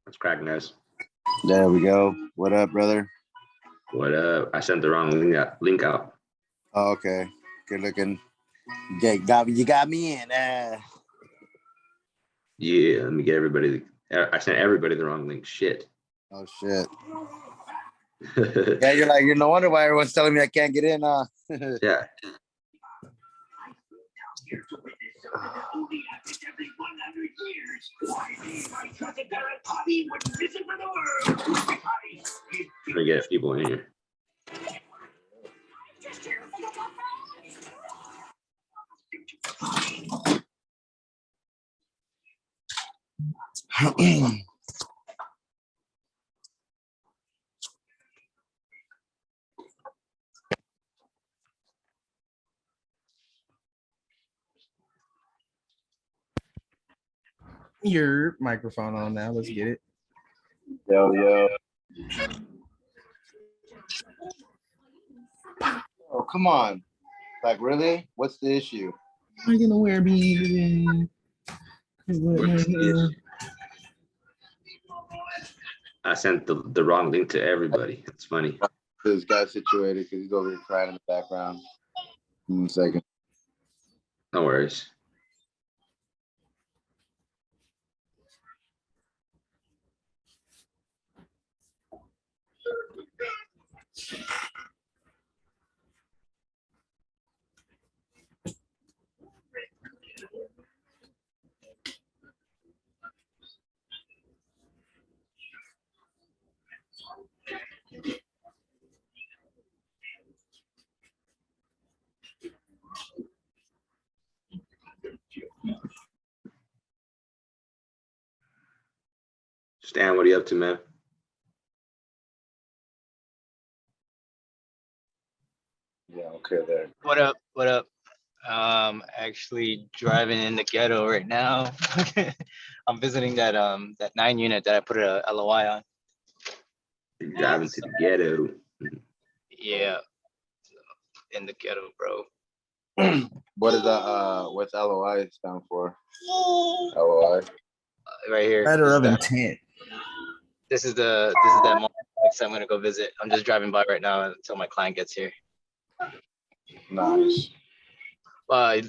That's crack nose. There we go. What up, brother? What up? I sent the wrong link out. Oh, okay. Good looking. You got me in. Yeah, let me get everybody. I sent everybody the wrong link. Shit. Oh shit. Yeah, you're no wonder why everyone's telling me I can't get in. Yeah. Let me get people in here. Your microphone on now. Let's get it. Yo. Oh, come on. Like, really? What's the issue? I'm gonna wear me. I sent the wrong link to everybody. It's funny. This guy's situated because he's over here crying in the background. Give me a second. No worries. Stan, what are you up to, man? Yeah, okay, there. What up? What up? Actually driving in the ghetto right now. I'm visiting that 9 unit that I put a LOI on. You're driving to the ghetto. Yeah, in the ghetto, bro. What is that? What's LOI stand for? LOI. Right here. Letter of intent. This is that multiplex I'm gonna go visit. I'm just driving by right now until my client gets here. Nice.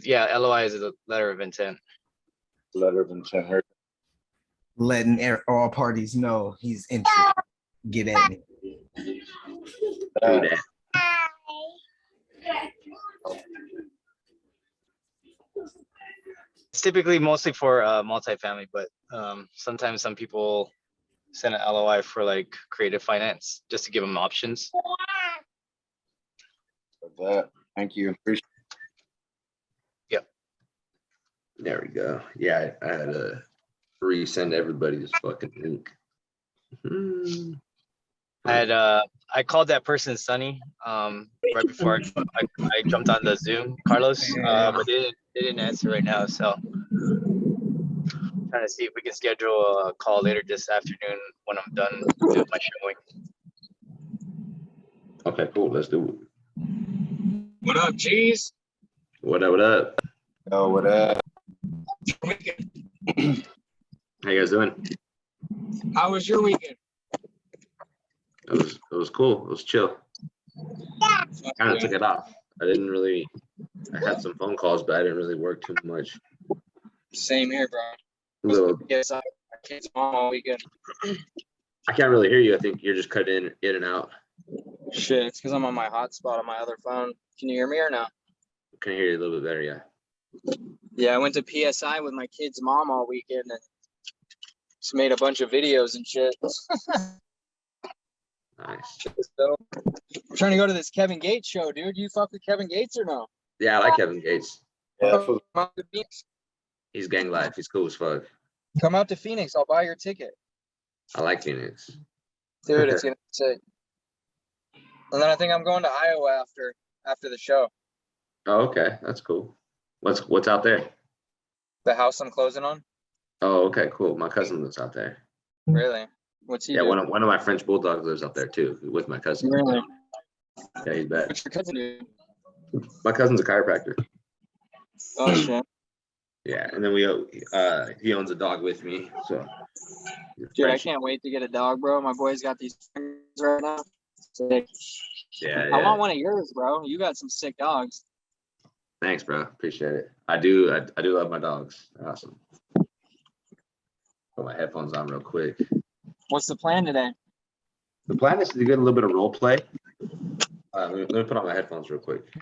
Yeah, LOI is a letter of intent. Letter of intent. Letting all parties know he's interested. Get at me. Do that. It's typically mostly for multifamily, but sometimes some people send an LOI for like creative finance just to give them options. That. Thank you. Appreciate it. Yep. There we go. Yeah, I had to resend everybody this fucking link. I called that person Sunny right before I jumped on the Zoom, Carlos, but they didn't answer right now. So trying to see if we can schedule a call later this afternoon when I'm done with my showing. Okay, cool. Let's do it. What up, Cheese? What up? What up? Oh, what up? How you guys doing? How was your weekend? It was cool. It was chill. Kind of took it off. I had some phone calls, but I didn't really work too much. Same here, bro. Little, Yes, I kids mom all weekend. I can't really hear you. I think you're just cutting in and out. Shit, it's because I'm on my hotspot on my other phone. Can you hear me or no? Can hear you a little bit better, yeah. Yeah, I went to PSI with my kid's mom all weekend and just made a bunch of videos and shit. Nice. So, we're trying to go to this Kevin Gates show, dude. You fuck with Kevin Gates or no? Yeah, I like Kevin Gates. Yeah, He's gang life. He's cool as fuck. Come out to Phoenix. I'll buy your ticket. I like Phoenix. Dude, it's gonna be sick. And then I think I'm going to Iowa after the show. Oh, okay. That's cool. What's out there? The house I'm closing on. Oh, okay, cool. My cousin lives out there. Really? What's he Yeah, doing? one of my French bulldogs lives out there too, with my cousin. Really? Yeah, he's back. What's your cousin do? My cousin's a chiropractor. Oh shit. Yeah, and then he owns a dog with me, so. Dude, I friendship. can't wait to get a dog, bro. My boy's got these things right now. Sick. Yeah, I yeah. want one of yours, bro. You got some sick dogs. Thanks, bro. Appreciate it. I do love my dogs. They're awesome. Put my headphones on real quick. What's the plan today? The plan is to get a little bit of role play. Let me put on my headphones real quick.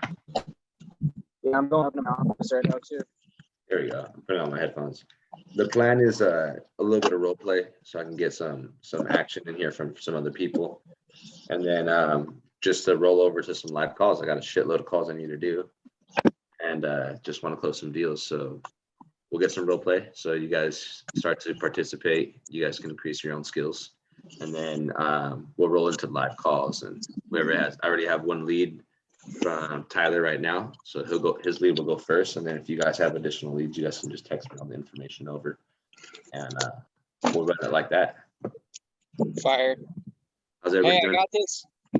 Yeah, I'm going up to my office right now too. There we go. I'm putting on my headphones. The plan is a little bit of role play, so I can get some action in here from some other people, and then just to roll over to some live calls. I got a shitload of calls I need to do, and just want to close some deals. So we'll get some role play. So you guys start to participate. You guys can increase your own skills, and then we'll roll into live calls. And whoever has, I already have one lead from Tyler right now, so his lead will go first, and then if you guys have additional leads, you guys can just text me all the information over, and we'll run it like that. Fire. How's Hey, everybody doing?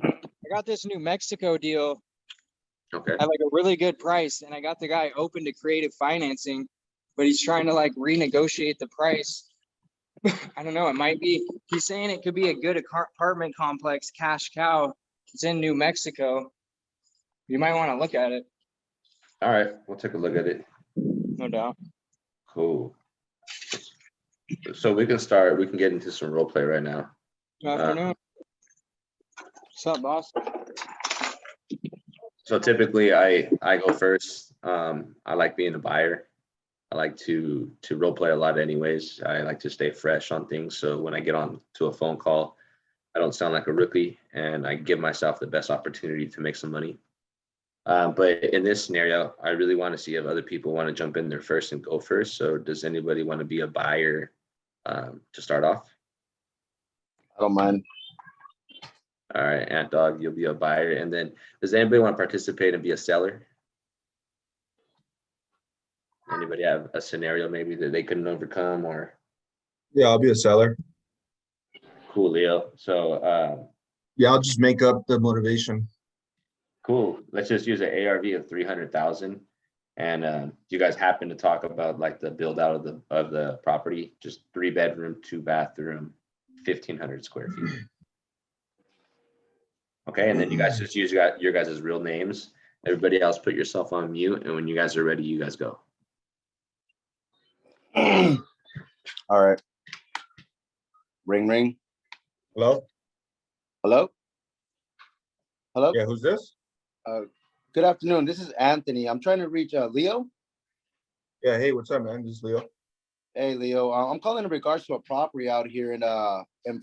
I got this New Mexico deal Okay. at like a really good price, and I got the guy open to creative financing, but he's trying to like renegotiate the price. I don't know. It might be. He's saying it could be a good apartment complex, cash cow. It's in New Mexico. You might want to look at it. All right, we'll take a look at it. No doubt. Cool. So we can get into some role play right now. Good afternoon. What's up, boss? So typically I go first. I like being a buyer. I like to role play a lot anyways. I like to stay fresh on things. So when I get on to a phone call, I don't sound like a rookie, and I give myself the best opportunity to make some money. But in this scenario, I really want to see if other people want to jump in there first and go first. So does anybody want to be a buyer to start off? I don't mind. All right, Ant Dog, you'll be a buyer. And then does anybody want to participate and be a seller? Anybody have a scenario maybe that they couldn't overcome or? Yeah, I'll be a seller. Cool, Leo. So Yeah, I'll just make up the motivation. cool. Let's just use an ARV of 300,000. And you guys happen to talk about like the build out of the property, just 3-bedroom, 2-bathroom, 1,500 square feet. Okay, and then you guys just use your guys' real names. Everybody else put yourself on mute, and when you guys are ready, you guys go. All right. Ring, ring. Hello? Hello? Hello? Yeah, who's this? Good afternoon. This is Anthony. I'm trying to reach Leo. Yeah, hey, what's up, man? This is Leo. Hey, Leo. I'm calling in regards to a property out here in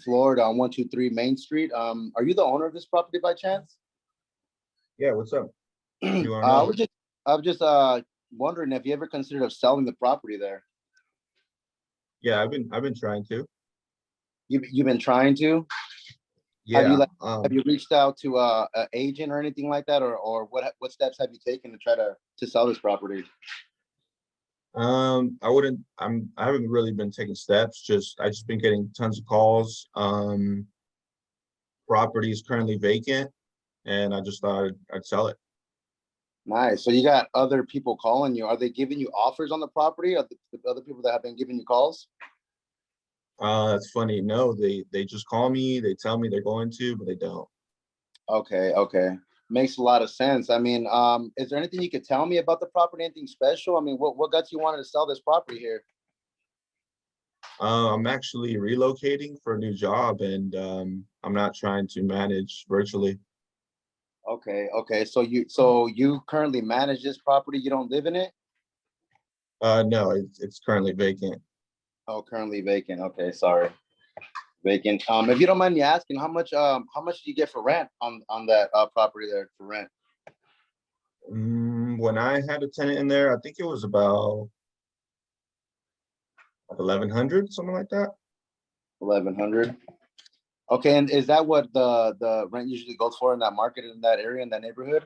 Florida on 123 Main Street. Are you the owner of this property by chance? Yeah, what's up? You wanna I know? was just wondering if you ever considered of selling the property there. Yeah, I've been trying to. You've been trying to? Yeah. Have you reached out to an agent or anything like that, or what steps have you taken to try to sell this property? I haven't really been taking steps. I just been getting tons of calls. Property is currently vacant, and I just thought I'd sell it. Nice. So you got other people calling you. Are they giving you offers on the property? Are the other people that have been giving you calls? It's funny. No, they just call me. They tell me they're going to, but they don't. Okay, okay. Makes a lot of sense. I mean, is there anything you could tell me about the property? Anything special? I mean, what got you wanted to sell this property here? I'm actually relocating for a new job, and I'm not trying to manage virtually. Okay, okay. So you currently manage this property. You don't live in it? No, it's currently vacant. Oh, currently vacant. Okay, sorry. Vacant. If you don't mind me asking, how much do you get for rent on that property there for rent? When I had a tenant in there, I think it was about like 1,100, something like that. 1,100. Okay, and is that what the rent usually goes for in that market, in that area, in that neighborhood?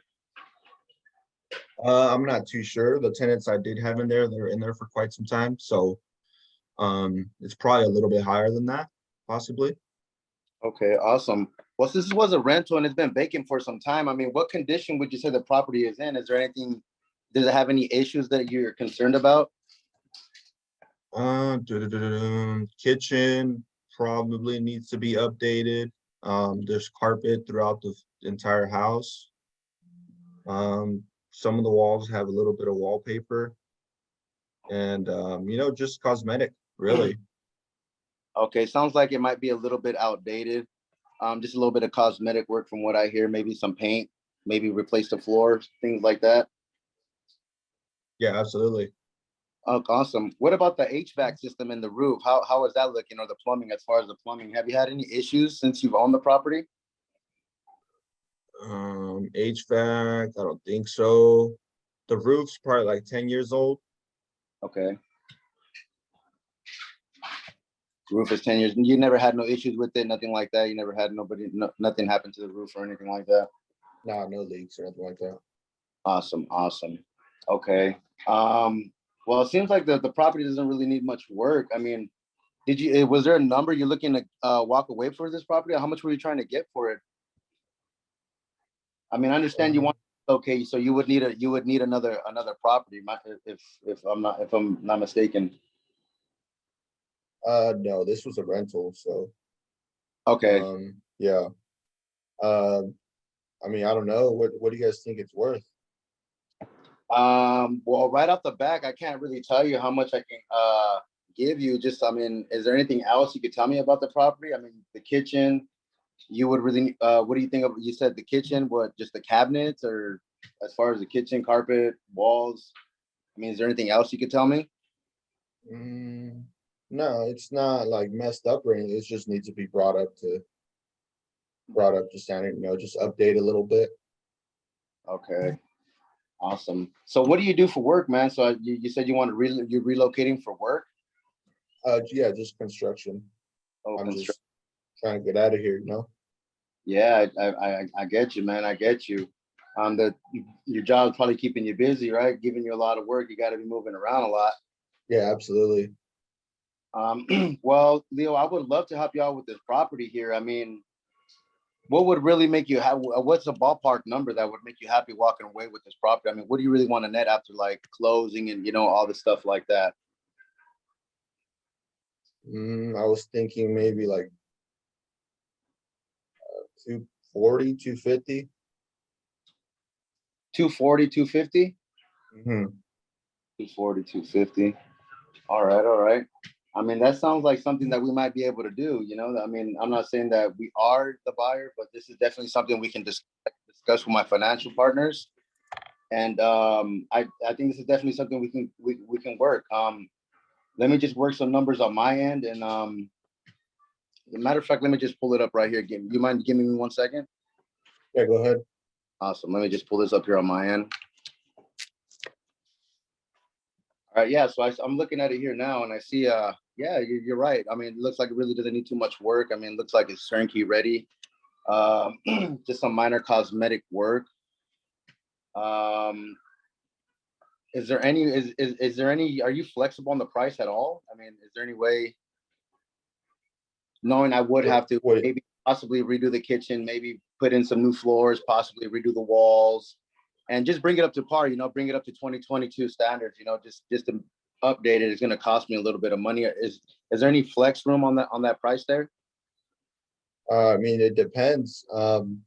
I'm not too sure. The tenants I did have in there, they're in there for quite some time, so it's probably a little bit higher than that, possibly. Okay, awesome. Well, since this was a rental and it's been vacant for some time, I mean, what condition would you say the property is in? Is there anything, does it have any issues that you're concerned about? Kitchen probably needs to be updated. There's carpet throughout the entire house. Some of the walls have a little bit of wallpaper. And, just cosmetic, really. Okay, sounds like it might be a little bit outdated. Just a little bit of cosmetic work from what I hear, maybe some paint, maybe replace the floors, things like that. Yeah, absolutely. Oh, awesome. What about the HVAC system in the roof? How is that looking, or the plumbing, as far as the plumbing? Have you had any issues since you've owned the property? HVAC, I don't think so. The roof's probably like 10 years old. Okay. Roof is 10 years. You never had no issues with it, nothing like that? You never had nothing happen to the roof or anything like that? Nah, no leaks or anything like that. Awesome, awesome. Okay. Well, it seems like the property doesn't really need much work. I mean, was there a number you're looking to walk away for this property? How much were you trying to get for it? I mean, I understand you want, okay, so you would need another property, if I'm not mistaken. No, this was a rental, so, Okay. yeah. I mean, I don't know. What do you guys think it's worth? Well, right off the back, I can't really tell you how much I can give you. Just, I mean, is there anything else you could tell me about the property? I mean, the kitchen, you would really, what do you think of, you said the kitchen, what, just the cabinets, or as far as the kitchen, carpet, walls? I mean, is there anything else you could tell me? No, it's not like messed up or anything. It just needs to be brought up to standard, just update a little bit. Okay. Awesome. So what do you do for work, man? So you said you're relocating for work? Yeah, just construction. Oh, I'm construction. just trying to get out of here, Yeah, I get you, man. I get you. Your job's probably keeping you busy, right? Giving you a lot of work. You got to be moving around a lot. Yeah, absolutely. Well, Leo, I would love to help you out with this property here. I mean, what would really make you have, what's a ballpark number that would make you happy walking away with this property? I mean, what do you really want to net after like closing and, all the stuff like that? I was thinking maybe like 240, 250. 240, 250? Mm-hmm. 240, 250. All right, all right. I mean, that sounds like something that we might be able to do, I mean, I'm not saying that we are the buyer, but this is definitely something we can discuss with my financial partners. And I think this is definitely something we can work. Let me just work some numbers on my end. And as a matter of fact, let me just pull it up right here. You mind giving me 1 second? Yeah, go ahead. Awesome. Let me just pull this up here on my end. All right, yeah, so I'm looking at it here now, and I see, yeah, you're right. I mean, it looks like it really doesn't need too much work. I mean, it looks like it's turnkey ready. Just some minor cosmetic work. Is there any, are you flexible on the price at all? I mean, is there any way, knowing I would have to maybe possibly redo the kitchen, maybe put in some new floors, possibly redo the walls, and just bring it up to par, bring it up to 2022 standards, just to update it is going to cost me a little bit of money. Is there any flex room on that price there? I mean, it depends.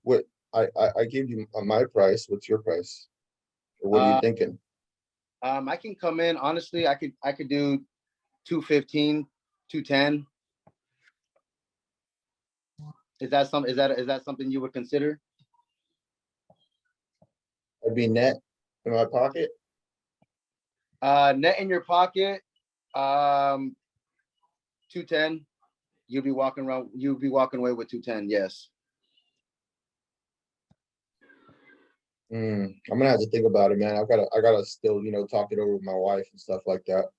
What I gave you my price. What's your price? Or what are you thinking? I can come in, honestly, I could do 215, 210. Is that something you would consider? I'd be net in my pocket. Net in your pocket, 210. You'll be walking away with 210. Yes. I'm gonna have to think about it, man. I gotta still, talk it over with my wife and stuff like that.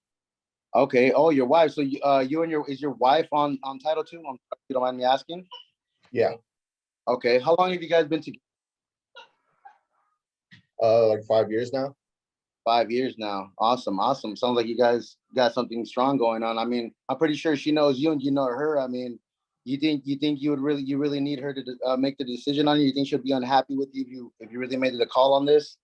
Okay. Oh, your wife. So is your wife on Title II? If you don't mind me asking. Yeah. Okay. How long have you guys been together? Like 5 years now. 5 years now. Awesome. Awesome. Sounds like you guys got something strong going on. I mean, I'm pretty sure she knows you and you know her. I mean, you think you really need her to make the decision on you? You think she'll be unhappy with you if you really made the call on this?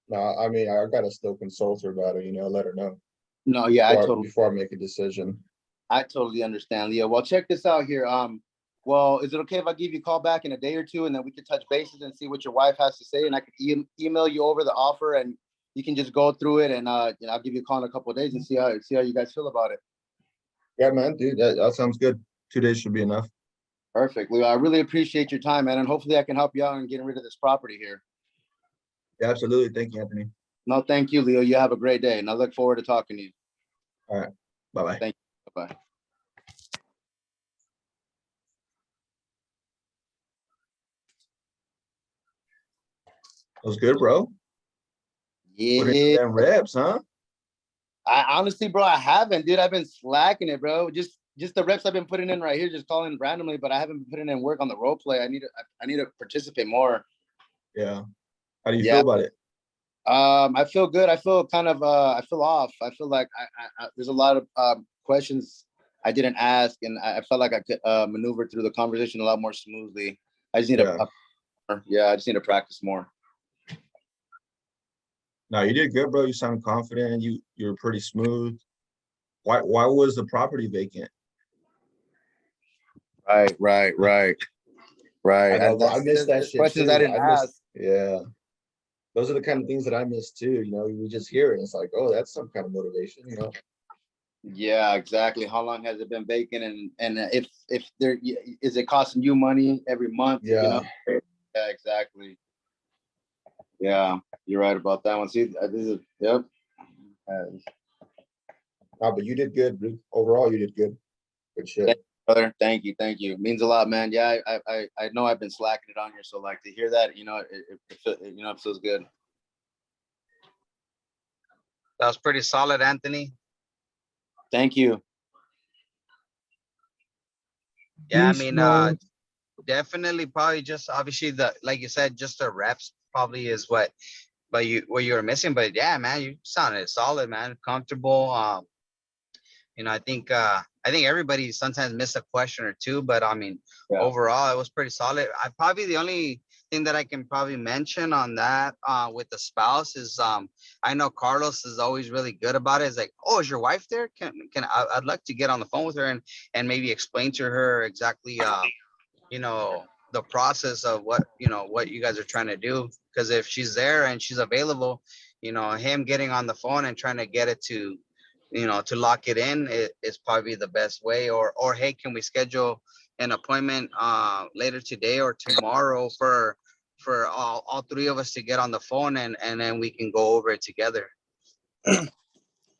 No, I mean, I gotta still consult her about it, let her know No, yeah, before I make a decision. I totally understand, Leo. Well, check this out here. Well, is it okay if I give you a call back in a day or two and then we can touch bases and see what your wife has to say, and I can email you over the offer and you can just go through it, and I'll give you a call in a couple of days and see how you guys feel about it. Yeah, man, dude, that sounds good. 2 days should be enough. Perfect, Leo. I really appreciate your time, man, and hopefully I can help you out in getting rid of this property here. Yeah, absolutely. Thank you, Anthony. No, thank you, Leo. You have a great day, and I look forward to talking to you. Bye-bye. Thank you. Bye-bye. That was good, bro. Put in Yeah. them reps, huh? I honestly, bro, I haven't, dude. I've been slacking it, bro. Just the reps I've been putting in right here, just calling randomly, but I haven't been putting in work on the role play. I need to participate more. Yeah. How do you Yeah. feel about it? I feel good. I feel kind of I feel off. I feel like there's a lot of questions I didn't ask, and I felt like I could maneuver through the conversation a lot more smoothly. I just need I just need to practice more. No, you did good, bro. You sound confident. You're pretty smooth. Why was the property vacant? Right. I know, And bro. I missed that there's shit questions too. I didn't ask. Yeah. Those are the kind of things that I miss too. We just hear it. And it's like, oh, that's some kind of motivation, Yeah, exactly. How long has it been vacant? And if there is it costing you money every month? Yeah. Yeah, exactly. Yeah, you're right about that one. See, this is yep. No, but you did good, dude. Overall, you did good. Good shit. Brother, thank you. It means a lot, man. Yeah, I know I've been slacking it on here, so like to hear that, it feels good. That was pretty solid, Anthony. Thank you. Yeah, I mean, definitely probably just obviously like you said, just the reps probably is what you were missing. But yeah, man, you sounded solid, man, comfortable. I think everybody sometimes miss a question or two, but I mean, overall it was pretty solid. Probably the only thing that I can probably mention on that with the spouse is I know Carlos is always really good about it. It's like, oh, is your wife there? I'd like to get on the phone with her and maybe explain to her exactly the process of what you guys are trying to do. Because if she's there and she's available, him getting on the phone and trying to get it to lock it in is probably the best way. Or hey, can we schedule an appointment later today or tomorrow for all three of us to get on the phone and then we can go over it together.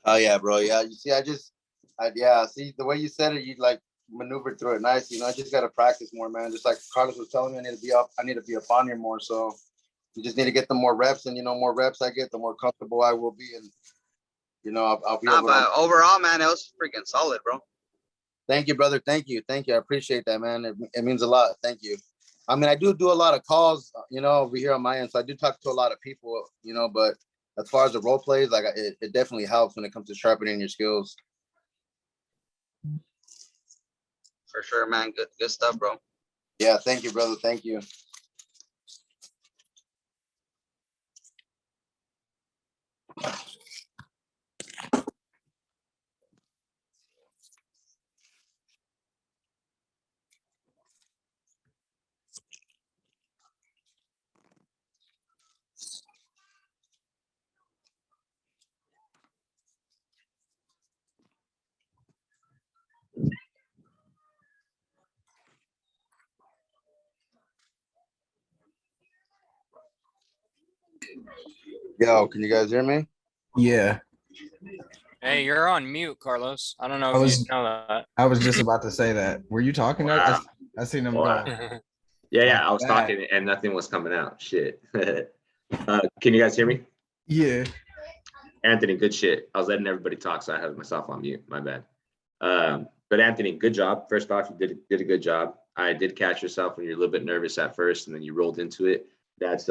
Oh yeah, bro. Yeah, you see, see the way you said it, you like maneuvered through it nice. I just gotta practice more, man. Just like Carlos was telling me, I need to be up on here more. So you just need to get the more reps, and more reps I get, the more comfortable I will be, and I'll be able but overall, man, it was freaking solid, bro. Thank you, brother. Thank you. I appreciate that, man. It means a lot. Thank you. I mean, I do a lot of calls, over here on my end. So I do talk to a lot of people, but as far as the role plays, like it definitely helps when it comes to sharpening your skills. For sure, man. Good stuff, bro. Yeah. Thank you, brother. Thank you. Yo, can you guys hear me? Yeah, Hey, you're on mute, Carlos. I don't know I if was- you know that. I was just about to say that. Were you talking? Wow. I seen him Wow. go. Yeah, I was Bad. talking and nothing was coming out. Shit. Can you guys hear me? Yeah. Anthony, good shit. I was letting everybody talk, so I had myself on mute. My bad. But Anthony, good job. First off, you did a good job. I did catch yourself when you're a little bit nervous at first, and then you rolled into it. That's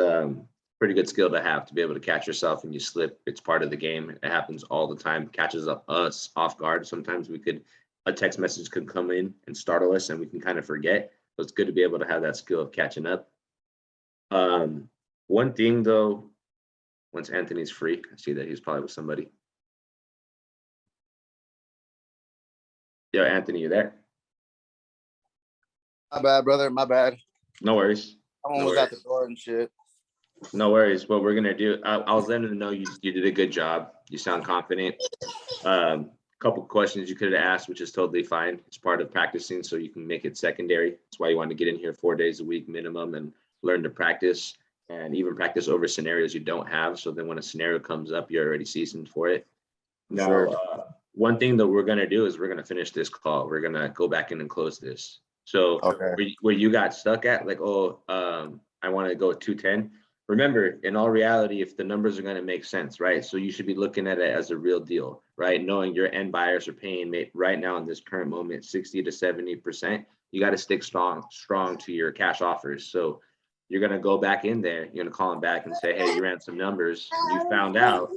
pretty good skill to have, to be able to catch yourself when you slip. It's part of the game. It happens all the time. It catches us off guard. Sometimes we could a text message could come in and startle us and we can kind of forget. So it's good to be able to have that skill of catching up. One thing though, once Anthony's free, I see that he's probably with somebody. Yeah, Anthony, you there? My bad, brother, my bad. No worries. Someone No was at the worries. door and shit. No worries. What we're gonna do, I was letting them know you did a good job. You sound confident. Couple questions you could have asked, which is totally fine. It's part of practicing, so you can make it secondary. That's why you want to get in here 4 days a week minimum and learn to practice and even practice over scenarios you don't have. So then when a scenario comes up, you're already seasoned for it. Now, Sure. one thing that we're gonna do is we're gonna finish this call. We're gonna go back in and close this. So Okay. where you got stuck at, like, oh, I want to go 210. Remember, in all reality, if the numbers are going to make sense, right? So you should be looking at it as a real deal, right? Knowing your end buyers are paying right now in this current moment 60 to 70%. You got to stick strong to your cash offers. So you're going to go back in there. You're going to call them back and say, hey, you ran some numbers. You found out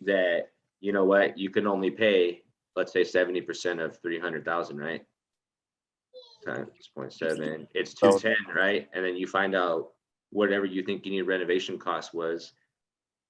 that, you know what, you can only pay, let's say 70% of 300,000, right? Times 0.7, it's 210, right? And then you find out whatever you think you need renovation cost was,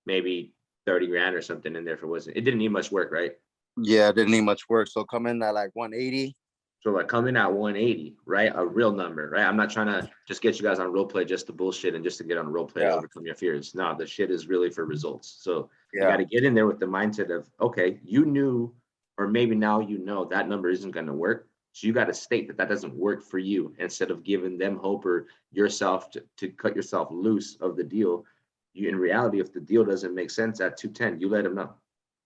maybe 30 grand or something in there. If it didn't need much work, right? Yeah, didn't need much work. So come in at like 180. So like coming at 180, right? A real number, right? I'm not trying to just get you guys on role play just to bullshit and just to get on role play to Yeah. overcome your fears. No, the shit is really for results. So you got Yeah. to get in there with the mindset of, okay, you knew, or maybe now you know that number isn't going to work. So you got to state that doesn't work for you instead of giving them hope or yourself to cut yourself loose of the deal. You, in reality, if the deal doesn't make sense at 210, you let them know.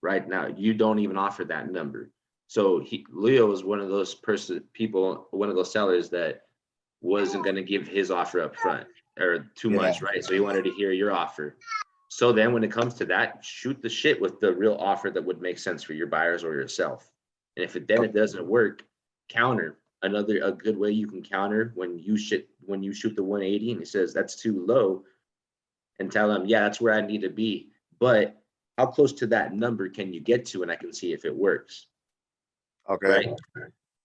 Right now, you don't even offer that number. So Leo is one of those people, one of those sellers that wasn't going to give his offer up front or too much, right? So he wanted to hear your offer. So then when it comes to that, shoot the shit with the real offer that would make sense for your buyers or yourself. And if it doesn't work, counter. A good way you can counter when you shoot the 180 and he says that's too low, and tell him, yeah, that's where I need to be. But how close to that number can you get to? And I can see if it works. Okay.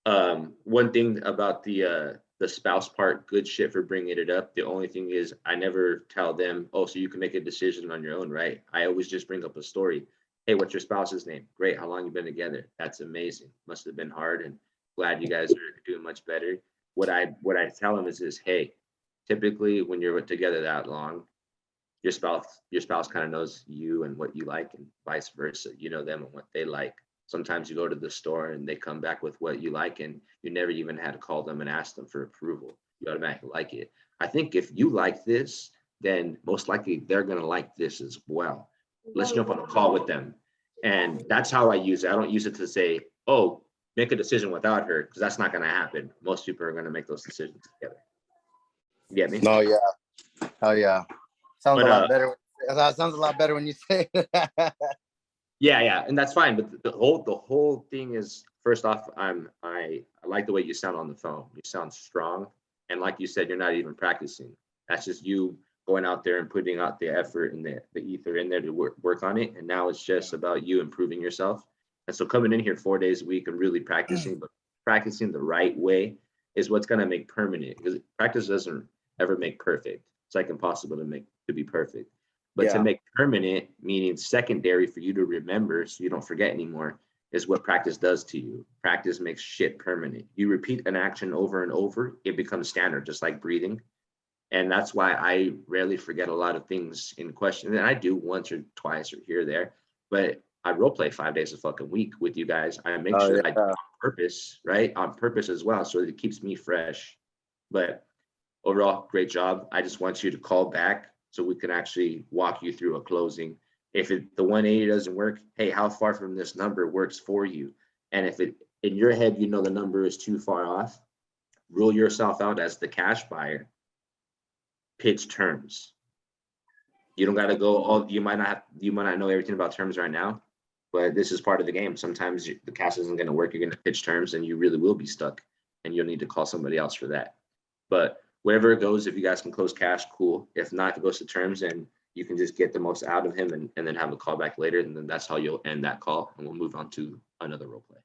Right. One thing about the spouse part, good shit for bringing it up. The only thing is I never tell them, oh, so you can make a decision on your own, right? I always just bring up a story. Hey, what's your spouse's name? Great. How long you been together? That's amazing. Must have been hard, and glad you guys are doing much better. What I tell them is hey, typically when you're together that long, your spouse kind of knows you and what you like, and vice versa. You know them and what they like. Sometimes you go to the store and they come back with what you like, and you never even had to call them and ask them for approval. You automatically like it. I think if you like this, then most likely they're going to like this as well. Let's jump on a call with them. And that's how I use it. I don't use it to say, oh, make a decision without her, because that's not going to happen. Most people are going to make those decisions together. You get me? No, yeah. Oh, yeah. Sounds But, a lot better. That sounds a lot better when you say that. Yeah, and that's fine. But the whole thing is, first off, I like the way you sound on the phone. You sound strong, and like you said, you're not even practicing. That's just you going out there and putting out the effort and the ether in there to work on it. And now it's just about you improving yourself. And so coming in here 4 days a week and really practicing, but practicing the right way is what's going to make permanent, because practice doesn't ever make perfect. It's like impossible to be perfect. But to make permanent, meaning secondary for you to remember so you don't forget anymore, is what practice does to you. Practice makes shit permanent. You repeat an action over and over, it becomes standard, just like breathing. And that's why I rarely forget a lot of things in question. And I do once or twice or here or there, but I role play 5 days a fucking week with you guys. I make sure that I do it on purpose, right? On purpose as well, so that it keeps me fresh. But overall, great job. I just want you to call back so we can actually walk you through a closing. If the 180 doesn't work, hey, how far from this number works for you? And if it in your head, you know the number is too far off, rule yourself out as the cash buyer. Pitch terms. You don't got to go all. You might not know everything about terms right now, but this is part of the game. Sometimes the cash isn't going to work. You're going to pitch terms, and you really will be stuck, and you'll need to call somebody else for that. But wherever it goes, if you guys can close cash, cool. If not, if it goes to terms and you can just get the most out of him and then have a call back later, and then that's how you'll end that call, and we'll move on to another role play.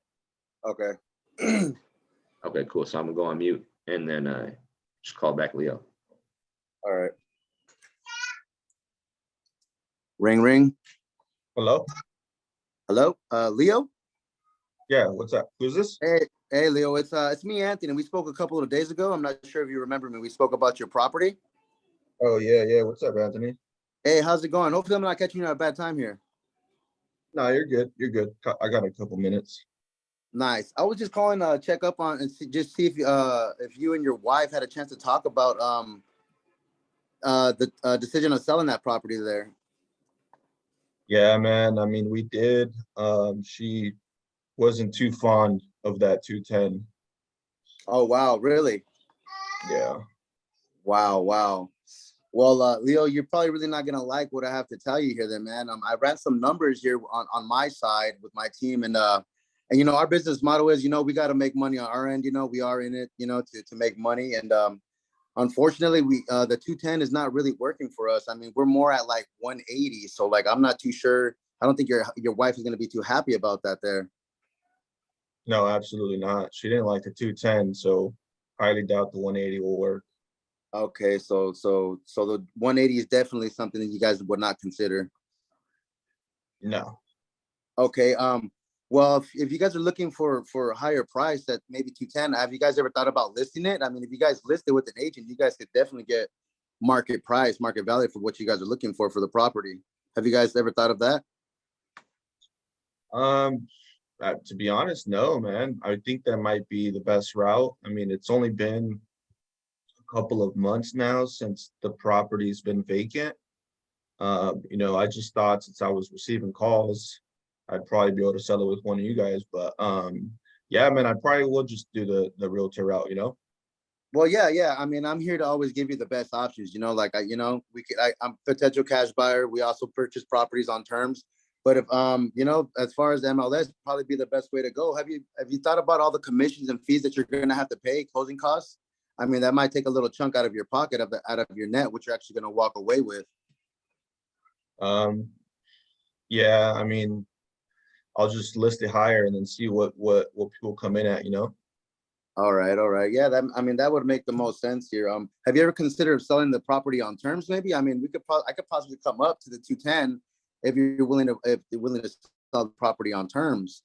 Okay. Okay, cool. So I'm gonna go on mute and then just call back Leo. All right. Ring, ring. Hello? Hello, Leo? Yeah, what's up? Who's this? Hey, Leo, it's me, Anthony. We spoke a couple of days ago. I'm not sure if you remember me. We spoke about your property. Oh, yeah. What's up, Anthony? Hey, how's it going? Hopefully I'm not catching you at a bad time here. No, you're good. You're good. I got a couple minutes. Nice. I was just calling check up on and see if you and your wife had a chance to talk about the decision of selling that property there. Yeah, man. I mean, we did. She wasn't too fond of that 210. Oh wow, really? Yeah. Wow. Well, Leo, you're probably really not gonna like what I have to tell you here, then, man. I ran some numbers here on my side with my team, and you know, our business model is, you know, we got to make money on our end. You know, we are in it, you know, to make money, and unfortunately, we the 210 is not really working for us. I mean, we're more at like 180, so like I'm not too sure. I don't think your wife is gonna be too happy about that there. No, absolutely not. She didn't like the 210, so highly doubt the 180 will work. Okay, so the 180 is definitely something that you guys would not consider. No. Okay, well, if you guys are looking for a higher price at maybe 210, have you guys ever thought about listing it? I mean, if you guys list it with an agent, you guys could definitely get market price, market value for what you guys are looking for the property. Have you guys ever thought of that? To be honest, no, man. I think that might be the best route. I mean, it's only been a couple of months now since the property's been vacant. You know, I just thought since I was receiving calls, I'd probably be able to sell it with one of you guys. But yeah, man, I probably will just do the realtor route, you know? Well, yeah. I mean, I'm here to always give you the best options. You know, like you know, I'm potential cash buyer. We also purchase properties on terms. But if you know, as far as MLS, probably be the best way to go. Have you thought about all the commissions and fees that you're going to have to pay, closing costs? I mean, that might take a little chunk out of your pocket out of your net, which you're actually going to walk away with. Um, yeah, I mean, I'll just list it higher and then see what people come in at, you know? All right. Yeah, I mean, that would make the most sense here. Have you ever considered selling the property on terms? Maybe. I mean, I could possibly come up to the 210 if you're willing to sell the property on terms.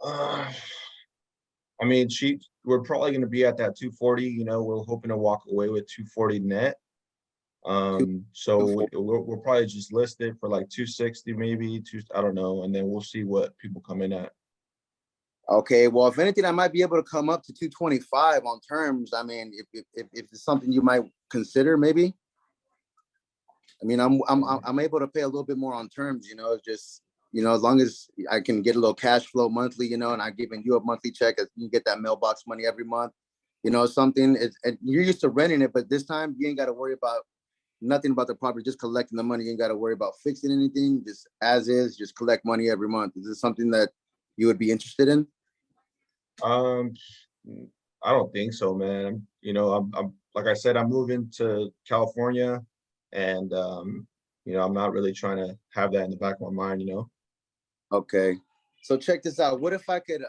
I mean, we're probably going to be at that 240. You know, we're hoping to walk away with 240 net. So we'll probably just list it for like 260, maybe I don't know, and then we'll see what people come in at. Okay, well, if anything, I might be able to come up to 225 on terms. I mean, if it's something you might consider, maybe. I mean, I'm able to pay a little bit more on terms. You know, just, you know, as long as I can get a little cash flow monthly, you know, and I'm giving you a monthly check, as you get that mailbox money every month. You know, something is, and you're used to renting it, but this time you ain't got to worry about nothing about the property, just collecting the money. You ain't got to worry about fixing anything, just as is, just collect money every month. Is this something that you would be interested in? I don't think so, man. You know, I'm like I said, I'm moving to California, and you know, I'm not really trying to have that in the back of my mind, you know. Okay, so check this out. What if I could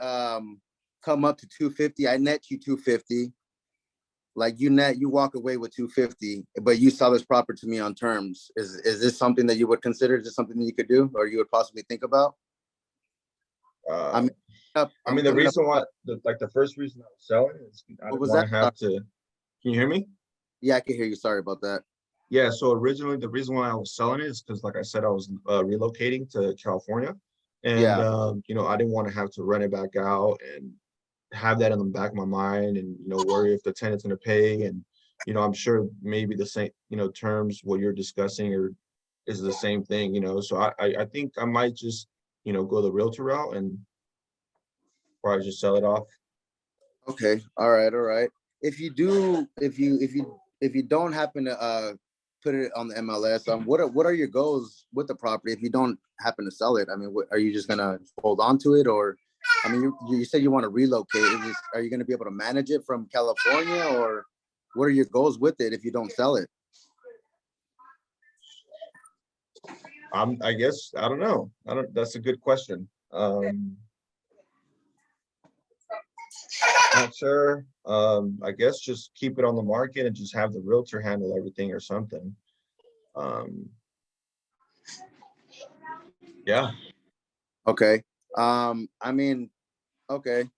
come up to 250? I net you 250. Like you walk away with 250, but you sell this property to me on terms. Is this something that you would consider? Is this something that you could do, or you would possibly think about? I mean, the reason why, the first reason I was selling is I didn't want to have to. Can you hear me? Yeah, I can hear you. Sorry about that. Yeah, so originally the reason why I was selling it is because, like I said, I was relocating to California, and you know, I didn't want to have to rent it back out and have that in the back of my mind, and you know, worry if the tenant's going to pay, and you know, I'm sure maybe the same, you know, terms what you're discussing or is the same thing, you know. So I think I might just, you know, go the realtor route and probably just sell it off. Okay. All right. If you don't happen to put it on the MLS, what are your goals with the property if you don't happen to sell it? I mean, are you just gonna hold on to it, or I mean, you said you want to relocate. Are you gonna be able to manage it from California, or what are your goals with it if you don't sell it? I guess I don't know. That's a good question. Not sure. I guess just keep it on the market and just have the realtor handle everything or something. Yeah, Okay. I mean, okay.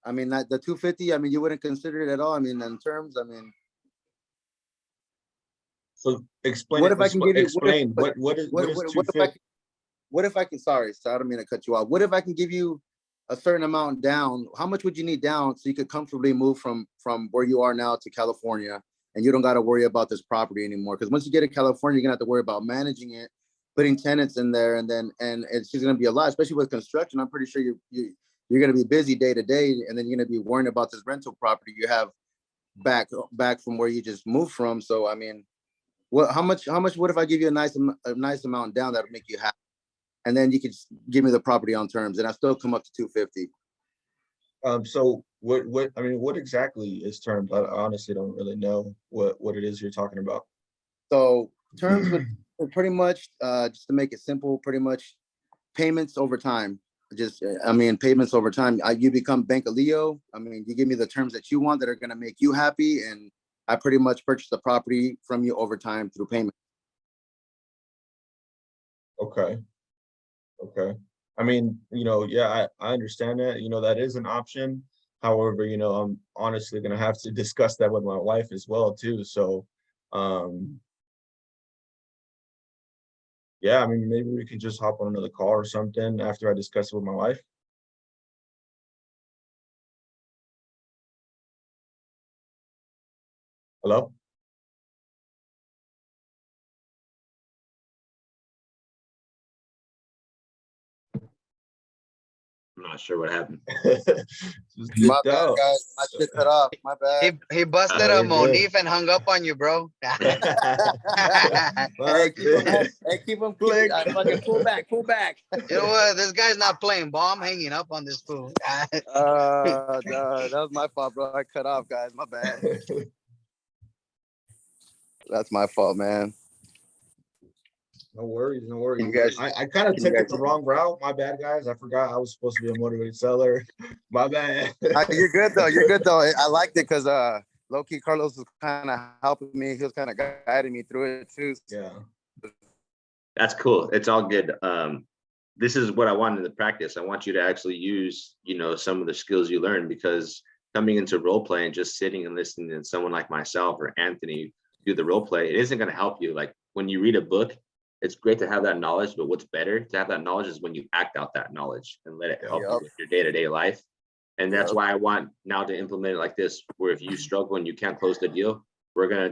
I mean, that the 250, I mean, you wouldn't consider it at all. I mean, in terms, I mean, so explain what it, if I can give you, explain, what is what if I 250? what if I can, sorry, so I don't mean to cut you off. What if I can give you a certain amount down? How much would you need down so you could comfortably move from where you are now to California and you don't got to worry about this property anymore? Because once you get to California, you're gonna have to worry about managing it, putting tenants in there, and it's just gonna be a lot, especially with construction. I'm pretty sure you're gonna be busy day to day, and then you're gonna be worrying about this rental property you have back from where you just moved from. So I mean, how much what if I give you a nice amount down that'll make you happy? And then you could give me the property on terms, and I still come up to 250. So what, I mean, what exactly is terms? I honestly don't really know what it is you're talking about. So terms would pretty much, just to make it simple, pretty much payments over time. Just, I mean, payments over time. You become Bank of Leo. I mean, you give me the terms that you want that are going to make you happy, and I pretty much purchase the property from you over time through payment. Okay. Okay. I mean, yeah, I understand that, that is an option. However, I'm honestly gonna have to discuss that with my wife as well too. So, yeah, I mean, maybe we could just hop on another call or something after I discuss it with my wife. Hello? I'm not sure what happened. Just My dipped bad, out. guys. My shit cut off. My bad. He busted Oh, a you're good. Monif and hung up on you, bro. Hey, keep them. Click. I fucking pull back. You know what? This guy's not playing ball. I'm hanging up on this fool. That was my fault, bro. I cut off, guys. My bad. That's my fault, man. No worries, no worries. You guys- I kind of you took it guys- the wrong route. My bad, guys. I forgot I was supposed to be a motivated seller. My bad. You're good though. You're good though. I liked it because low key Carlos was kind of helping me. He was kind of guiding me through it too. Yeah. That's cool. It's all good. This is what I wanted to practice. I want you to actually use, some of the skills you learn, because coming into role play and just sitting and listening to someone like myself or Anthony do the role play, it isn't going to help you. Like when you read a book, it's great to have that knowledge, but what's better to have that knowledge is when you act out that knowledge and let it help you with your day-to-day life. And that's why I want now to implement it like this, where if you struggle and you can't close the deal, we're gonna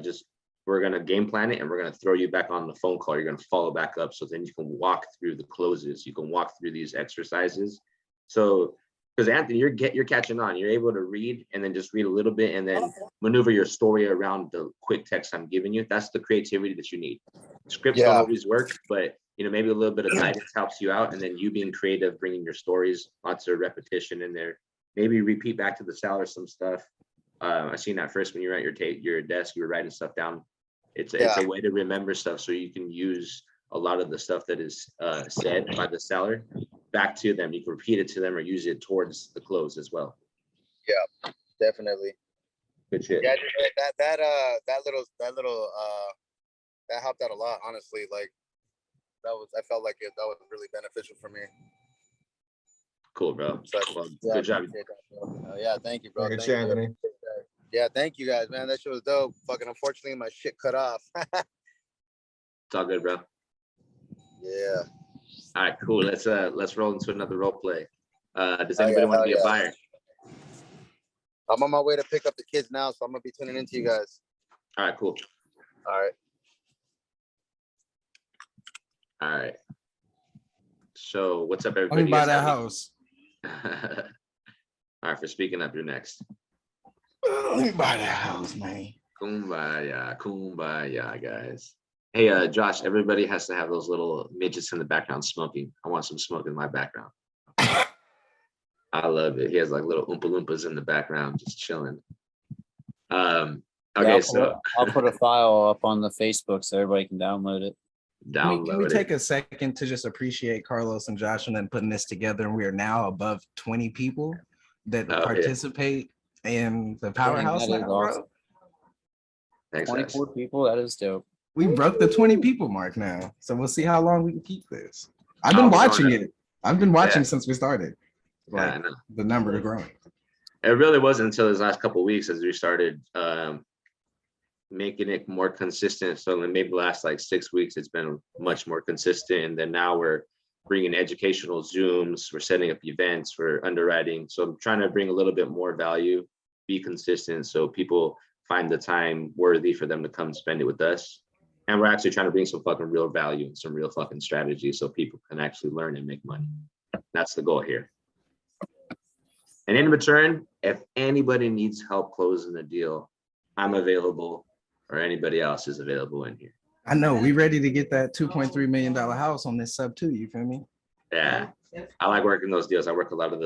game plan it, and we're gonna throw you back on the phone call. You're gonna follow back up, so then you can walk through the closes. You can walk through these exercises. So, because Anthony, you're catching on. You're able to read and then just read a little bit and then maneuver your story around the quick text I'm giving you. That's the creativity that you need. Scripts don't always work, but maybe a little bit of guidance helps you out, and then you being creative, bringing your stories, lots of repetition in there. Maybe repeat back to the seller some stuff. I seen that first when you were at your desk, you were writing stuff down. It's a way to remember stuff, so you can use a lot of the stuff that is said by the seller back to them. You can repeat it to them or use it towards the close as well. Yeah, definitely. Good shit. Yeah, that helped out a lot. Honestly, like I felt like that was really beneficial for me. Cool, bro. So, Well, good job. Yeah, thank you, bro. Good Thank shit, you. Anthony. Yeah, thank you guys, man. That shit was dope. Fucking unfortunately, my shit cut off. It's all good, bro. Yeah. All right, cool. Let's roll into another role play. Does anybody want to be a buyer? I'm on my way to pick up the kids now, so I'm gonna be tuning into you guys. All right, cool. All right. All right. So what's up, Let everybody? me buy that house. All right, for speaking up, you're next. Let me buy that house, man. Kumbaya, kumbaya, guys. Hey, Josh, everybody has to have those little midgets in the background smoking. I want some smoke in my background. I love it. He has like little Oompa Loompas in the background, just chilling. Okay, I'll put a file up on the Facebook so everybody can download it. Can we take a second to just appreciate Carlos and Josh and then putting this together? And we are now above 20 people. that Oh, yeah. participate in the powerhouse that is now, bro. awesome. Thanks, guys. 24 people, that is dope. We broke the 20 people mark now. So we'll see how long we can keep this. I've been Oh, we're watching going it. I've been watching Yeah. since we started. Yeah, I Like know. the number growing. It really wasn't until this last couple of weeks as we started making it more consistent. So in maybe the last like 6 weeks, it's been much more consistent. And then now we're bringing educational Zooms, we're setting up events, we're underwriting. So I'm trying to bring a little bit more value, be consistent, so people find the time worthy for them to come spend it with us. And we're actually trying to bring some fucking real value and some real fucking strategy so people can actually learn and make money. That's the goal here. And in return, if anybody needs help closing the deal, I'm available, or anybody else is available in here. I know we ready to get that $2.3 million house on this sub too. You feel me? Yeah, I like working those deals. I work a lot of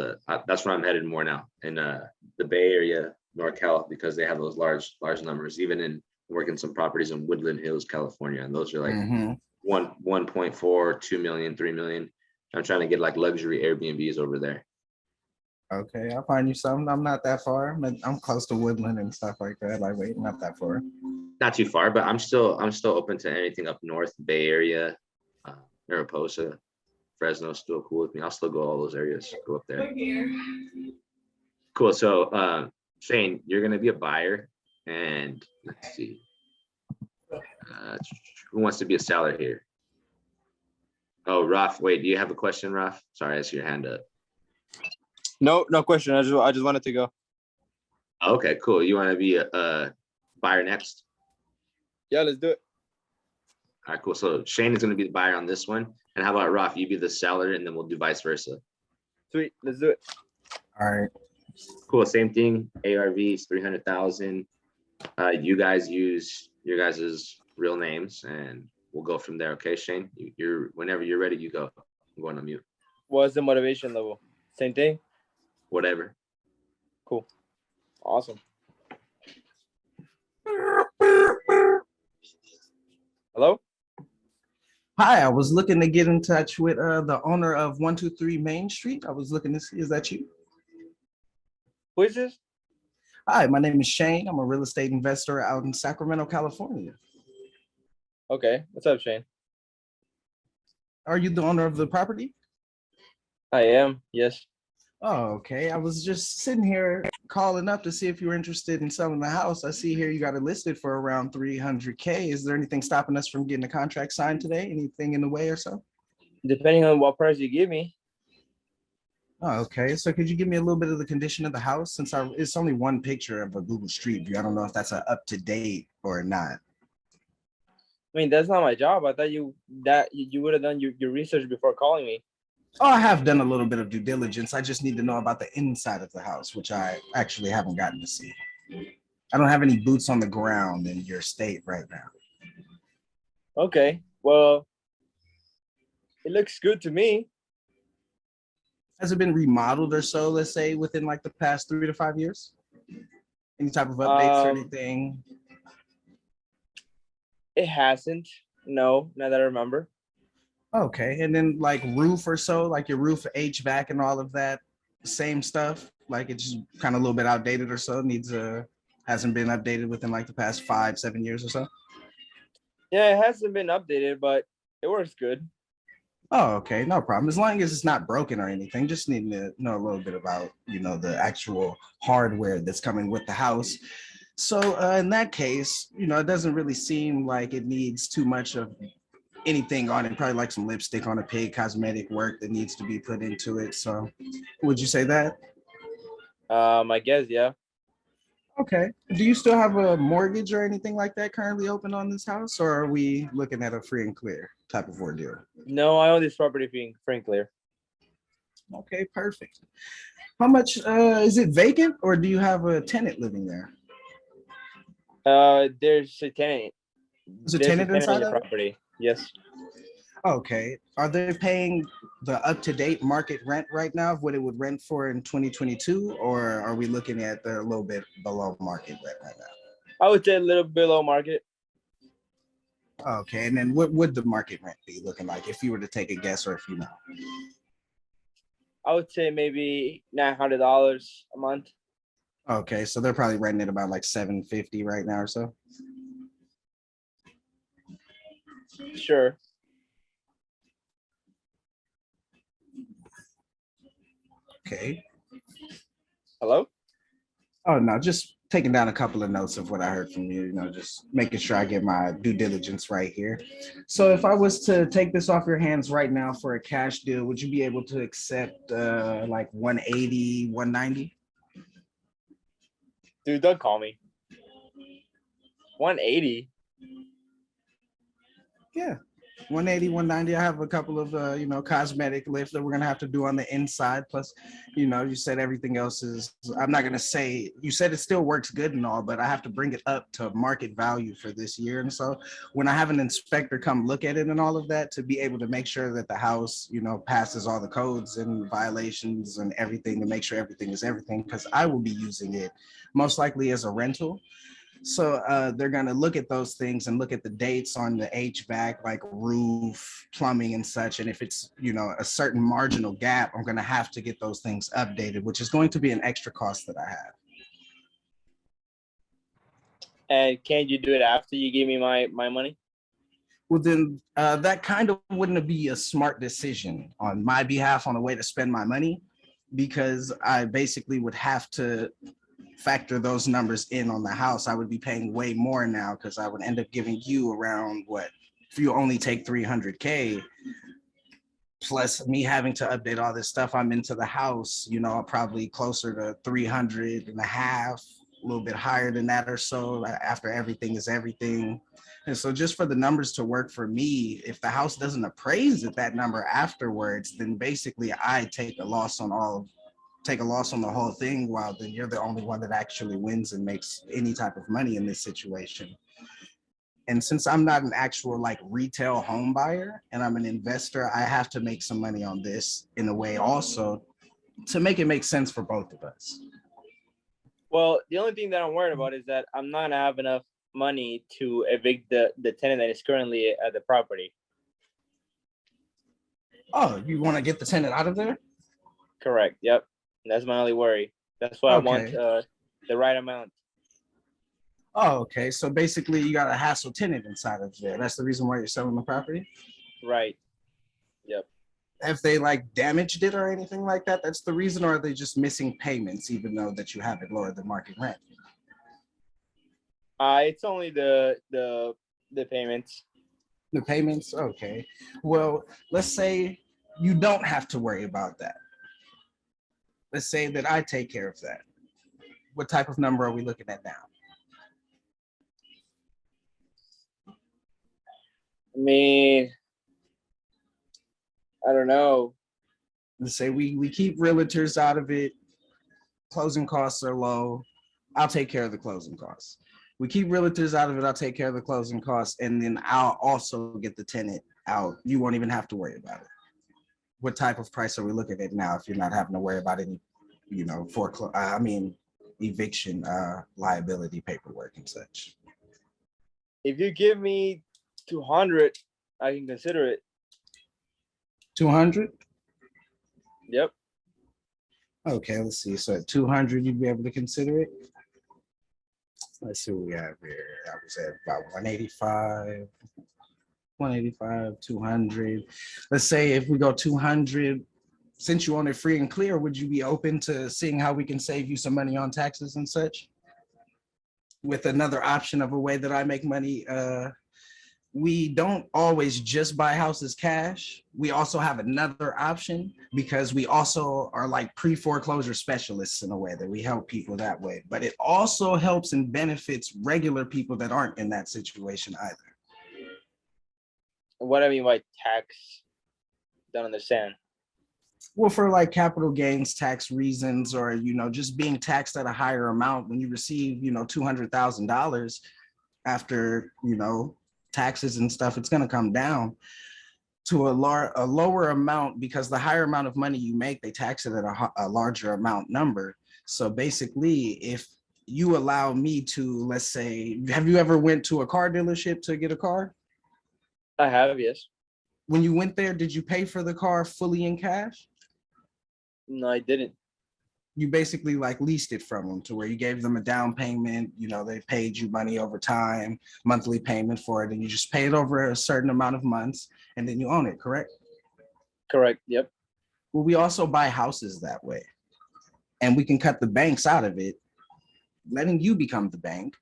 that's where I'm headed more now in the Bay Area, NorCal, because they have those large numbers. Even in working some properties in Woodland Hills, California, and those are like Mhm. 1.4, 2 million, 3 million. I'm trying to get like luxury Airbnbs over there. Okay, I'll find you some. I'm not that far. I'm close to Woodland and stuff like that. Like, wait, not that far. Not too far, but I'm still open to anything up north, Bay Area, Mariposa, Fresno, still cool with me. I'll still go all those areas, go up there. Cool. So Shane, you're gonna be a buyer, and let's see. Who wants to be a seller here? Oh, Raf, wait, do you have a question, Raf? Sorry, I see your hand up. No question. I just wanted to go. Okay, cool. You want to be a buyer next? Yeah, let's do it. All right, cool. So Shane is going to be the buyer on this one. And how about Raf? You be the seller, and then we'll do vice versa. Sweet, let's do it. All right. Cool. Same thing. ARV is 300,000. You guys use your guys' real names, and we'll go from there. Okay, Shane. You're whenever you're ready, you go. I'm going on mute. What's the motivation level? Same thing. Whatever. Cool. Awesome. Hello? Hi, I was looking to get in touch with the owner of 123 Main Street. I was looking to see, is that you? Who is this? Hi, my name is Shane. I'm a real estate investor out in Sacramento, California. Okay. What's up, Shane? Are you the owner of the property? I am. Yes. Oh, okay. I was just sitting here calling up to see if you were interested in selling the house. I see here you got it listed for around 300K. Is there anything stopping us from getting a contract signed today? Anything in the way or so? Depending on what price you give me. Oh, okay. So could you give me a little bit of the condition of the house, since it's only one picture of a Google Street View? I don't know if that's up to date or not. I mean, that's not my job. I thought you would have done your research before calling me. Oh, I have done a little bit of due diligence. I just need to know about the inside of the house, which I actually haven't gotten to see. I don't have any boots on the ground in your state right now. Okay. Well, it looks good to me. Has it been remodeled or so, let's say, within like the past 3 to 5 years? Any type of updates or anything? It hasn't. No, now that I remember. Okay, and then like roof or so, like your roof, HVAC and all of that, same stuff? Like it's just kind of a little bit outdated or so, hasn't been updated within like the past 5-7 years or so? Yeah, it hasn't been updated, but it works good. Oh, okay, no problem. As long as it's not broken or anything, just need to know a little bit about, the actual hardware that's coming with the house. So in that case, it doesn't really seem like it needs too much of anything on it, probably like some lipstick on a pig, cosmetic work that needs to be put into it. So would you say that? I guess, yeah. Okay. Do you still have a mortgage or anything like that currently open on this house, or are we looking at a free and clear type of ordeal? No, I own this property being free and clear. Okay, perfect. How much is it vacant, or do you have a tenant living there? There's a tenant. There's a tenant inside in the of it? property. Yes. Okay. Are they paying the up-to-date market rent right now of what it would rent for in 2022, or are we looking at a little bit below market rent right now? I would say a little below market. Okay, and then what would the market rent be looking like if you were to take a guess, or if you know? I would say maybe $900 a month. Okay, so they're probably renting it about like 750 right now or so. Sure. Okay. Hello? Oh, no, just taking down a couple of notes of what I heard from you, just making sure I get my due diligence right here. So if I was to take this off your hands right now for a cash deal, would you be able to accept like 180, 190? Dude, don't call me. 180. Yeah. 180, 190. I have a couple of cosmetic lifts that we're gonna have to do on the inside. Plus, you said everything else is, I'm not gonna say, you said it still works good and all, but I have to bring it up to market value for this year. And so when I have an inspector come look at it and all of that, to be able to make sure that the house, passes all the codes and violations and everything, to make sure everything is everything, because I will be using it most likely as a rental. So they're gonna look at those things and look at the dates on the HVAC, like roof, plumbing and such. And if it's, a certain marginal gap, I'm gonna have to get those things updated, which is going to be an extra cost that I have. And can't you do it after you give me my money? Well, then that kind of wouldn't be a smart decision on my behalf on a way to spend my money, because I basically would have to factor those numbers in on the house. I would be paying way more now, because I would end up giving you around if you only take 300K, plus me having to update all this stuff I'm into the house, probably closer to 300 and a half, a little bit higher than that or so, after everything is everything. And so just for the numbers to work for me, if the house doesn't appraise at that number afterwards, then basically I take a loss on the whole thing, while then you're the only one that actually wins and makes any type of money in this situation. And since I'm not an actual retail home buyer and I'm an investor, I have to make some money on this in a way also to make it make sense for both of us. Well, the only thing that I'm worried about is that I'm not gonna have enough money to evict the tenant that is currently at the property. Oh, you want to get the tenant out of there? Correct. Yep. That's my only worry. That's why I want the right amount. Oh, okay. So basically you got a hassle tenant inside of there. That's the reason why you're selling the property? Right. Yep. Have they damaged it or anything like that? That's the reason, or are they just missing payments even though that you have it lower than market rent? It's only the payments. The payments? Okay. Well, let's say you don't have to worry about that. Let's say that I take care of that. What type of number are we looking at now? I mean, I don't know. Let's say we keep realtors out of it. Closing costs are low. I'll take care of the closing costs. We keep realtors out of it. I'll take care of the closing costs. And then I'll also get the tenant out. You won't even have to worry about it. What type of price are we looking at now if you're not having to worry about any, eviction liability paperwork and such? If you give me 200, I can consider it. 200? Yep. Okay, let's see. So at 200, you'd be able to consider it. Let's see what we have here. I was at about 185, 200. Let's say if we go 200, since you own it free and clear, would you be open to seeing how we can save you some money on taxes and such? With another option of a way that I make money, we don't always just buy houses cash. We also have another option, because we also are pre-foreclosure specialists in a way that we help people that way. But it also helps and benefits regular people that aren't in that situation either. What I mean by tax, don't understand. Well, for capital gains tax reasons, or, just being taxed at a higher amount when you receive, $200,000 after, taxes and stuff, it's going to come down to a lower amount, because the higher amount of money you make, they tax it at a larger amount number. So basically, if you allow me to, let's say, have you ever went to a car dealership to get a car? I have, yes. When you went there, did you pay for the car fully in cash? No, I didn't. You basically like leased it from them to where you gave them a down payment, you know, they paid you money over time, monthly payment for it, and you just pay it over a certain amount of months and then you own it, correct? Correct. Yep. Well, we also buy houses that way. And we can cut the banks out of it, letting you become the bank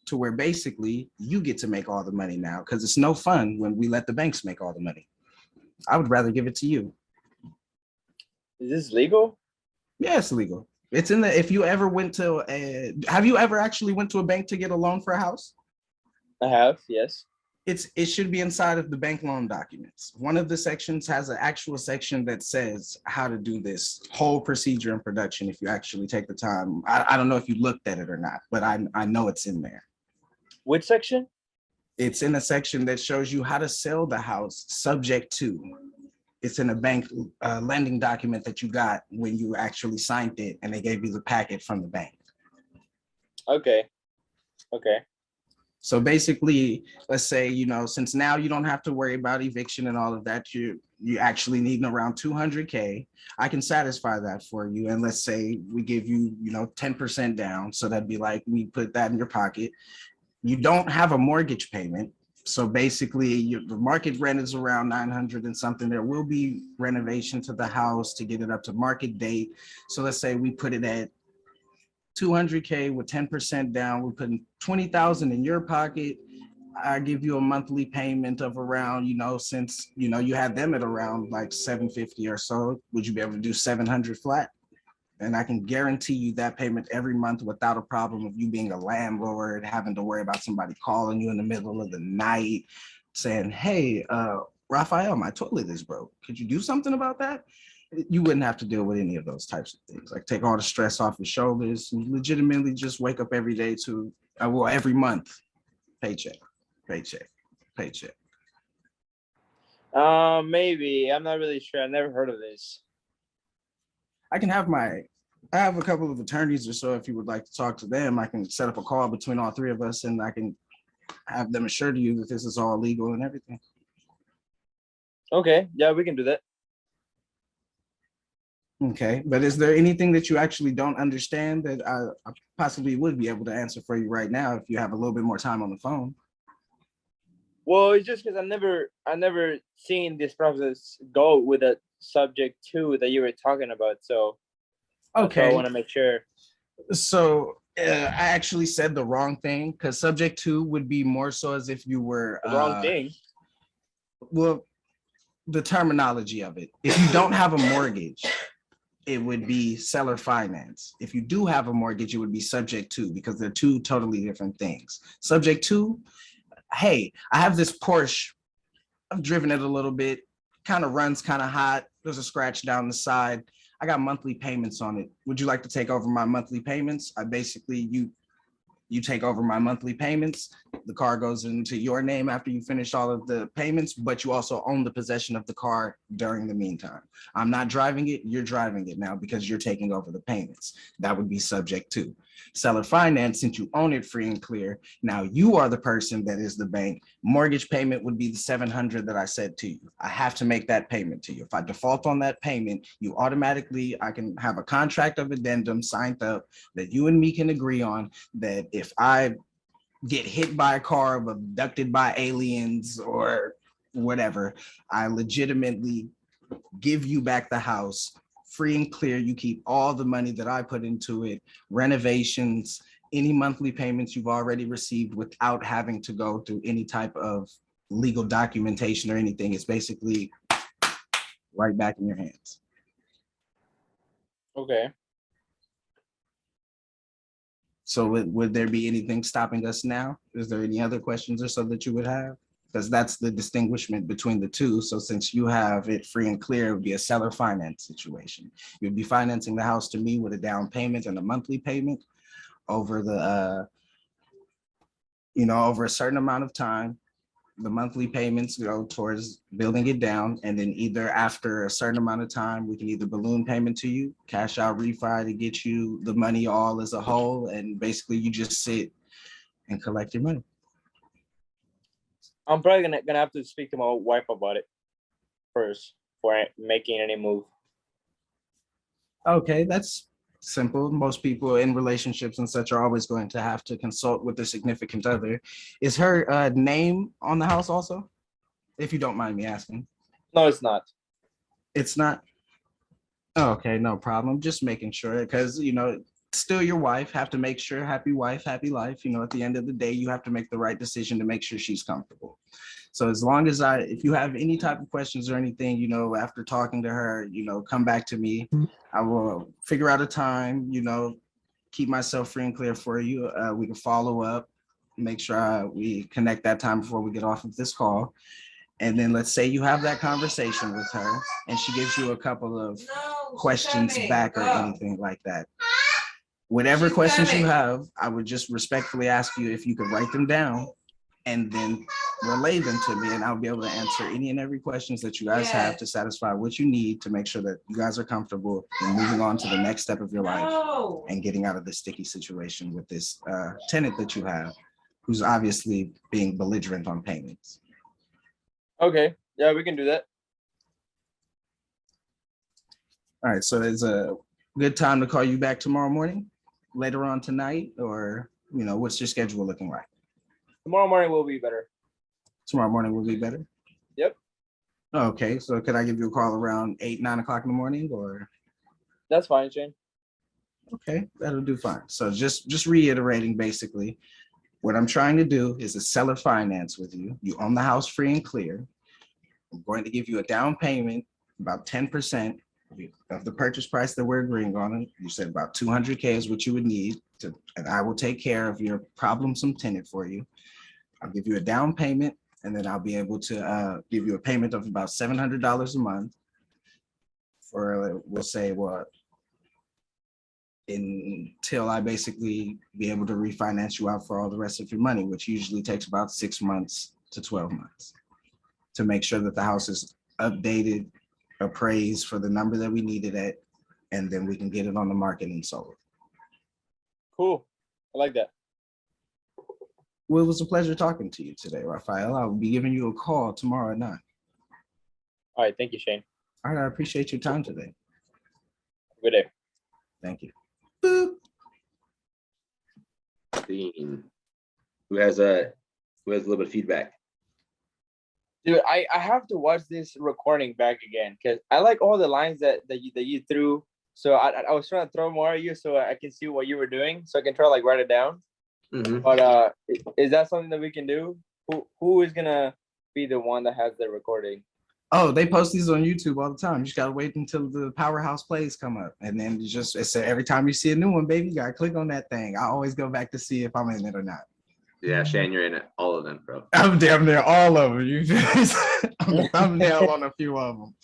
to where basically you get to make all the money now because it's no fun when we let the banks make all the money. I would rather give it to you. Is this legal? Yeah, it's legal. It's in the, if you ever went to have you ever actually went to a bank to get a loan for a house? I have. Yes. It should be inside of the bank loan documents. One of the sections has an actual section that says how to do this whole procedure in production. If you actually take the time, I don't know if you looked at it or not, but I know it's in there. Which section? It's in a section that shows you how to sell the house subject to. It's in a bank lending document that you got when you actually signed it and they gave you the packet from the bank. Okay. Okay. So basically, let's say, you know, since now you don't have to worry about eviction and all of that, you actually need around 200K. I can satisfy that for you. And let's say we give you, you know, 10% down. So that'd be like, we put that in your pocket. You don't have a mortgage payment. So basically the market rent is around 900 and something. There will be renovation to the house to get it up to market date. So let's say we put it at 200K with 10% down. We're putting 20,000 in your pocket. I give you a monthly payment of around, you know, since, you know, you had them at around like 750 or so, would you be able to do 700 flat? And I can guarantee you that payment every month without a problem of you being a landlord, having to worry about somebody calling you in the middle of the night saying, hey, Raphael, my toilet is broke. Could you do something about that? You wouldn't have to deal with any of those types of things. Like take all the stress off your shoulders and legitimately just wake up every day to, well, every month, paycheck, paycheck, paycheck. Maybe. I'm not really sure. I've never heard of this. I have a couple of attorneys or so. If you would like to talk to them, I can set up a call between all three of us and I can have them assure to you that this is all legal and everything. Okay. Yeah, we can do that. Okay, but is there anything that you actually don't understand that I possibly would be able to answer for you right now if you have a little bit more time on the phone? Well, it's just because I never seen this process go with a subject to that you were talking about. So okay, I want to make sure. So I actually said the wrong thing because subject to would be more so as if you were The wrong thing. Well, the terminology of it. If you don't have a mortgage, it would be seller finance. If you do have a mortgage, it would be subject to, because they're two totally different things. Subject to, hey, I have this Porsche. I've driven it a little bit, kind of runs kind of hot. There's a scratch down the side. I got monthly payments on it. Would you like to take over my monthly payments? You take over my monthly payments. The car goes into your name after you finish all of the payments, but you also own the possession of the car during the meantime. I'm not driving it, you're driving it now because you're taking over the payments. That would be subject to. Seller finance, since you own it free and clear, now you are the person that is the bank. Mortgage payment would be the 700 that I said to you. I have to make that payment to you. If I default on that payment, you automatically, I can have a contract of addendum signed up that you and me can agree on, that if I get hit by a car, abducted by aliens or whatever, I legitimately give you back the house free and clear. You keep all the money that I put into it, renovations, any monthly payments you've already received without having to go through any type of legal documentation or anything. It's basically right back in your hands. Okay. So would there be anything stopping us now? Is there any other questions or so that you would have? Because that's the distinguishment between the two. So since you have it free and clear, it would be a seller finance situation. You'd be financing the house to me with a down payment and a monthly payment over the, over a certain amount of time. The monthly payments go towards building it down. And then either after a certain amount of time, we can either balloon payment to you, cash out refi to get you the money all as a whole. And basically you just sit and collect your money. I'm probably gonna have to speak to my wife about it first before making any move. Okay, that's simple. Most people in relationships and such are always going to have to consult with their significant other. Is her name on the house also? If you don't mind me asking. No, it's not. It's not? Oh, okay, no problem. Just making sure because, still your wife, have to make sure happy wife, happy life. At the end of the day, you have to make the right decision to make sure she's comfortable. So as long as if you have any type of questions or anything, after talking to her, come back to me. I will figure out a time, keep myself free and clear for you. We can follow up, make sure we connect that time before we get off of this call. And then let's say you have that conversation with her and she gives you a couple of questions back or anything like that. Whatever questions you have, I would just respectfully ask you if you could write them down and then relay them to me, and I'll be able to answer any and every questions that you guys have to satisfy what you need to make sure that you guys are comfortable and moving on to the next step of your life and getting out of this sticky situation with this tenant that you have, who's obviously being belligerent on payments. Okay, yeah, we can do that. All right, so it's a good time to call you back tomorrow morning, later on tonight, or, what's your schedule looking like? Tomorrow morning will be better. Tomorrow morning will be better? Yep. Okay, so could I give you a call around 8, 9 o'clock in the morning, or? That's fine, Shane. Okay, that'll do fine. So just reiterating, basically, what I'm trying to do is a seller finance with you. You own the house free and clear. I'm going to give you a down payment, about 10% of the purchase price that we're agreeing on. You said about 200K is what you would need to, and I will take care of your problemsome tenant for you. I'll give you a down payment, and then I'll be able to give you a payment of about $700 a month for, we'll say, what, until I basically be able to refinance you out for all the rest of your money, which usually takes about 6 months to 12 months to make sure that the house is updated, appraised for the number that we need it at, and then we can get it on the market and sold. Cool. I like that. Well, it was a pleasure talking to you today, Rafael. I'll be giving you a call tomorrow at 9. All right, thank you, Shane. All right, I appreciate your time today. Good day. Thank you. Boop. Dean, who has a little bit of feedback. Dude, I have to watch this recording back again because I like all the lines that you threw. So I was trying to throw more at you so I can see what you were doing, so I can try to write it down. Mhm. But is that something that we can do? Who is gonna be the one that has the recording? Oh, they post these on YouTube all the time. You just gotta wait until the powerhouse plays come up, and then it's every time you see a new one, baby, you gotta click on that thing. I always go back to see if I'm in it or not. Yeah, Shane, you're in it. All of them, bro. I'm damn near all of them. I'm the thumbnail on a few of them.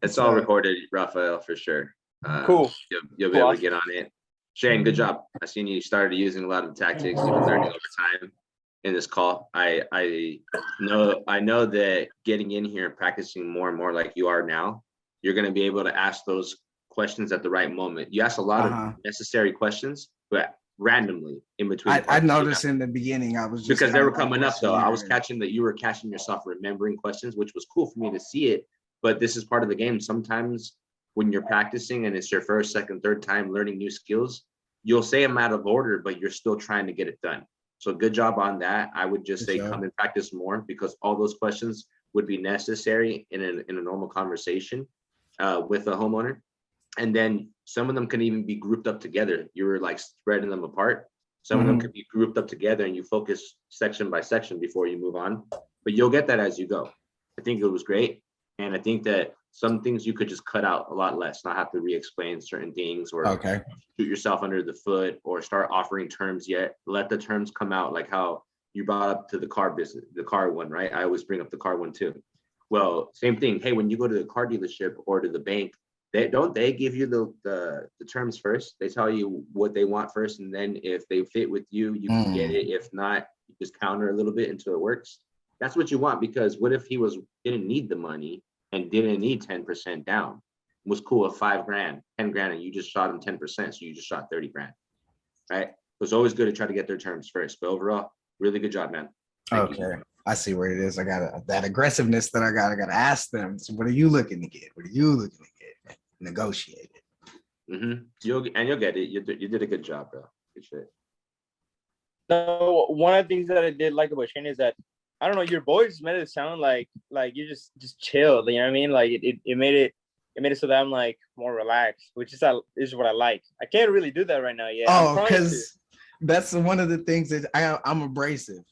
It's all recorded, Rafael, for sure. Cool. You'll be able to get on it. Shane, good job. I seen you started using a lot of the tactics you've been learning over time in this call. I know that getting in here and practicing more and more like you are now, you're going to be able to ask those questions at the right moment. You ask a lot of necessary questions, but randomly in between. I noticed in the beginning, I was just because they were coming up though. I was catching that you were catching yourself remembering questions, which was cool for me to see it. But this is part of the game. Sometimes when you're practicing and it's your first, second, third time learning new skills, you'll say them out of order, but you're still trying to get it done. So good job on that. I would just say come and practice more because all those questions would be necessary in a normal conversation with a homeowner. And then some of them can even be grouped up together. You were like spreading them apart. Some of them could be grouped up together and you focus section by section before you move on. But you'll get that as you go. I think it was great. And I think that some things you could just cut out a lot less, not have to re-explain certain things or shoot yourself under the foot or start offering terms yet. Let the terms come out, like how you brought up to the car business, the car one, right? I always bring up the car one too. Well, same thing. Hey, when you go to the car dealership or to the bank, they give you the terms first. They tell you what they want first, and then if they fit with you, you can get it. If not, you just counter a little bit until it works. That's what you want, because what if he didn't need the money and didn't need 10% down? Was cool with $5,000, 10 grand, and you just shot him 10%, so you just shot 30 grand, right? It's always good to try to get their terms first, but overall, really good job, man. Thank you. I see where it is. I got that aggressiveness that I got to ask them. So what are you looking to get? What are you looking to get? Negotiate it. You'll get it. You did a good job, bro. Good shit. No, one of the things that I did like about Shane is that I don't know, your voice made it sound like you just chilled. You know what I mean? Like it made it so that I'm like more relaxed, which is what I like. I can't really do that right now. Yeah. I'm Oh, trying to. because that's one of the things that I'm abrasive.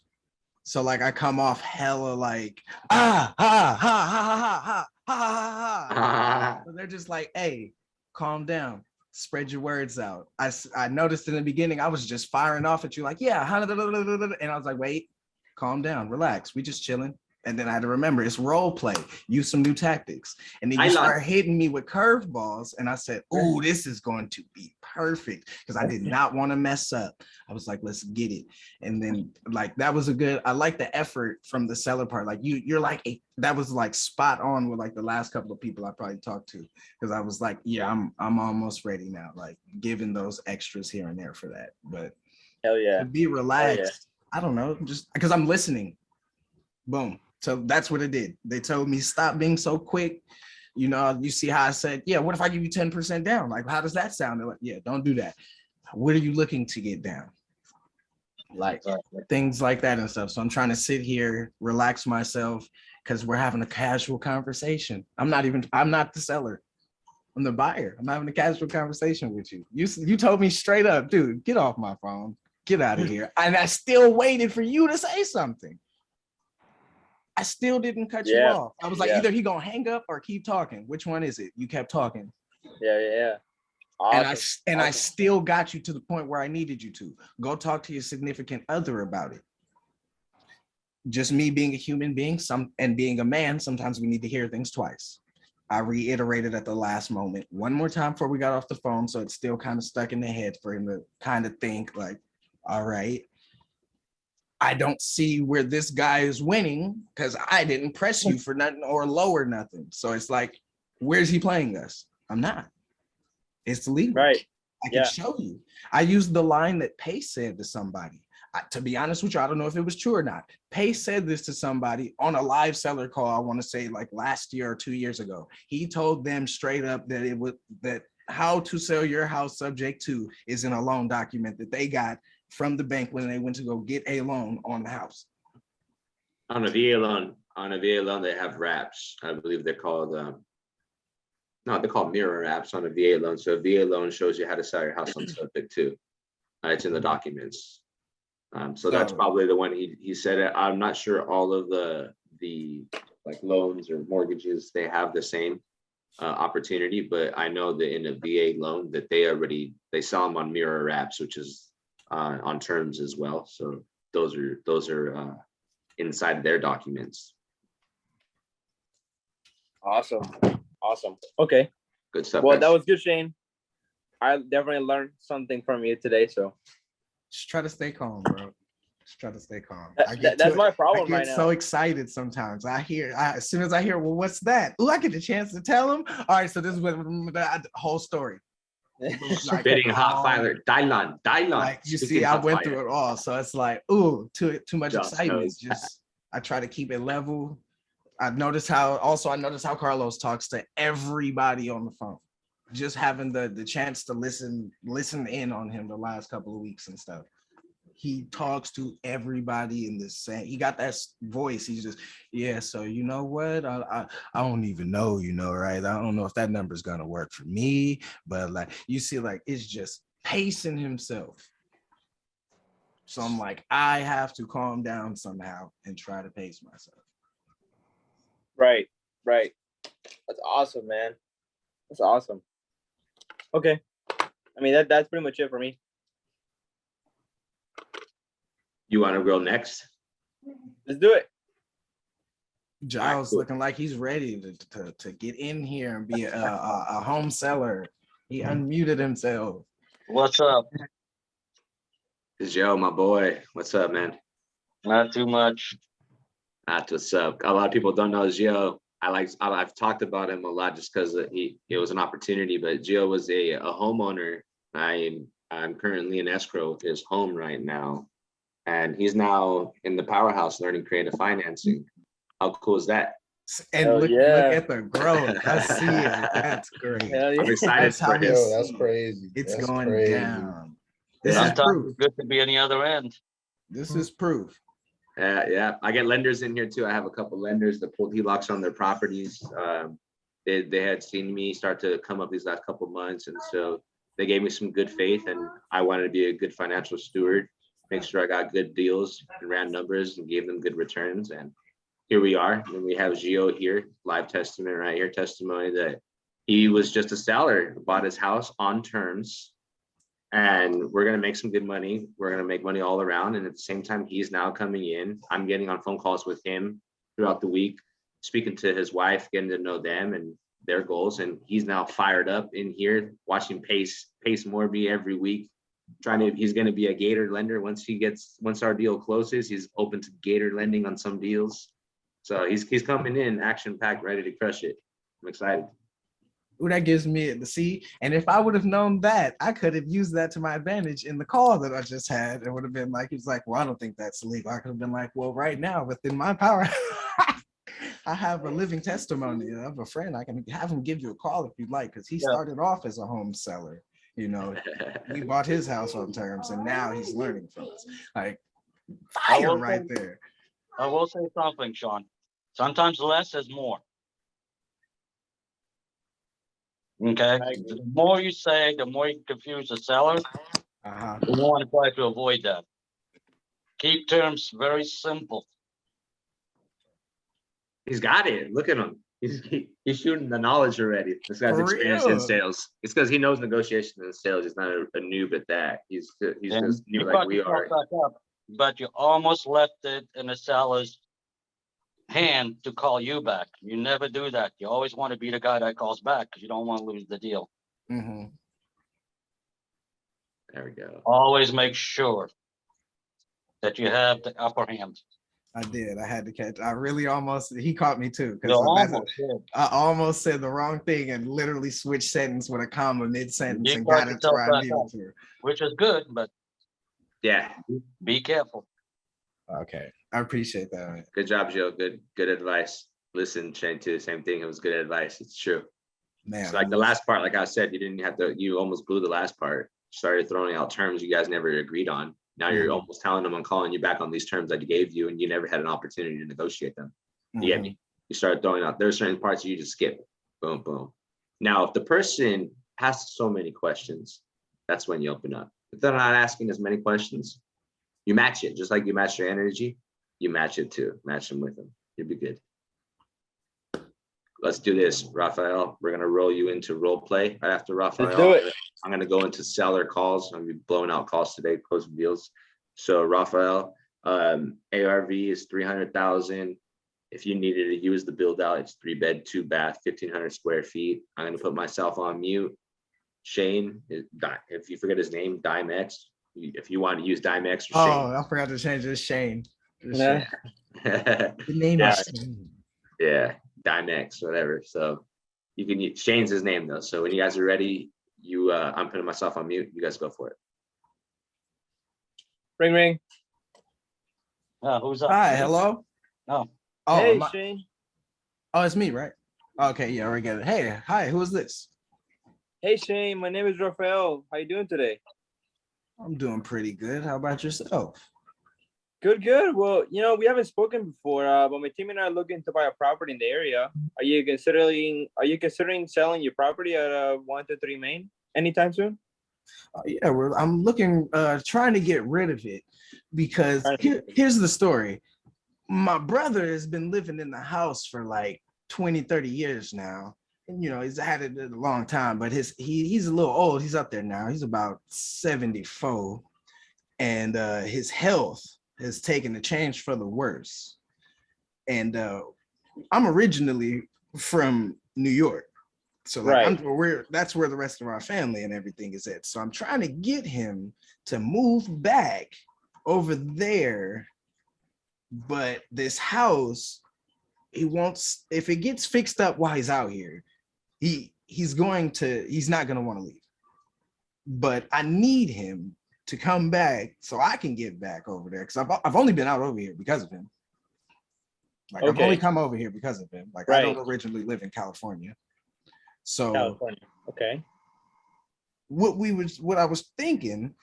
So like I come off hella like ha ha ha ha ha ha ha ha. So they're just like, hey, calm down, spread your words out. I noticed in the beginning I was just firing off at you like, yeah, and I was like, wait, calm down, relax, we just chilling. And then I had to remember it's role play, use some new tactics. And then you start hitting me with curveballs. And I said, oh, this is going to be perfect. Because I did not want to mess up. I was like, let's get it. And then like that was I like the effort from the seller part. Like you're like that was like spot on with like the last couple of people I probably talked to. Because I was like, yeah, I'm almost ready now. Like giving those extras here and there for that. But hell yeah. To be relaxed, I don't know, just because I'm listening. Boom. So that's what it did. They told me stop being so quick. You know, you see how I said, yeah, what if I give you 10% down? Like, how does that sound? They're like, yeah, don't do that. What are you looking to get down? Like things like that and stuff. So I'm trying to sit here, relax myself because we're having a casual conversation. I'm not the seller. I'm the buyer. I'm having a casual conversation with you. You told me straight up, dude, get off my phone. Get out of here. And I still waited for you to say something. I still didn't cut you off. I was like, either he gonna hang up or keep talking. Which one is it? You kept talking. Yeah. Awesome. And I still got you to the point where I needed you to. Go talk to your significant other about it. Just me being a human being, and being a man, sometimes we need to hear things twice. I reiterated at the last moment one more time before we got off the phone, so it's still kind of stuck in the head for him to kind of think like, all right, I don't see where this guy is winning because I didn't press you for nothing or lower nothing. So it's like, where's he playing us? I'm not. It's legal. Right. I can show you. I used the line that Pace said to somebody. To be honest with you, I don't know if it was true or not. Pace said this to somebody on a live seller call, I want to say like last year or 2 years ago. He told them straight up that how to sell your house subject to is in a loan document that they got from the bank when they went to go get a loan on the house. On a VA loan, they have wraps. I believe they're called they're called mirror wraps on a VA loan. So a VA loan shows you how to sell your house on subject to. It's in the documents. So that's probably the one he said it. I'm not sure all of the like loans or mortgages, they have the same opportunity, but I know that in a VA loan that they sell them on mirror wraps, which is on terms as well. So those are inside their documents. Awesome. Okay. Good stuff. Well, guys. that was good, Shane. I definitely learned something from you today. So just try to stay calm, bro. Just try to stay calm. That's my problem right now. I get so excited sometimes. As soon as I hear, well, what's that? Oh, I get the chance to tell him. All right, so this is what the whole story. Spitting hot fire, Dylan. Like you see, I went through it all, so it's like, ooh, too much excitement. Just I try to keep it level. I noticed how Carlos talks to everybody on the phone. Just having the chance to listen in on him the last couple of weeks and stuff. He talks to everybody in the same. He got that voice. He's just, yeah. So you know what? I don't even know. You know, right? I don't know if that number is gonna work for me. But like you see, like it's just pacing himself. So I'm like, I have to calm down somehow and try to pace myself. Right. That's awesome, man. That's awesome. Okay. I mean that's pretty much it for me. You want to go next? Let's do it. Giles looking like he's ready to get in here and be a home seller. He unmuted himself. What's up? It's Joe, my boy. What's up, man? Not too much. That's what's up. A lot of people don't know Gio. I've talked about him a lot just because it was an opportunity. But Gio was a homeowner. I'm currently in escrow with his home right now. And he's now in the powerhouse learning creative financing. How cool is that? And Hell look yeah. at the growth. I see it. That's great. Hell yeah. I'm excited That's how for we him. Yo, that's see it. crazy. It's That's going crazy. down. This Yeah. is Sometimes proof. it's good to be on the other end. This is proof. Yeah, I get lenders in here too. I have a couple lenders that pulled HELOCs on their properties. They had seen me start to come up these last couple months, and so they gave me some good faith, and I wanted to be a good financial steward, make sure I got good deals and ran numbers and gave them good returns. And here we are. And we have Gio here, live testament right here, testimony that he was just a seller, bought his house on terms. And we're gonna make some good money. We're gonna make money all around. And at the same time, he's now coming in. I'm getting on phone calls with him throughout the week, speaking to his wife, getting to know them and their goals. And he's now fired up in here, watching Pace Morby every week. He's gonna be a Gator lender once our deal closes. He's open to Gator lending on some deals. So he's coming in action packed, ready to crush it. I'm excited. Ooh, that gives me the see. And if I would have known that, I could have used that to my advantage in the call that I just had. It would have been like, he's like, well, I don't think that's legal. I could have been like, well, right now, within my power, I have a living testimony of a friend. I can have him give you a call if you'd like, because he started off as a home seller. You know, we bought his house on terms, and now he's learning from us. Like, fire right there. I will say something, Sean. Sometimes less is more. Okay, the more you say, the more you confuse the seller. We want to try to avoid that. Keep terms very simple. He's got it. Look at him. He's shooting the knowledge already. This guy's experienced in sales. It's because he knows negotiation and sales. He's not a noob at that. He's just new like we are. But you almost left it in the seller's hand to call you back. You never do that. You always want to be the guy that calls back because you don't want to lose the deal. There we go. Always make sure that you have the upper hand. I did. I had to catch. I really almost. He caught me too. You almost I almost said the wrong thing and literally switched sentence with a comma mid sentence You and caught got it to where I yourself needed to. which is good, but Yeah. be careful. Okay, I appreciate that. Man. Good job, Joe. Good advice. Listen, Shane, to the same thing. It was good advice. It's true. Man, It's like the last part, like I said, you didn't have to. You almost blew the last part. Started throwing out terms you guys never agreed on. Now you're almost telling them I'm calling you back on these terms that you gave you, and you never had an opportunity to negotiate them. You get me? You start throwing out. There's certain parts you just skip. Boom, boom. Now, if the person has so many questions, that's when you open up. If they're not asking as many questions, you match it. Just like you match your energy, you match it too. Match them with them. You'll be good. Let's do this, Rafael. We're gonna roll you into role play right after Rafael. Let's do it. I'm gonna go into seller calls. I'm gonna be blowing out calls today, closing deals. So Rafael, ARV is 300,000. If you needed to use the build out, it's 3-bed, 2-bath, 1,500 square feet. I'm gonna put myself on mute. Shane, if you forget his name, Dimex. If you want to use Dimex or Shane. I forgot to change this. Shane. Yeah. The name Yeah. is Shane. Yeah, Dimex, whatever. So you can use Shane's his name though. So when you guys are ready, I'm putting myself on mute. You guys go for it. Ring ring. Who's up? Hi, hello. Oh, Hey Shane. Oh, it's me, right? Okay, yeah, we get it. Hey, hi, who is this? Hey Shane, my name is Rafael. How you doing today? I'm doing pretty good. How about yourself? Good, good. Well, we haven't spoken before, but my team and I are looking to buy a property in the area. Are you considering selling your property at 123 Main anytime soon? Yeah, I'm looking, trying to get rid of it because here's the story. My brother has been living in the house for like 20, 30 years now. And, he's had it a long time, but he's a little old. He's up there now. He's about 74. And his health has taken a change for the worse. And I'm originally from New York. So like that's where the rest of our family and everything is at. So I'm trying to get him to move back over there. But this house, he wants, if it gets fixed up while he's out here, he's not gonna want to leave. But I need him to come back so I can get back over there because I've only been out over here because of him. Like I've only Okay. come over here because of him. Like I Right. don't originally live in California. So California. Okay. what I was thinking,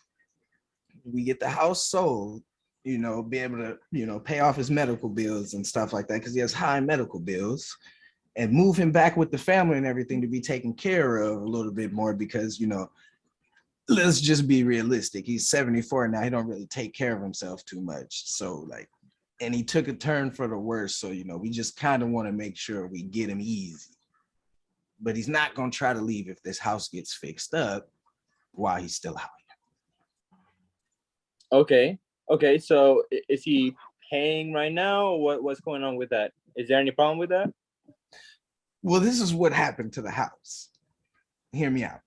we get the house sold, you know, be able to, you know, pay off his medical bills and stuff like that because he has high medical bills, and move him back with the family and everything to be taken care of a little bit more because, you know, let's just be realistic. He's 74 now. He don't really take care of himself too much. So like, and he took a turn for the worse. So, you know, we just kind of want to make sure we get him easy. But he's not going to try to leave if this house gets fixed up while he's still out. Okay. Okay. So is he paying right now? What's going on with that? Is there any problem with that? Well, this is what happened to the house. Hear me out.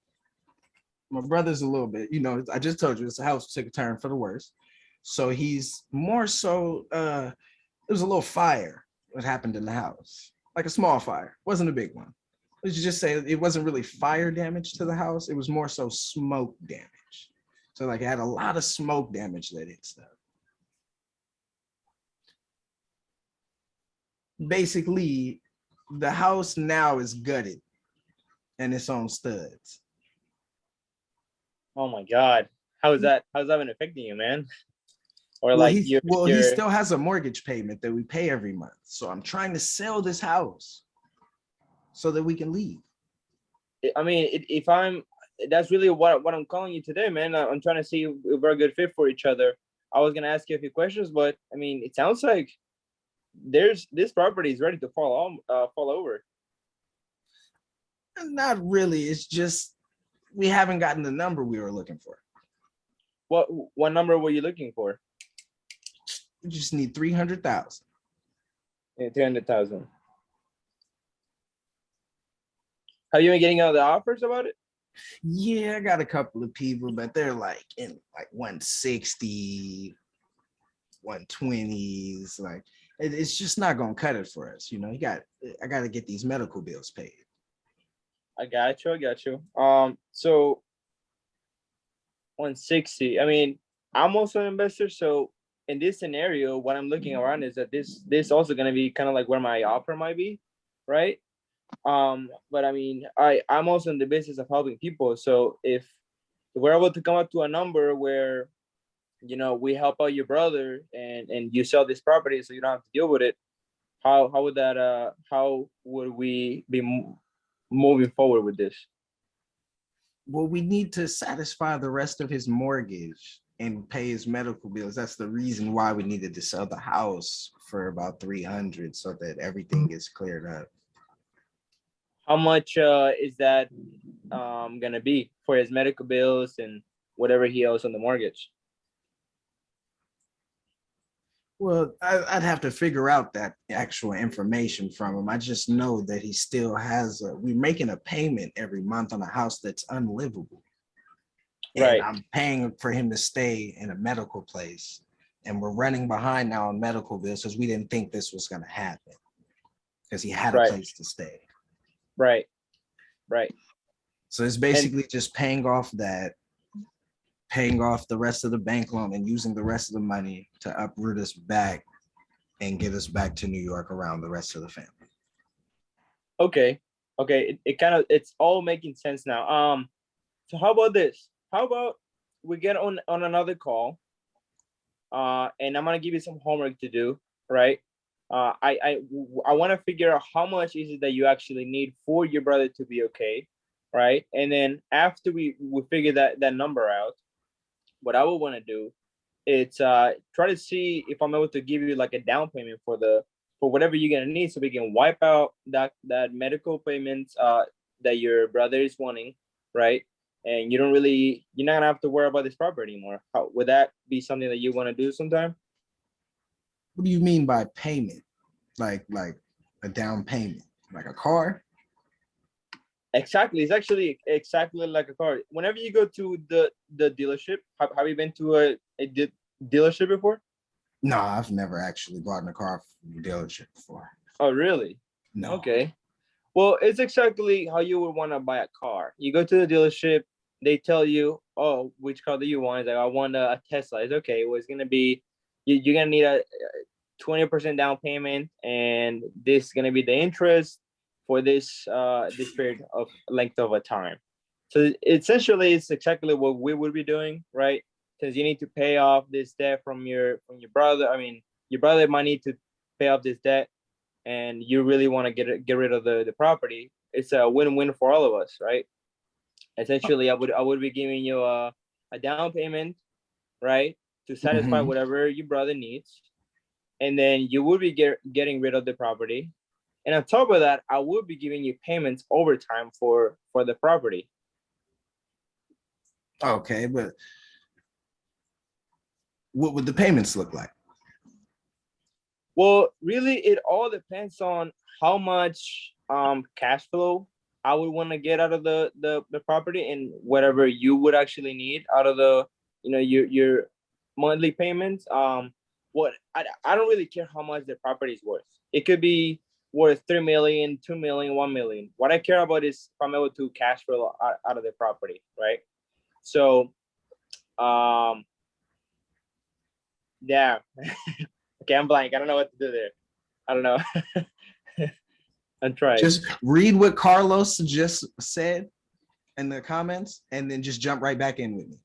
My brother's a little bit, you know, I just told you this house took a turn for the worse. So he's more so, there was a little fire that happened in the house, like a small fire, wasn't a big one. Let's just say it wasn't really fire damage to the house. It was more so smoke damage. So like it had a lot of smoke damage that it stuff. Basically, the house now is gutted and it's on studs. Oh my God. How's that been affecting you, man? Or Well, like he still has a mortgage payment that we pay every month. So I'm trying to sell this house so that we can leave. I mean, that's really what I'm calling you today, man. I'm trying to see if we're a good fit for each other. I was gonna ask you a few questions, but I mean, it sounds like this property is ready to fall over. Not really. It's just we haven't gotten the number we were looking for. What number were you looking for? We just need 300,000. Yeah, 300,000. Have you been getting other offers about it? Yeah, I got a couple of people, but they're like in like 160, 120s. Like it's just not gonna cut it for us. You know, I got to get these medical bills paid. I got you. So 160. I mean, I'm also an investor, so in this scenario, what I'm looking around is that this also gonna be kind of like where my offer might be, right? But I mean, I'm also in the business of helping people. So if we're able to come up to a number where, you know, we help out your brother and you sell this property so you don't have to deal with it, how would we be moving forward with this? Well, we need to satisfy the rest of his mortgage and pay his medical bills. That's the reason why we needed to sell the house for about 300 so that everything gets cleared up. How much is that gonna be for his medical bills and whatever he owes on the mortgage? Well, I'd have to figure out that actual information from him. I just know that he still has we're making a payment every month on a house that's unlivable. And Right. I'm paying for him to stay in a medical place. And we're running behind now on medical bills because we didn't think this was going to happen because he had a Right. place to stay. Right. So it's basically just paying off that, paying off the rest of the bank loan and using the rest of the money to uproot us back and get us back to New York around the rest of the family. Okay. It's all making sense now. So how about this? How about we get on another call? And I'm gonna give you some homework to do, right? I want to figure out how much is it that you actually need for your brother to be okay, right? And then after we figure that number out, what I would want to do is try to see if I'm able to give you like a down payment for whatever you're gonna need, so we can wipe out that medical payments that your brother is wanting, right? And you're not gonna have to worry about this property anymore. Would that be something that you want to do sometime? What do you mean by payment? Like a down payment, like a car? Exactly. It's actually exactly like a car. Whenever you go to the dealership, have you been to a dealership before? No, I've never actually bought a car from a dealership before. Oh, really? No. Okay. Well, it's exactly how you would want to buy a car. You go to the dealership, they tell you, oh, which car do you want? It's like, I want a Tesla. It's okay. Well, it's gonna be, you're gonna need 20% down payment, and this is gonna be the interest for this period of length of a time. So essentially, it's exactly what we would be doing, right? Since you need to pay off this debt from your brother. I mean, your brother might need to pay off this debt, and you really want to get rid of the property. It's a win-win for all of us, right? Essentially, I would be giving you a down payment, right, to satisfy Mhm. whatever your brother needs, and then you would be getting rid of the property. And on top of that, I would be giving you payments over time for the property. Okay, but what would the payments look like? Well, really, it all depends on how much cash flow I would want to get out of the property, and whatever you would actually need out of the your monthly payments. What I don't really care how much the property is worth. It could be worth 3 million, 2 million, 1 million. What I care about is if I'm able to cash flow out of the property, right? So, yeah. Okay, I'm blank. I don't know what to do there. I don't know. I'm trying. Just read what Carlos just said in the comments, and then just jump right back in with me.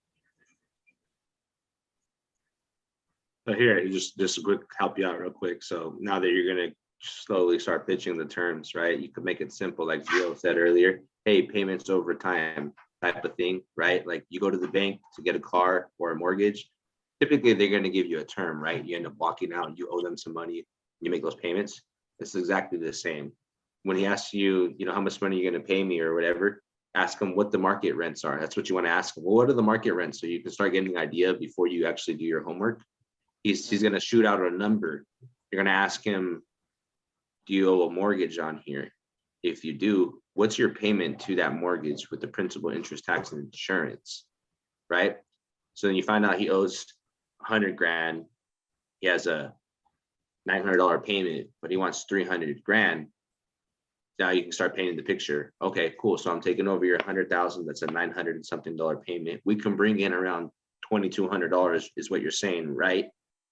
So here, just a quick help you out real quick. So now that you're gonna slowly start pitching the terms, right? You could make it simple, like Gio said earlier. Hey, payments over time type of thing, right? Like you go to the bank to get a car or a mortgage. Typically, they're gonna give you a term, right? You end up walking out, you owe them some money, you make those payments. It's exactly the same. When he asks you, how much money you're gonna pay me or whatever, ask him what the market rents are. That's what you want to ask him. Well, what are the market rents? So you can start getting an idea before you actually do your homework. He's gonna shoot out a number. You're gonna ask him, do you owe a mortgage on here? If you do, what's your payment to that mortgage with the principal, interest, tax, and insurance, right? So then you find out he owes 100 grand. He has a $900 payment, but he wants 300 grand. Now you can start painting the picture. Okay, cool. So I'm taking over your 100,000. That's a 900 and something dollar payment. We can bring in around $2,200 is what you're saying, right?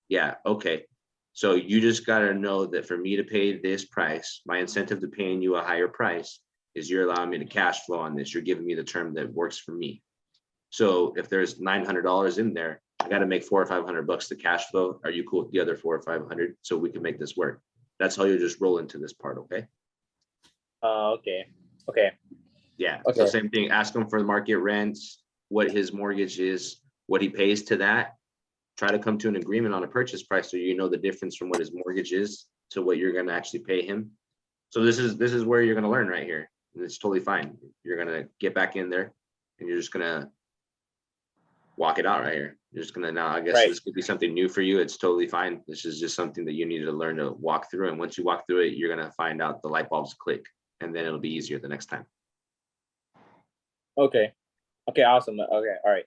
Yeah. Okay. So you just got to know that for me to pay this price, my incentive to paying you a higher price is you're allowing me to cash flow on this. You're giving me the term that works for me. So if there's $900 in there, I got to make $400 or $500 to cash flow. Are you cool with the other 400 or 500 so we can make this work? That's how you just roll into this part. Okay. Okay. Okay. Yeah. Okay. So same thing. Ask him for the market rents, what his mortgage is, what he pays to that. Try to come to an agreement on a purchase price so you know the difference from what his mortgage is to what you're going to actually pay him. So this is where you're going to learn right here. And it's totally fine. You're going to get back in there and you're just going to walk it out right here. You're just going to now, I guess this could be something new for you. It's totally fine. This is just something that you need to learn to walk through. And once you walk through it, you're going to find out the light bulbs click and then it'll be easier the next time. Okay. Okay. Awesome. Okay. All right.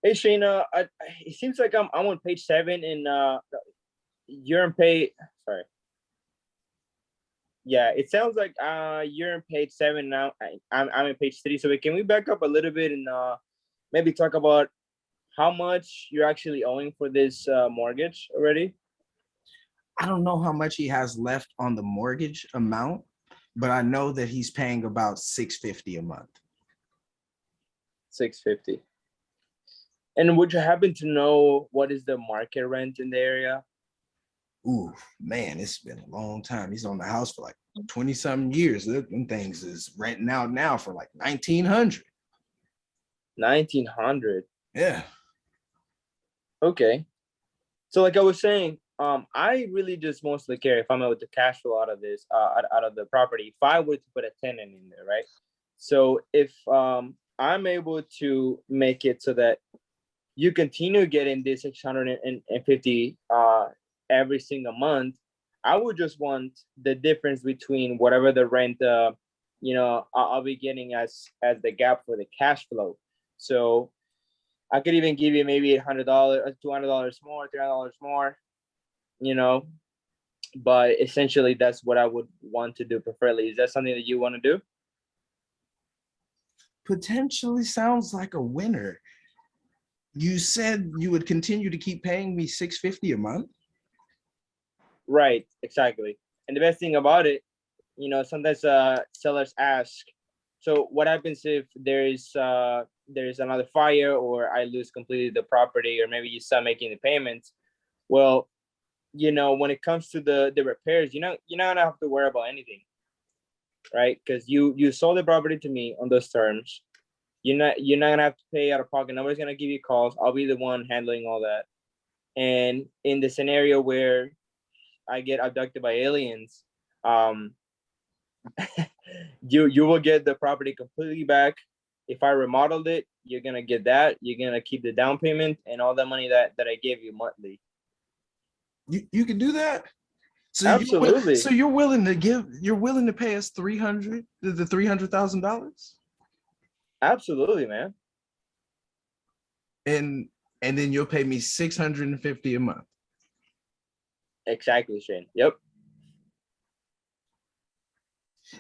Hey Shayna, it seems like I'm on page 7 and you're on page. Sorry. Yeah, it sounds like you're on page 7 now. I'm in page 3. So can we back up a little bit and maybe talk about how much you're actually owing for this mortgage already? I don't know how much he has left on the mortgage amount, but I know that he's paying about $650 a month. $650. And would you happen to know what is the market rent in the area? Ooh, man, it's been a long time. He's on the house for like 20 something years. Them things is renting out now for like 1,900. 1,900. Yeah. Okay. So like I was saying, I really just mostly care if I'm able to cash flow out of this, out of the property, if I were to put a tenant in there, right? So if I'm able to make it so that you continue getting this 650 every single month, I would just want the difference between whatever the rent, I'll be getting as the gap for the cash flow. So I could even give you maybe $100, $200 more, $300 more, but essentially that's what I would want to do preferably. Is that something that you want to do? Potentially sounds like a winner. You said you would continue to keep paying me $650 a month? Right, exactly. And the best thing about it, you know, sometimes sellers ask, so what happens if there's another fire, or I lose completely the property, or maybe you start making the payments? Well, you know, when it comes to the repairs, you're not gonna have to worry about anything, right? Because you sold the property to me on those terms. You're not gonna have to pay out of pocket. Nobody's gonna give you calls. I'll be the one handling all that. And in the scenario where I get abducted by aliens, um, you will get the property completely back. If I remodeled it, you're gonna get that. You're gonna keep the down payment and all the money that I gave you monthly. You can do that. So Absolutely. you're willing to pay us the $300,000, Absolutely, man. and then you'll pay me $650 a month. Exactly, Shane. Yep.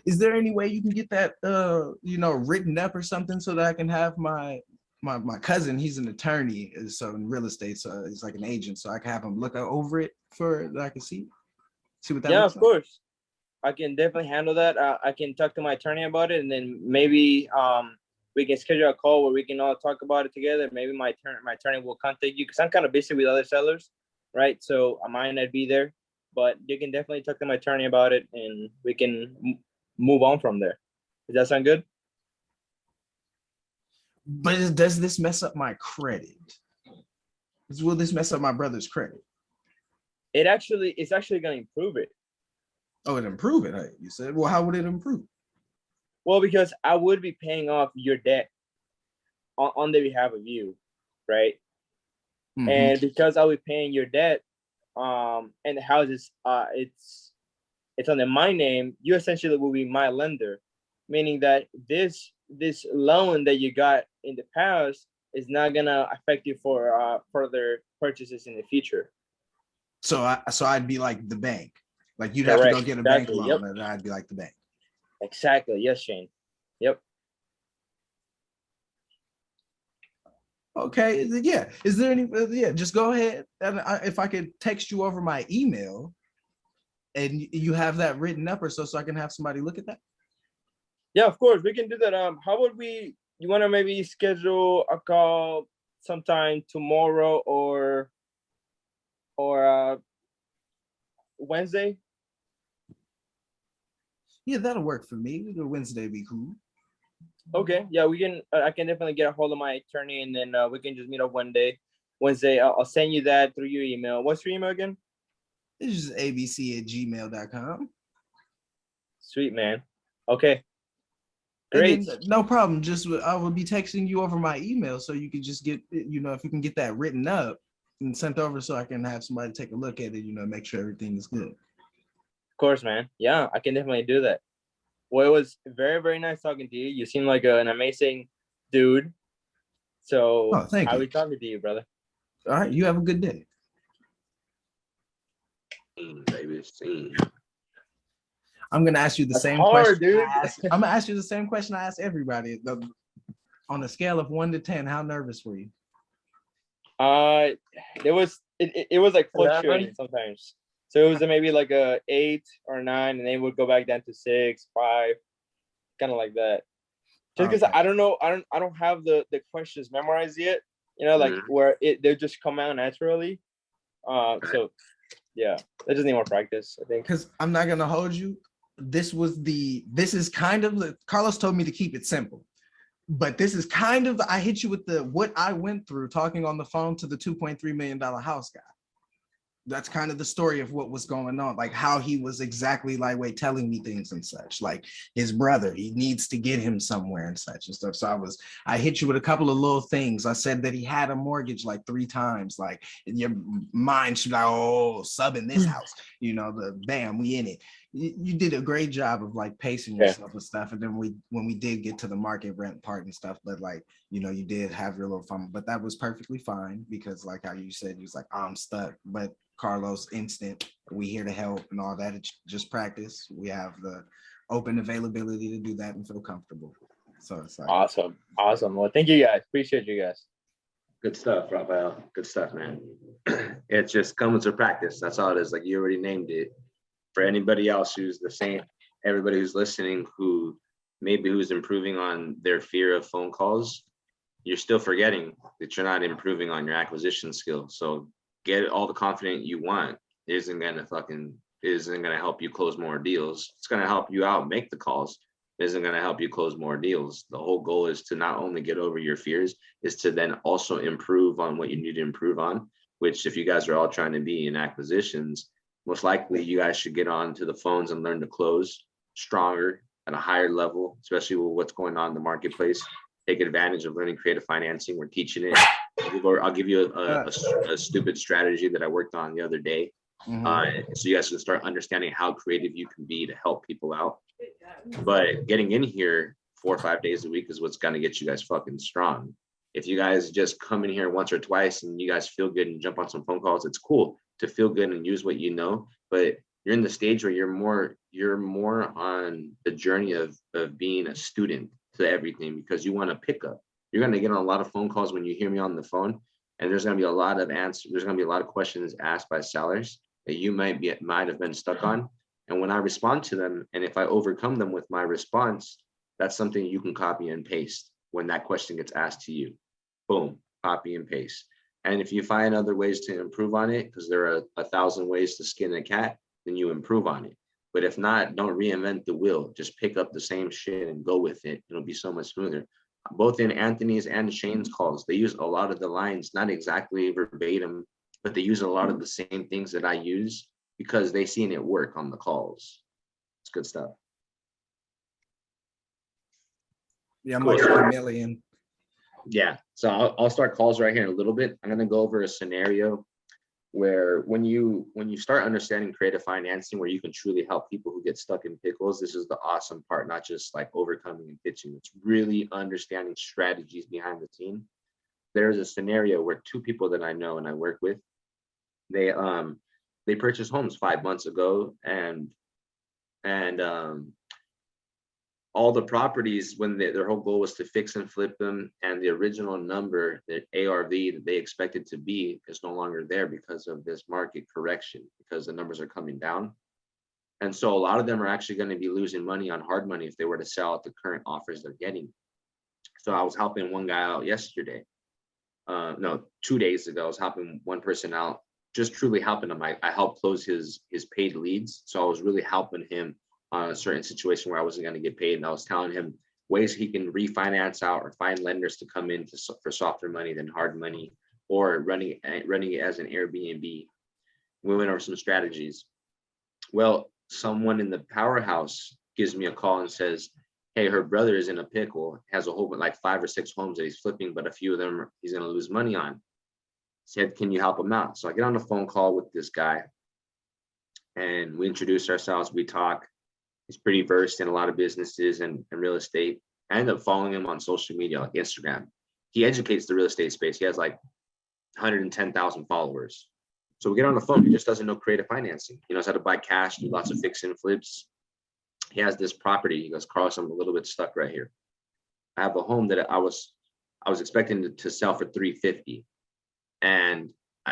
Is there any way you can get that written up or something so that I can have my cousin, he's an attorney, so in real estate, so he's like an agent, so I can have him look over it for that I can see what that Yeah, looks of like? course. I can definitely handle that. I can talk to my attorney about it, and then maybe we can schedule a call where we can all talk about it together. Maybe my attorney will contact you, because I'm kind of busy with other sellers, right? So I might not be there, but you can definitely talk to my attorney about it, and we can move on from there. Does that sound good? But does this mess up my credit? Will this mess up my brother's credit? It's actually going to improve it. Oh, it improve it, you said. Well, how would it improve? Well, because I would be paying off your debt on the behalf of you, right? Mhm. And because I'll be paying your debt, and the house is it's under my name, you essentially will be my lender, meaning that this loan that you got in the past is not gonna affect you for further purchases in the future. So I'd be like the bank. Like you'd have to go Correct. get a bank Exactly. loan, Yep. and I'd be like the bank. Exactly. Yes, Shane. Yep. Okay, yeah. Is there any? Yeah, just go ahead. And if I could text you over my email, and you have that written up or so I can have somebody look at that. Yeah, of course, we can do that. How would you want to maybe schedule a call sometime tomorrow or Wednesday? Yeah, that'll work for me. The Wednesday be cool. Okay, yeah, we can. I can definitely get a hold of my attorney, and then we can just meet up Wednesday. I'll send you that through your email. What's your email again? It's just abc@gmail.com. Sweet, man. Okay. And Great. then, no problem. Just I will be texting you over my email, so you can just get, if you can get that written up and sent over, so I can have somebody take a look at it. Make sure everything is good. Of course, man. Yeah, I can definitely do that. Well, it was very, very nice talking to you. You seem like an amazing dude. So thank I you. will talking to you, brother. All right, you have a good day. Baby, scene. I'm gonna ask you the same hard, question. dude. I'm gonna ask you the same question I ask everybody. On a scale of 1 to 10, how nervous were you? It was like fluctuating sometimes. So it was maybe like a 8 or 9, and then it would go back down to 6, 5, kind of like that. Just because Okay. I don't know, I don't have the questions memorized yet. Like where they just come out naturally. So yeah, I just need more practice, I think. Because I'm not gonna hold you. This is kind of Carlos told me to keep it simple, but this is kind of, I hit you with what I went through talking on the phone to the $2.3 million house guy. That's kind of the story of what was going on, like how he was exactly lightweight telling me things and such, like his brother, he needs to get him somewhere and such and stuff. So I hit you with a couple of little things. I said that he had a mortgage like 3 times, like your mind should be like, oh, sub in this house, bam, we in it. You did a great job of like pacing yourself and stuff. And then when we did get to the market rent part and stuff, but like, you did have your little fun, but that was perfectly fine, because like how you said, you was like, I'm stuck, but Carlos, instant, we here to help and all that. It's just practice. We have the open availability to do that and feel comfortable. So it's like awesome. Well, thank you guys. Appreciate you guys. Good stuff, Rafael. Good stuff, man. It just comes to practice. That's all it is. Like you already named it. For anybody else who's the same, everybody who's listening who maybe who's improving on their fear of phone calls, you're still forgetting that you're not improving on your acquisition skill. So get all the confident you want isn't gonna help you close more deals. It's gonna help you out make the calls. It isn't gonna help you close more deals. The whole goal is to not only get over your fears, is to then also improve on what you need to improve on, which if you guys are all trying to be in acquisitions, most likely you guys should get on to the phones and learn to close stronger at a higher level, especially with what's going on in the marketplace. Take advantage of learning creative financing. We're teaching it. I'll give you a stupid strategy that I worked on the other day. So you guys can start understanding how creative you can be to help people out. But getting in here 4 or 5 days a week is what's gonna get you guys fucking strong. If you guys just come in here once or twice and you guys feel good and jump on some phone calls, it's cool to feel good and use what you know, but you're in the stage where you're more on the journey of being a student to everything, because you want to pick up. You're going to get on a lot of phone calls when you hear me on the phone, and there's going to be a lot of answers. There's going to be a lot of questions asked by sellers that you might have been stuck on. And when I respond to them, and if I overcome them with my response, that's something you can copy and paste when that question gets asked to you. Boom, copy and paste. And if you find other ways to improve on it, because there are 1,000 ways to skin a cat, then you improve on it. But if not, don't reinvent the wheel. Just pick up the same shit and go with it. It'll be so much smoother. Both in Anthony's and Shane's calls, they use a lot of the lines, not exactly verbatim, but they use a lot of the same things that I use because they seen it work on the calls. It's good stuff. Yeah, I'm like a chameleon. Yeah, so I'll start calls right here in a little bit. I'm gonna go over a scenario where when you start understanding creative financing, where you can truly help people who get stuck in pickles, this is the awesome part, not just like overcoming and pitching. It's really understanding strategies behind the scene. There's a scenario where 2 people that I know and I work with, they purchased homes 5 months ago, and all the properties, when their whole goal was to fix and flip them, and the original number, the ARV that they expected to be, is no longer there because of this market correction, because the numbers are coming down. And so a lot of them are actually going to be losing money on hard money if they were to sell at the current offers they're getting. So I was helping one guy out yesterday. No, 2 days ago, I was helping one person out, just truly helping him. I helped close his paid leads. So I was really helping him on a certain situation where I wasn't going to get paid. And I was telling him ways he can refinance out or find lenders to come in for softer money than hard money, or running it as an Airbnb. We went over some strategies. Well, someone in the powerhouse gives me a call and says, hey, her brother is in a pickle, has a whole like 5 or 6 homes that he's flipping, but a few of them he's going to lose money on. Said, can you help him out? So I get on a phone call with this guy and we introduce ourselves, we talk. He's pretty versed in a lot of businesses and real estate. I ended up following him on social media, like Instagram. He educates the real estate space. He has like 110,000 followers. So we get on the phone. He just doesn't know creative financing. He knows how to buy cash, do lots of fix and flips. He has this property. He goes, Carlos, I'm a little bit stuck right here. I have a home that I was expecting to sell for 350. And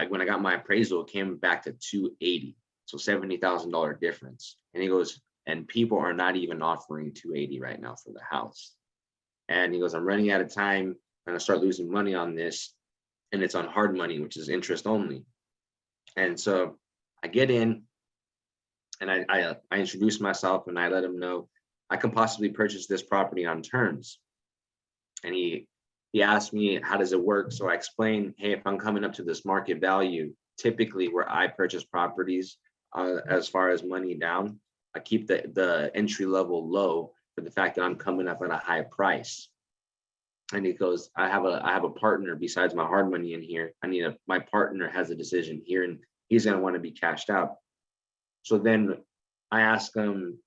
when I got my appraisal, it came back to 280. So $70,000 difference. And he goes, and people are not even offering 280 right now for the house. And he goes, I'm running out of time. I'm gonna start losing money on this. And it's on hard money, which is interest only. And so I get in and I introduce myself and I let him know I can possibly purchase this property on terms. And he asked me, how does it work? So I explained, hey, if I'm coming up to this market value, typically where I purchase properties, as far as money down, I keep the entry level low for the fact that I'm coming up at a high price. And he goes, I have a partner besides my hard money in here. My partner has a decision here and he's going to want to be cashed out. So then I asked him,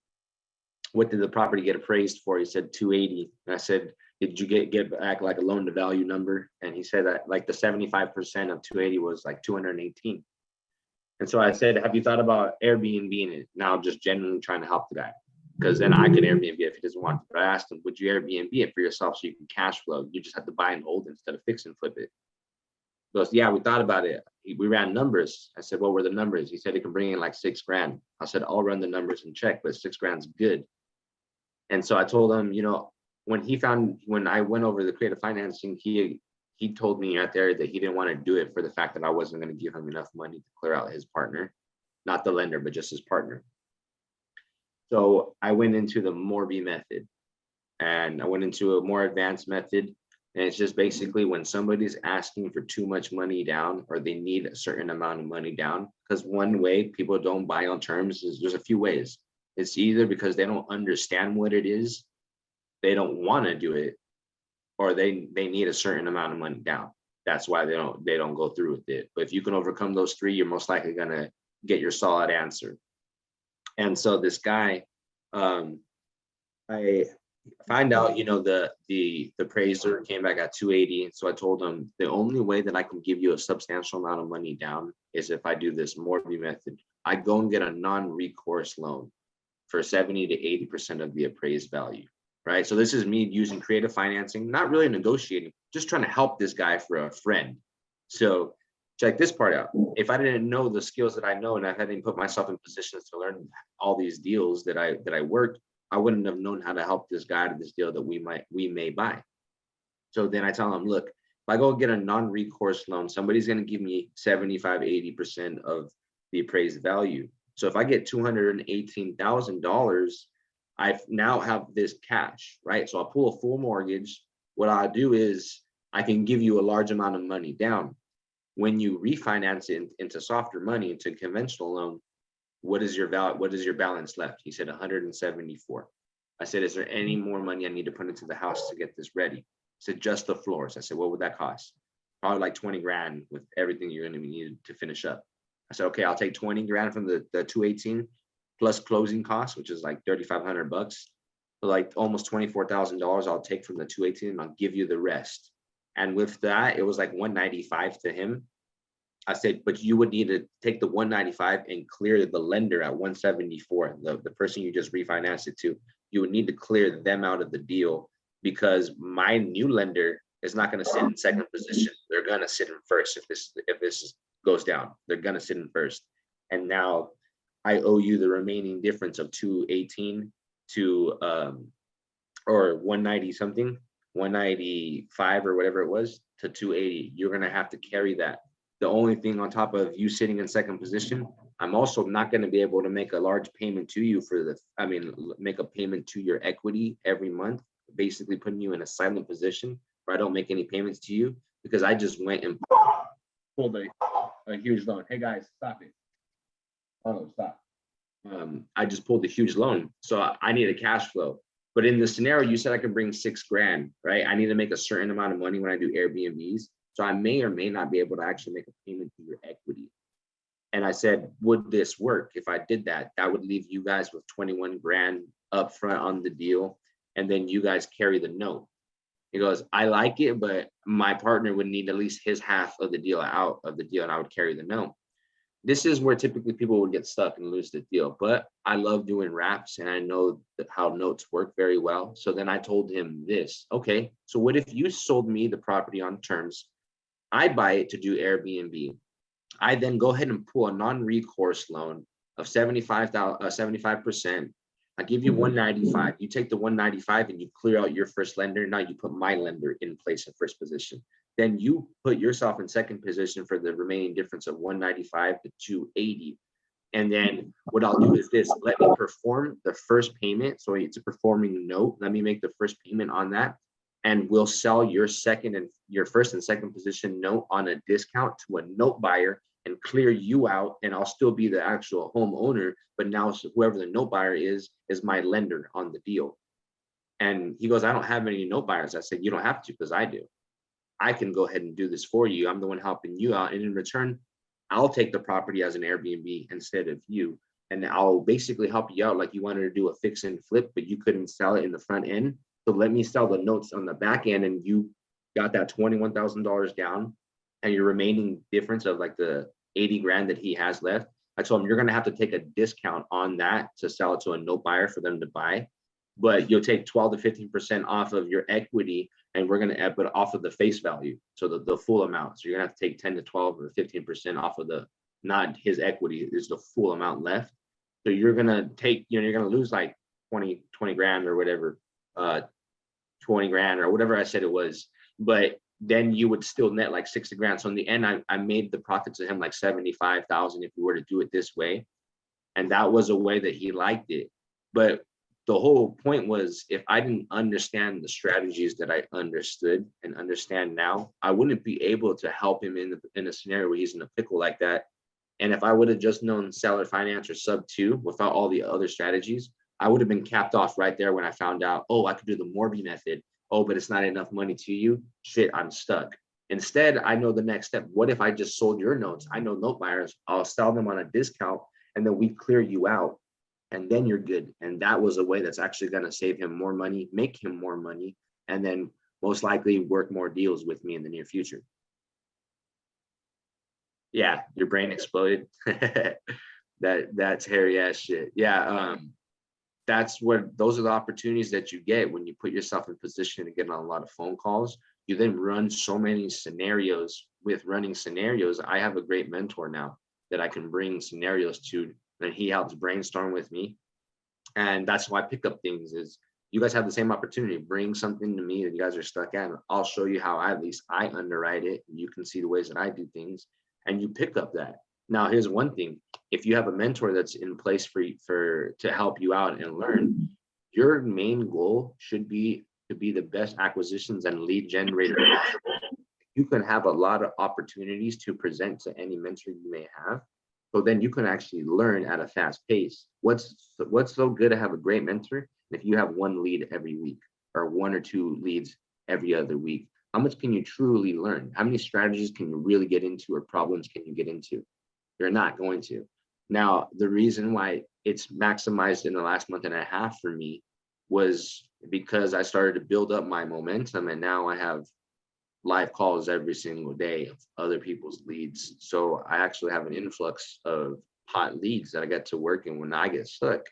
what did the property get appraised for? He said 280. And I said, did you get back like a loan to value number? And he said that like the 75% of 280 was like 218. And so I said, have you thought about Airbnb in it? Now just genuinely trying to help the guy, because then I could Airbnb if he doesn't want to. But I asked him, would you Airbnb it for yourself so you can cash flow? You just have to buy and hold instead of fix and flip it. He goes, yeah, we thought about it. we ran numbers. I said, what were the numbers? He said he can bring in like 6 grand. I said, I'll run the numbers and check, but 6 grand's good. And so I told him, you know, when I went over the creative financing, he told me right there that he didn't want to do it for the fact that I wasn't going to give him enough money to clear out his partner, not the lender, but just his partner. So I went into the Morby method, and I went into a more advanced method. And it's just basically when somebody's asking for too much money down, or they need a certain amount of money down, because one way people don't buy on terms is there's a few ways. It's either because they don't understand what it is, they don't want to do it, or they need a certain amount of money down. That's why they don't go through with it. But if you can overcome those 3, you're most likely gonna get your solid answer. And so this guy, I find out, you know, the appraiser came back at 280. So I told him the only way that I can give you a substantial amount of money down is if I do this Morby method. I go and get a non-recourse loan for 70 to 80% of the appraised value, right? So this is me using creative financing, not really negotiating, just trying to help this guy for a friend. So check this part out. If I didn't know the skills that I know, and I hadn't put myself in positions to learn all these deals that I worked, I wouldn't have known how to help this guy to this deal that we may buy. So then I tell him, look, if I go get a non-recourse loan, somebody's going to give me 75, 80% of the appraised value. So if I get $218,000, I now have this cash, right? So I'll pull a full mortgage. What I do is I can give you a large amount of money down. When you refinance it into softer money, into conventional loan, what is your balance left? He said 174. I said, is there any more money I need to put into the house to get this ready? He said, just the floors. I said, what would that cost? Probably like 20 grand with everything you're going to need to finish up. I said, okay, I'll take 20 grand from the 218 plus closing costs, which is like 3,500 bucks. So like almost $24,000 I'll take from the 218 and I'll give you the rest. And with that, it was like 195 to him. I said, but you would need to take the 195 and clear the lender at 174, the person you just refinanced it to. You would need to clear them out of the deal, because my new lender is not going to sit in second position. They're going to sit in first if this goes down. They're going to sit in first. And now I owe you the remaining difference of 218 to or 190 something, 195 or whatever it was to 280. You're going to have to carry that. The only thing on top of you sitting in second position, I'm also not going to be able to make a large payment to you make a payment to your equity every month, basically putting you in a silent position where I don't make any payments to you, because I just went and pulled a huge loan. Hey guys, stop it. Oh, stop. I just pulled a huge loan. So I need a cash flow. But in the scenario, you said I could bring 6 grand, right? I need to make a certain amount of money when I do Airbnbs. So I may or may not be able to actually make a payment to your equity. And I said, would this work? If I did that, that would leave you guys with 21 grand up front on the deal. And then you guys carry the note. He goes, I like it, but my partner would need at least his half of the deal out of the deal, and I would carry the note. This is where typically people would get stuck and lose the deal. But I love doing wraps, and I know how notes work very well. So then I told him this. Okay, so what if you sold me the property on terms? I buy it to do Airbnb. I then go ahead and pull a non-recourse loan of 75%. I give you 195. You take the 195 and you clear out your first lender. Now you put my lender in place in first position. Then you put yourself in second position for the remaining difference of 195 to 280. And then what I'll do is this: let me perform the first payment. So it's a performing note. Let me make the first payment on that. And we'll sell your first and second position note on a discount to a note buyer and clear you out. And I'll still be the actual homeowner, but now whoever the note buyer is my lender on the deal. And he goes, I don't have any note buyers. I said, you don't have to, because I do. I can go ahead and do this for you. I'm the one helping you out. And in return, I'll take the property as an Airbnb instead of you. And I'll basically help you out like you wanted to do a fix and flip, but you couldn't sell it in the front end. So let me sell the notes on the back end, and you got that $21,000 down, and your remaining difference of like the 80 grand that he has left. I told him, you're going to have to take a discount on that to sell it to a note buyer for them to buy. but you'll take 12 to 15% off of your equity, and we're gonna add but off of the face value, so the full amount. So you're gonna have to take 10 to 12 or 15% off of the, not his equity, is the full amount left. So you're gonna take, you're gonna lose like 20 grand or whatever, 20 grand or whatever I said it was, but then you would still net like 60 grand. So in the end, I made the profit to him like 75,000 if we were to do it this way. And that was a way that he liked it. But the whole point was, if I didn't understand the strategies that I understood and understand now, I wouldn't be able to help him in a scenario where he's in a pickle like that. And if I would have just known seller finance or sub 2 without all the other strategies, I would have been capped off right there when I found out, oh, I could do the Morby method. Oh, but it's not enough money to you. Shit, I'm stuck. Instead, I know the next step. What if I just sold your notes? I know note buyers. I'll sell them on a discount, and then we clear you out, and then you're good. And that was a way that's actually going to save him more money, make him more money, and then most likely work more deals with me in the near future. Yeah, your brain exploded. That's hairy ass shit. Yeah, that's what, those are the opportunities that you get when you put yourself in position to get on a lot of phone calls. You then run so many scenarios. With running scenarios, I have a great mentor now that I can bring scenarios to, and he helps brainstorm with me. And that's why I pick up things is, you guys have the same opportunity. Bring something to me that you guys are stuck at. I'll show you how at least I underwrite it. You can see the ways that I do things, and you pick up that. Now, here's one thing. If you have a mentor that's in place to help you out and learn, your main goal should be to be the best acquisitions and lead generator possible. You can have a lot of opportunities to present to any mentor you may have. So then you can actually learn at a fast pace. What's so good to have a great mentor? If you have one lead every week or 1 or 2 leads every other week, how much can you truly learn? How many strategies can you really get into, or problems can you get into? You're not going to. Now, the reason why it's maximized in the last month and a half for me was because I started to build up my momentum, and now I have live calls every single day of other people's leads. So I actually have an influx of hot leads that I get to work in. When I get stuck,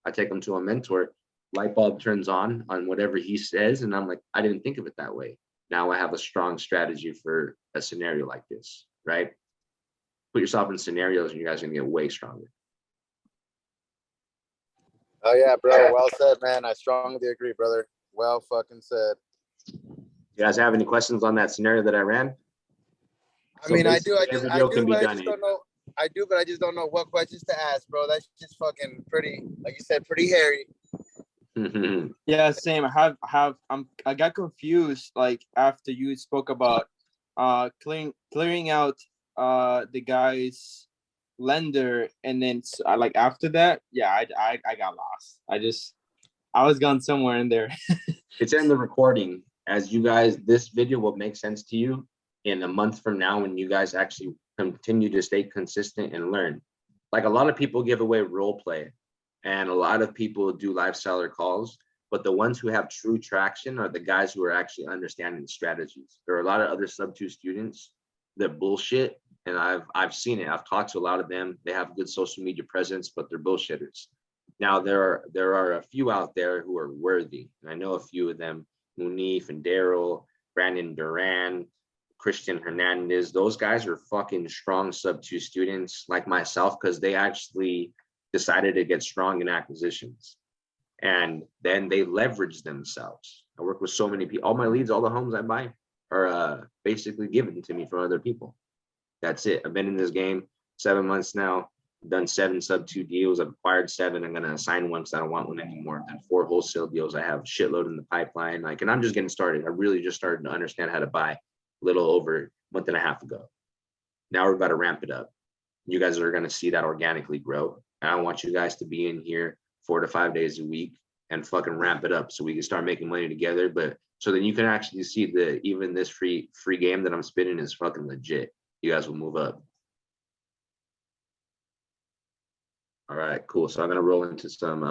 I take them to a mentor, light bulb turns on whatever he says, and I'm like, I didn't think of it that way. Now I have a strong strategy for a scenario like this, right? Put yourself in scenarios and you guys are gonna get way stronger. Oh yeah, bro. Well said, man. I strongly agree, brother. Well fucking said. You guys have any questions on that scenario that I ran? I mean, I do, but I just don't know what questions to ask, bro. That's just fucking pretty, like you said, pretty hairy. Yeah, same. I got confused like after you spoke about clearing out the guy's lender, and then like after that, yeah, I got lost. I was gone somewhere in there. It's in the recording. As you guys, this video will make sense to you in a month from now when you guys actually continue to stay consistent and learn. Like, a lot of people give away role play, and a lot of people do live seller calls, but the ones who have true traction are the guys who are actually understanding the strategies. There are a lot of other sub 2 students that bullshit, and I've seen it. I've talked to a lot of them. They have good social media presence, but they're bullshitters. Now there are a few out there who are worthy, and I know a few of them: Munif and Daryl, Brandon Duran, Christian Hernandez. Those guys are fucking strong sub 2 students like myself, because they actually decided to get strong in acquisitions, and then they leverage themselves. I work with so many people. All my leads, all the homes I buy are basically given to me from other people. That's it. I've been in this game 7 months now. I've done 7 sub 2 deals. I've acquired 7. I'm gonna assign one because I don't want one anymore. And 4 wholesale deals. I have a shitload in the pipeline. Like, and I'm just getting started. I really just started to understand how to buy a little over a month and a half ago. Now we're about to ramp it up. You guys are gonna see that organically grow. And I want you guys to be in here 4 to 5 days a week and fucking ramp it up so we can start making money together. But so then you can actually see that even this free game that I'm spinning is fucking legit. You guys will move up. All right, cool. So I'm gonna roll into some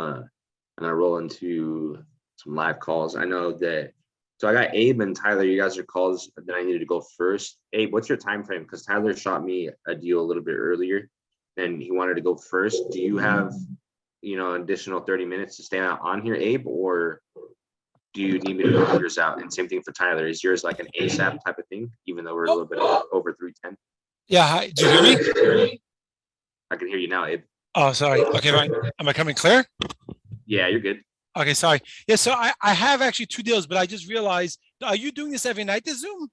live calls. I know that. So I got Abe and Tyler. You guys are calls that I needed to go first. Abe, what's your time frame? Because Tyler shot me a deal a little bit earlier, and he wanted to go first. Do you have an additional 30 minutes to stay on here, Abe, or do you need me to go yours out? And same thing for Tyler. Is yours like an ASAP type of thing, even though we're a little bit over 3:10? Yeah, hi, do you hear me? I can hear you now, Abe. Oh, sorry. Okay, fine. Am I coming clear? Yeah, you're good. Okay, sorry. Yeah, so I have actually 2 deals, but I just realized, are you doing this every night, the Zoom?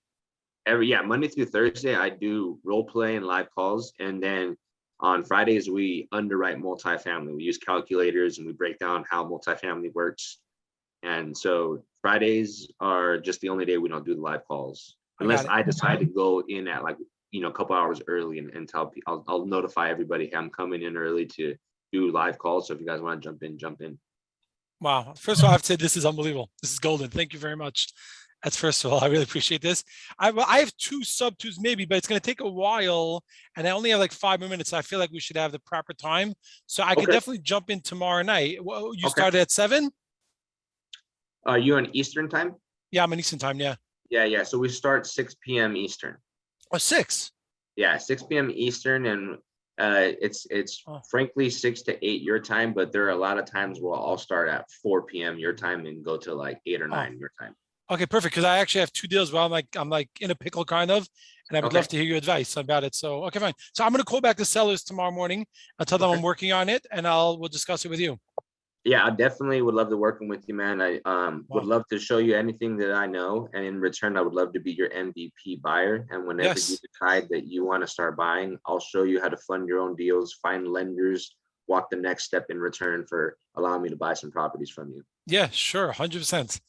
Monday through Thursday, I do role play and live calls. And then on Fridays, we underwrite multifamily. We use calculators and we break down how multifamily works. And so Fridays are just the only day we don't do the live calls. Unless I decide to go in at like, a couple hours early and tell people, I'll notify everybody, hey, I'm coming in early to do live calls. So if you guys want to jump in, jump in. Wow. First of all, I have to say this is unbelievable. This is golden. Thank you very much. That's first of all, I really appreciate this. I have 2 sub 2s maybe, but it's going to take a while and I only have like 5 more minutes. So I feel like we should have the proper time. So I could definitely jump in tomorrow night. Well, you started at 7? Are you on Eastern time? Yeah, I'm on Eastern time. Yeah. Yeah. So we start 6 p.m. Eastern. Oh, 6. Yeah, 6 p.m. Eastern, and it's frankly 6 to 8 your time, but there are a lot of times where I'll start at 4 p.m. your time and go to like 8 or 9 your time. Okay, perfect. Because I actually have 2 deals where I'm like in a pickle kind of, and I would love to hear your advice about it. So okay, fine. So I'm gonna call back the sellers tomorrow morning. I'll tell them I'm working on it, and we'll discuss it with you. Yeah, I definitely would love to working with you, man. I would love to show you anything that I know, and in return, I would love to be your MVP buyer. And whenever you decide that you want to start buying, I'll show you how to fund your own deals, find lenders, walk the next step in return for allowing me to buy some properties from you. Yeah, sure, 100%.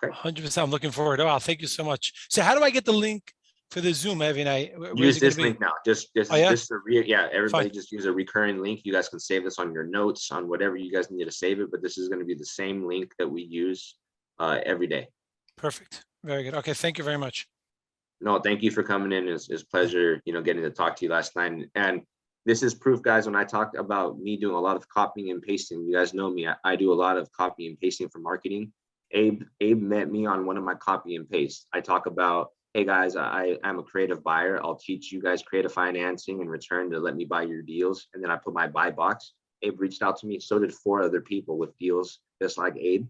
Okay, 100%. I'm looking forward. Oh, wow, thank you so much. So, how do I get the link for the Zoom every night? Use this link now. Everybody just use a recurring link. You guys can save this on your notes, on whatever you guys need to save it, but this is going to be the same link that we use every day. Perfect. Very good. Okay, thank you very much. No, thank you for coming in. It's a pleasure, getting to talk to you last night. And this is proof, guys, when I talked about me doing a lot of copying and pasting, you guys know me, I do a lot of copy and pasting for marketing. Abe met me on one of my copy and paste. I talk about, hey guys, I'm a creative buyer. I'll teach you guys creative financing in return to let me buy your deals. And then I put my buy box. Abe reached out to me. So did 4 other people with deals just like Abe.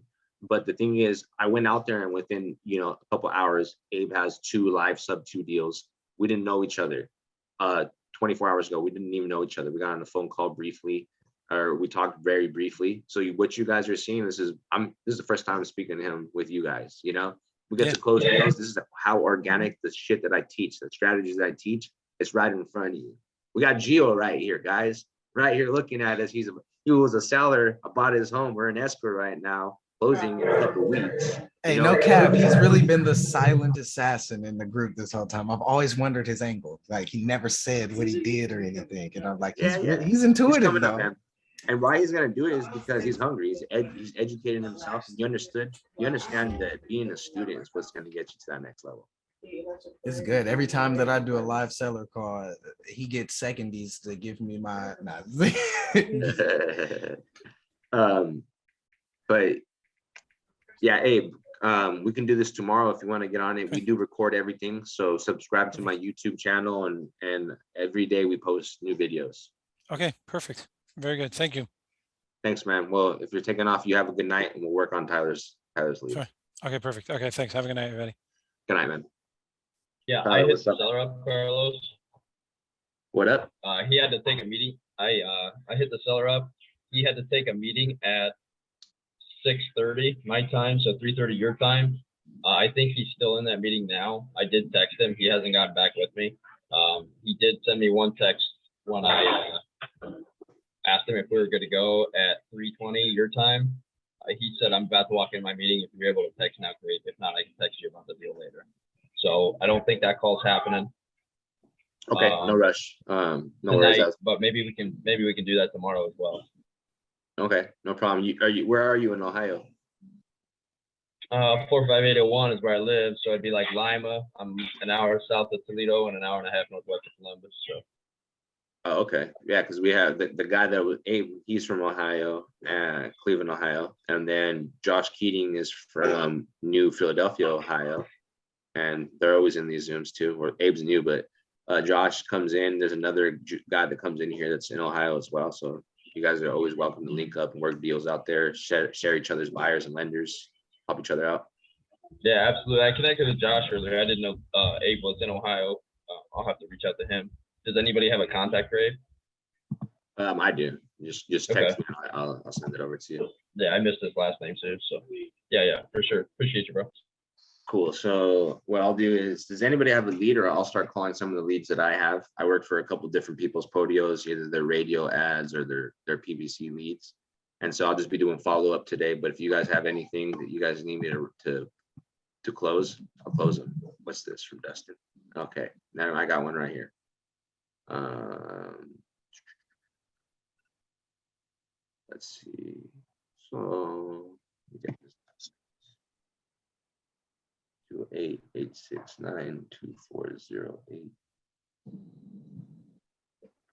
But the thing is, I went out there and within, a couple hours, Abe has 2 live sub 2 deals. We didn't know each other. 24 hours ago, we didn't even know each other. We got on a phone call briefly, or we talked very briefly. So what you guys are seeing, this is the first time I'm speaking to him with you guys, We get to close deals. This is how organic the shit that I teach, the strategies that I teach, it's right in front of you. We got Gio right here, guys, right here looking at us. He was a seller. I bought his home. We're in escrow right now, closing in a couple weeks. Hey, no cap. He's really been the silent assassin in the group this whole time. I've always wondered his angle. Like he never said what he did or anything. And I'm like, he's intuitive though. Up, and why he's gonna do it is because he's hungry. He's educating himself. You understand that being a student is what's gonna get you to that next level. It's good. Every time that I do a live seller call, he gets secondies to give me my. But yeah, Abe, we can do this tomorrow if you want to get on it. We do record everything, so subscribe to my YouTube channel, and every day we post new videos. Okay, perfect. Very good. Thank you. Thanks, man. Well, if you're taking off, you have a good night, and we'll work on Tyler's lead. Sure. Okay, perfect. Okay, thanks. Have a good night, everybody. Good night, man. Yeah, I hit the seller up, Carlos. What up? He had to take a meeting. I hit the seller up. He had to take a meeting at 6:30 my time, so 3:30 your time. I think he's still in that meeting now. I did text him. He hasn't gotten back with me. He did send me one text when I asked him if we were good to go at 3:20 your time. He said, I'm about to walk in my meeting. If you're able to text now, great. If not, I can text you about the deal later. So I don't think that call's happening. Okay, no rush. No tonight, worries. But maybe we can do that tomorrow as well. Okay, no problem. Where are you in Ohio? 45801 is where I live, so it'd be like Lima. I'm an hour south of Toledo and an hour and a half northwest of Columbus. So. Oh, okay. Yeah, because we have the guy that was Abe, he's from Ohio, Cleveland, Ohio. And then Josh Keating is from New Philadelphia, Ohio. And they're always in these Zooms too, or Abe's new, but Josh comes in. There's another guy that comes in here that's in Ohio as well. So you guys are always welcome to link up and work deals out there, share each other's buyers and lenders, help each other out. Yeah, absolutely. I connected with Josh earlier. I didn't know Abe was in Ohio. I'll have to reach out to him. Does anybody have a contact for Abe? I do. Just text me. I'll send it over to you. Yeah, I missed his last name too. So yeah, for sure. Appreciate you, bro. Cool. So what I'll do is, does anybody have a lead, or I'll start calling some of the leads that I have. I work for a couple different people's podios, either their radio ads or their PPC leads. And so I'll just be doing follow-up today. But if you guys have anything that you guys need me to close, I'll close them. What's this from Dustin? Okay, now I got one right here. Let's see. So 288692408.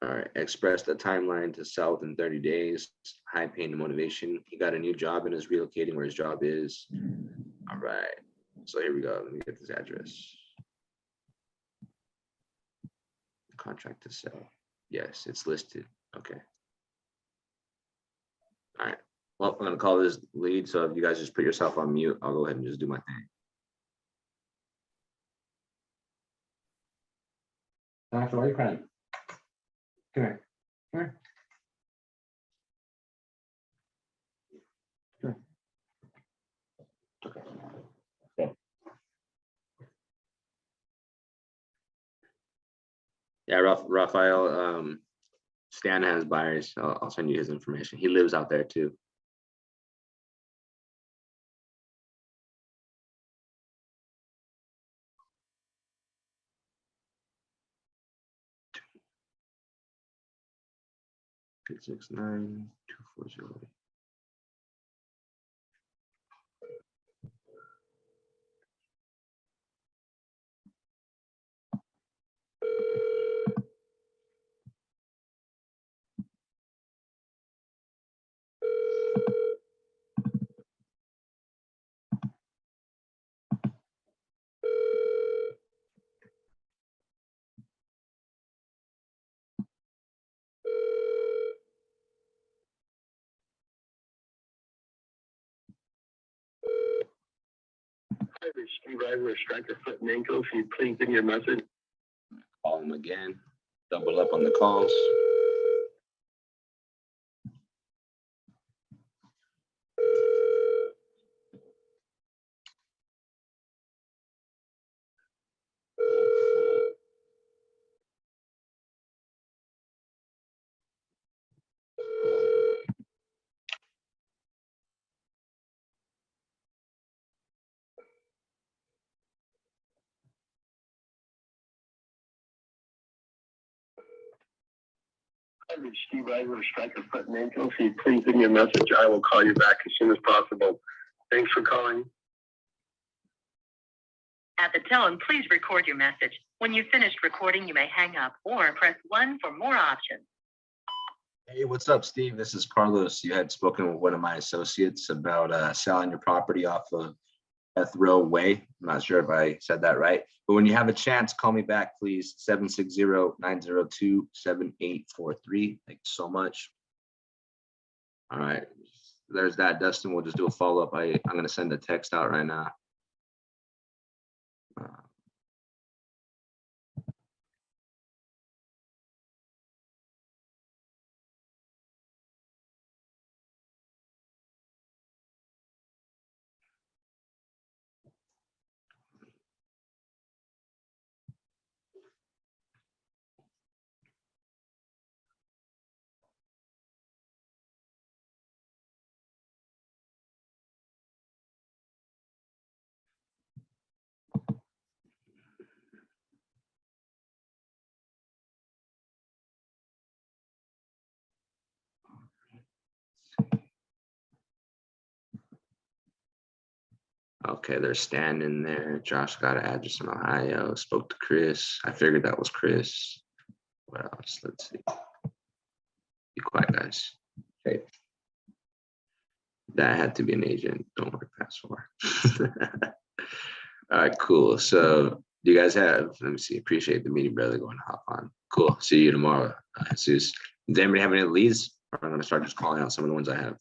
All right, expressed a timeline to sell within 30 days. High pain and motivation. He got a new job and is relocating where his job is. All right, so here we go. Let me get this address. Contract to sell. Yes, it's listed. Okay. All right. Well, I'm gonna call this lead. So if you guys just put yourself on mute, I'll go ahead and just do my thing. Doctor, why are you crying? Come here. Come here. Come here. Okay. Yeah, Raphael, Stan has buyers. I'll send you his information. He lives out there too. Eight 69240. Steve Ivor, Striker Foot and Ankle. Can you please give me a message? Call him again. Double up on the calls. Steve Ivor, Striker Foot and Ankle. Can you please give me a message? I will call you back as soon as possible. Thanks for calling. At the tone, please record your message. When you've finished recording, you may hang up or press 1 for more options. Hey, what's up, Steve? This is Carlos. You had spoken with one of my associates about selling your property off of Ethro Way. I'm not sure if I said that right, but when you have a chance, call me back, please. 760-902-7843. Thank you so much. All right, there's that, Dustin. We'll just do a follow-up. I'm going to send a text out right now. Okay, they're standing there. Josh got an address in Ohio. Spoke to Chris. I figured that was Chris. What else? Let's see. Be quiet, guys. Okay. That had to be an agent. Don't worry, pass 4. All right, cool. So do you guys have, let me see, appreciate the meeting, brother, going to hop on. Cool. See you tomorrow. Jesus. Does anybody have any leads? I'm gonna start just calling out some of the ones I have.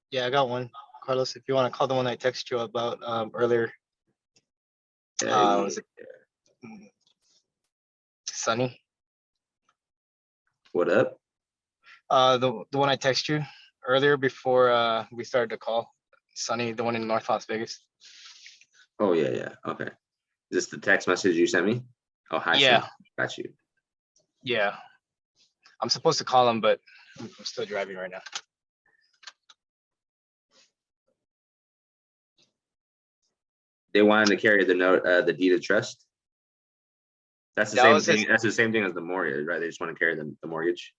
Yeah, I got one. Carlos, if you want to call the one I texted you about earlier. Was it Sunny? What up? The one I texted you earlier before we started the call. Sunny, the one in North Las Vegas. Oh yeah, yeah. Okay. Is this the text message you sent me? Oh hi. Yeah. Sam. Got you. Yeah. I'm supposed to call him, but I'm still driving right now. They wanted to carry the note, the deed of trust. That's the That same was his- thing. That's the same thing as the mortgage, right? They just want to carry the mortgage.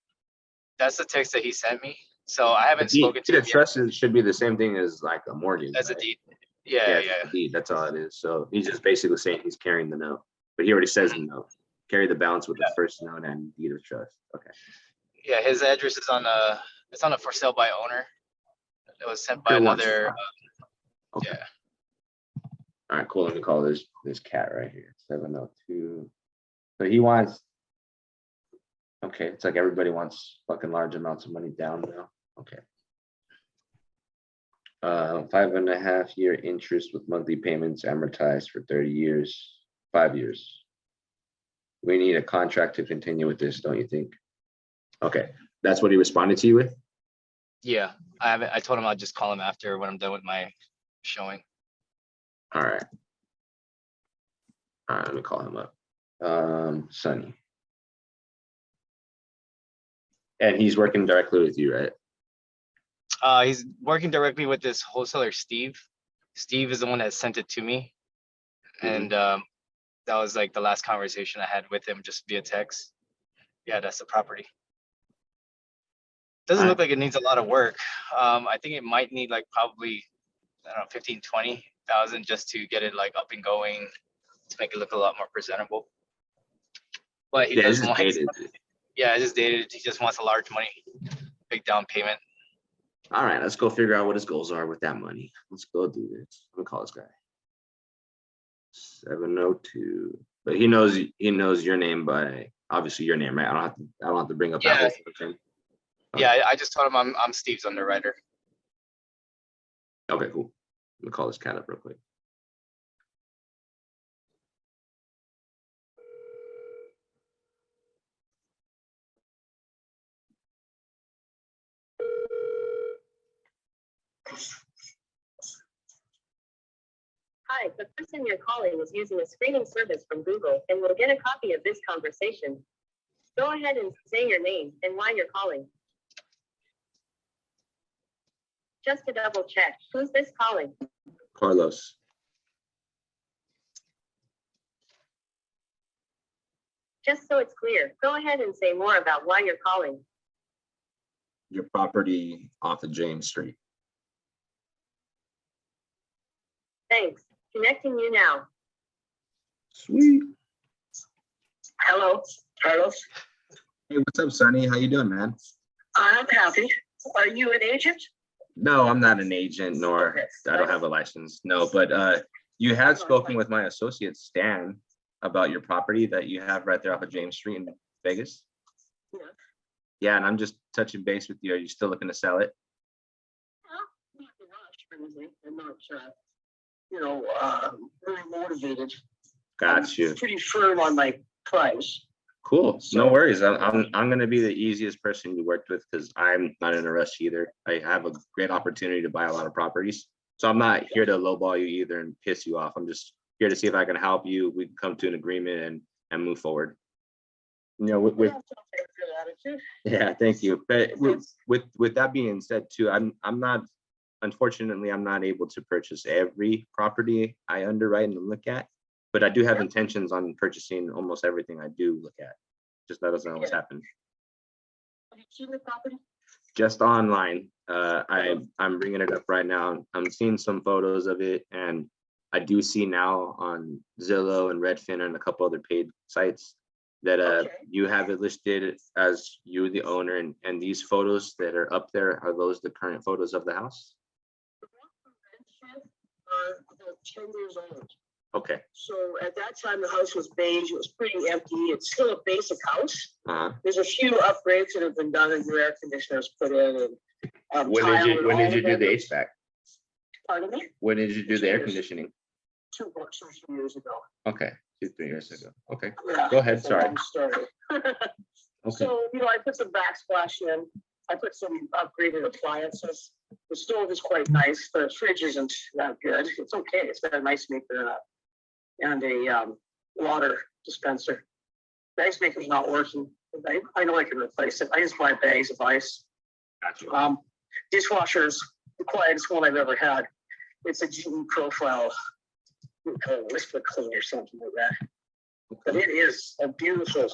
That's the text that he sent me. So I haven't The spoken to deed him of yet. trust should be the same thing as like a mortgage. As a right? deed. Yeah, it's yeah. the deed. That's all it is. So he's just basically saying he's carrying the note, but he already says the note. Carry the balance with the first note and deed of trust. Okay. Yeah, his address is on it's on a for sale by owner. It was sent by Sure wants another. to Okay. Yeah. All right, cool. Let me call this cat right here. 702. So he wants. Okay, it's like everybody wants fucking large amounts of money down now. Okay. 5.5-year interest with monthly payments amortized for 30 years, 5 years. We need a contract to continue with this, don't you think? Okay, that's what he responded to you with? Yeah. I told him I'd just call him after when I'm done with my showing. All right. All right, let me call him up. Sonny. And he's working directly with you, right? He's working directly with this wholesaler, Steve. Steve is the one that sent it to me. And that was like the last conversation I had with him just via text. Yeah, that's the property. Doesn't look like it needs a lot of work. I think it might need like probably, I don't know, 15,000-20,000 just to get it like up and going to make it look a lot more presentable. But he Yeah, does it's want, just dated. yeah, I just dated. He just wants a large money, big down payment. All right, let's go figure out what his goals are with that money. Let's go do this. Let me call this guy. 702. But he knows your name by obviously your name, right? I don't have to bring up that whole thing. Yeah, I just told him I'm Steve's underwriter. Okay, cool. Let me call this cat up real quick. Hi, the person you're calling is using a screening service from Google and will get a copy of this conversation. Go ahead and say your name and why you're calling. Just to double check, who's this calling? Carlos. Just so it's clear, go ahead and say more about why you're calling. Your property off of James Street. Thanks. Connecting you now. Sweet. Hello, Carlos. Hey, what's up, Sonny? How you doing, man? I'm happy. Are you an agent? No, I'm not an agent, nor I don't have a license. No, but you had spoken with my associate Stan about your property that you have right there off of James Street in Vegas. Yeah. Yeah, and I'm just touching base with you. Are you still looking to sell it? Not to rush or anything. I'm not, very motivated. Got you. Pretty firm on my price. Cool. No worries. I'm gonna be the easiest person you worked with because I'm not in a rush either. I have a great opportunity to buy a lot of properties. So I'm not here to lowball you either and piss you off. I'm just here to see if I can help you. We can come to an agreement and move forward. You know, with Good attitude. yeah, thank you. But with that being said too, I'm not, unfortunately, I'm not able to purchase every property I underwrite and look at, but I do have intentions on purchasing almost everything I do look at. Just that doesn't always happen. Have you seen the property? Just online. I'm bringing it up right now. I'm seeing some photos of it, and I do see now on Zillow and Redfin and a couple other paid sites that you have it listed as you the owner, and these photos that are up there, are those the current photos of the house? The one from Redfin are about 10 years old. Okay. So at that time, the house was beige. It was pretty empty. It's still a basic house. Uh-huh. There's a few upgrades that have been done, and new air conditioners put in, and When tile did in you all do the bedrooms. HVAC? Pardon me? When did you do the air Years. conditioning? 2 or 3 years ago. Okay, 2-3 years ago. Okay, Yeah, go ahead. it's a Sorry. long story. Okay. So, I put some backsplash in. I put some upgraded appliances. The stove is quite nice. The fridge isn't that good. It's okay. It's got a nice maker and a water dispenser. The ice maker's not working. I know I can replace it. I just buy bags of ice. Gotcha. Dishwasher's the quietest one I've ever had. It's a GE Profile Whisper Clean or something like that. But it is a beautiful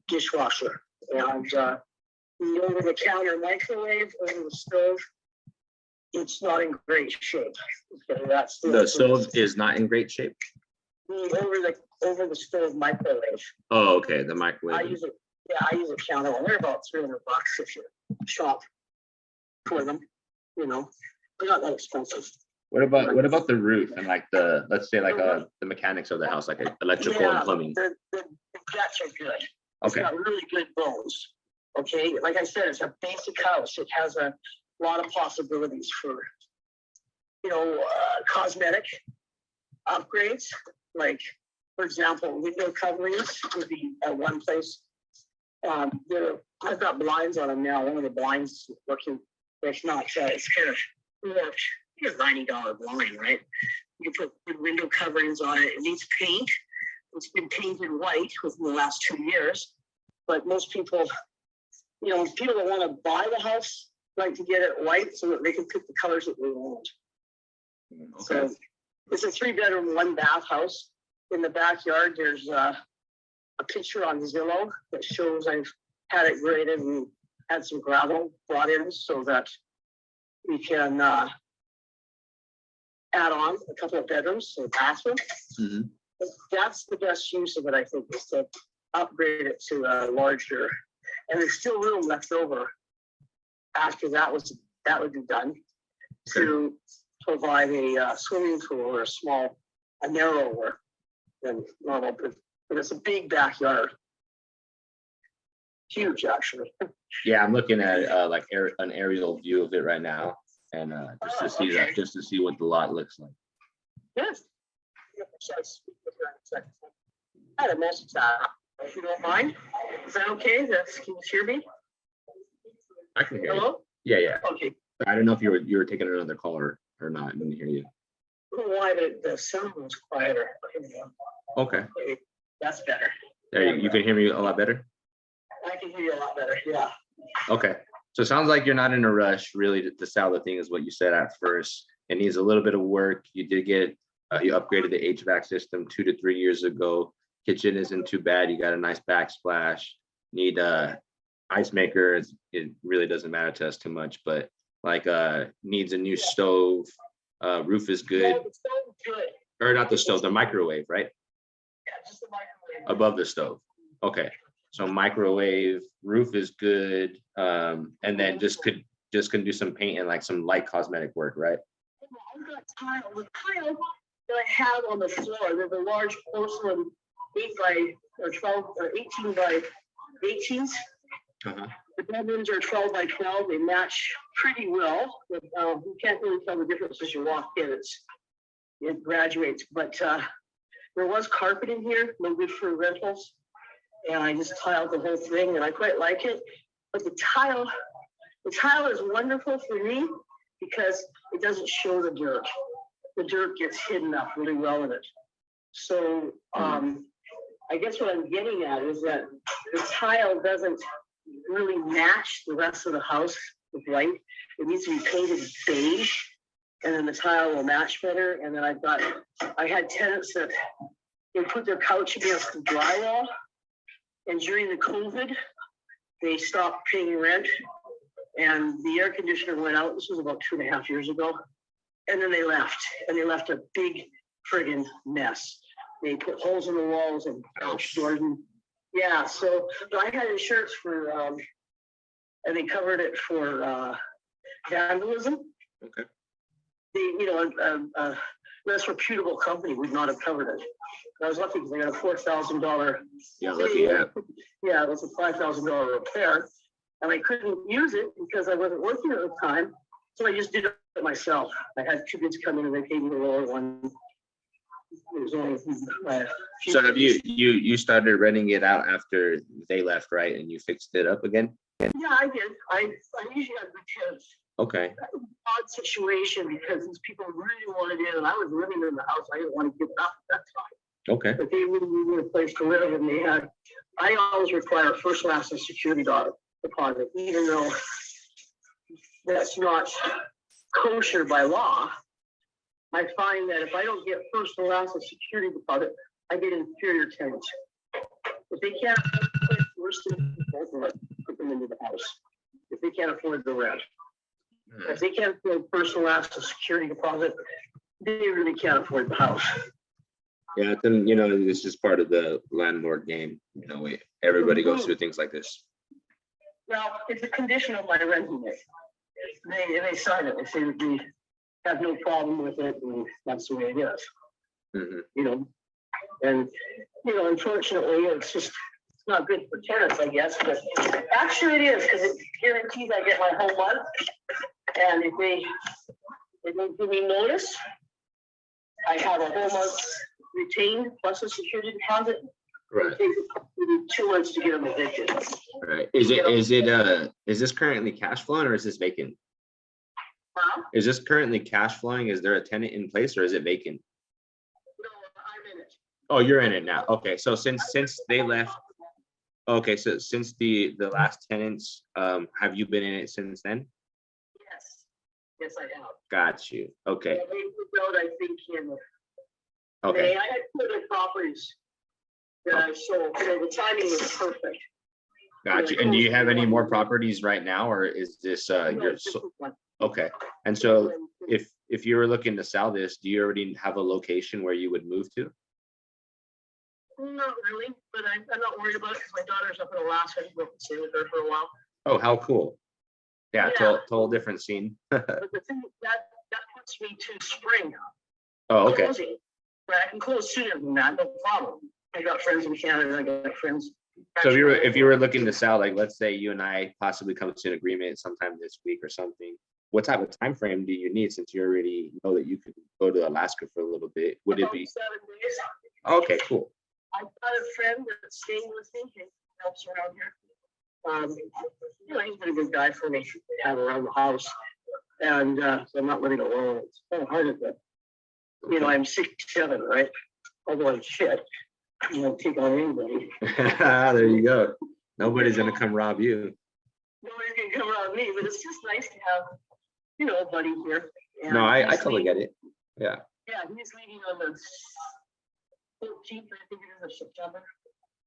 dishwasher. And the over-the-counter microwave, over the stove, it's not in great shape. Okay, that's The stove is not in great shape. The over the stove microwave. Oh, okay. The I microwave. use it. Yeah, I use a counter one. They're about $300 if you shop for them. They're not that expensive. What about the roof and like let's say like the mechanics of the house, like electrical and plumbing? The guts are good. It's Okay. got really good bones. Okay, like I said, it's a basic house. It has a lot of possibilities for, cosmetic upgrades. Like, for example, window coverings would be at one place. I've got blinds on them now. One of the blinds is working. It's not. It's kind of warped. It's a $90 blind, right? You put good window coverings on it. It needs paint. It's been painted white within the last 2 years, but most people, people that want to buy the house like to get it white so that they can pick the colors that they want. Okay. So it's a 3-bedroom, 1-bath house. In the backyard, there's a picture on Zillow that shows I've had it graded and had some gravel brought in so that we can add on a couple of bedrooms and bathroom. Mhm. That's the best use of it, I think, is to upgrade it to a larger, and there's still room left over after that would be done to provide a swimming pool or a narrower than normal, but it's a big backyard. Huge, actually. Yeah, I'm looking at like an aerial view of it right now, and just to see that, just to see what the lot looks like. Yes. I had a message if you don't mind. Is that okay? Can you hear me? I can hear you. Hello? Yeah. Okay. I don't know if you were taking another call or not. I didn't hear you. I don't know why the sound was quieter. Okay. That's better. There you can hear me a lot better. I can hear you a lot better. Yeah. Okay. So it sounds like you're not in a rush really to sell the thing is what you said at first. It needs a little bit of work. You did get, you upgraded the HVAC system 2 to 3 years ago. Kitchen isn't too bad. You got a nice backsplash. Need ice maker. It really doesn't matter to us too much, but like needs a new stove. Roof is good. The stove is good. Or not the stove, the microwave, right? Yeah, just the microwave. Above the stove. Okay. So microwave, roof is good. And then just can do some paint and like some light cosmetic work, right? I've got tile. The tile that I have on the floor, there's a large porcelain 8 by or 12 or 18 by 18s. Uh-huh. The bedrooms are 12 by 12. They match pretty well. But, you can't really tell the difference as you walk in. It graduates. But there was carpet in here, no good for rentals. And I just tiled the whole thing, and I quite like it. But the tile is wonderful for me because it doesn't show the dirt. The dirt gets hidden up really well in it. So I guess what I'm getting at is that the tile doesn't really match the rest of the house with white. It needs to be painted beige, and then the tile will match better. And then I had tenants that they put their couch against the drywall, and during the COVID, they stopped paying rent, and the air conditioner went out. This was about 2.5 years ago, and then they left, a big friggin' mess. They put holes in the walls and couch doors, and yeah. So I had insurance for, and they covered it for vandalism. Okay. A less reputable company would not have covered it. I was lucky because I got a $4,000. Yeah, lucky, yeah. Yeah, it was a $5,000 repair, and I couldn't use it because I wasn't working at the time. So I just did it myself. I had two bids come in and they paid me the lower one. It was only. So have you started renting it out after they left, right? And you fixed it up again? Yeah, I did. I usually have good chance. Okay. Odd situation because these people really wanted in, and I was living in the house. I didn't want to give it up at that time. Okay. But they really needed a place to live, and they had. I always require a first, last, and security deposit, even though that's not kosher by law. I find that if I don't get first and last and security deposit, I get inferior tenants. If they can't afford it, worse than put them into the house. If they can't afford the rent. If they can't afford first and last and security deposit, they really can't afford the house. Yeah, then it's just part of the landlord game. Everybody goes through things like this. Well, it's a condition of my renting it. They sign it. They say that we have no problem with it, and that's the way it is. Mm-hmm. And unfortunately, it's not good for tenants, I guess. But actually, it is because it guarantees I get my whole month. And if they don't give me notice, I have a whole month retained plus a security deposit. Right. It takes 2 months to get them evicted. Right. Is this currently cash flowing or is this vacant? Huh? Is this currently cash flowing? Is there a tenant in place or is it vacant? No, I'm in it. Oh, you're in it now. Okay, so since they left, okay, so since the last tenants, have you been in it since then? Yes, I have. Got you. Okay. Yeah, they moved out, I think, in Okay. May. I had 2 other properties that I sold, so the timing was perfect. Got you. And do you have any more properties right now, or is this No, your? this is one. Okay. And so if you were looking to sell this, do you already have a location where you would move to? Not really, but I'm not worried about it because my daughter's up in Alaska. I can go and stay with her for a while. Oh, how cool. Yeah, Yeah. total different scene. But the thing that puts me to spring. Oh, okay. Closing. But I can close sooner than that, no problem. I got friends in Canada. I got friends. So if you were looking to sell, like let's say you and I possibly come to an agreement sometime this week or something, what type of time frame do you need since you already know that you could go to Alaska for a little bit? Would it be? 7 days. Okay, cool. I've got a friend that's staying with me. He helps around here. He's been a good guy for me to have around the house. And so I'm not living alone. It's kind of hard to, I'm 6'7", right? Although I'm shit. Take on anybody. There you go. Nobody's gonna come rob you. Nobody's gonna come around me, but it's just nice to have, a buddy here. And No, I he's totally leaving- get it. Yeah. Yeah, he's leaving on the 14th, I think it is, of September.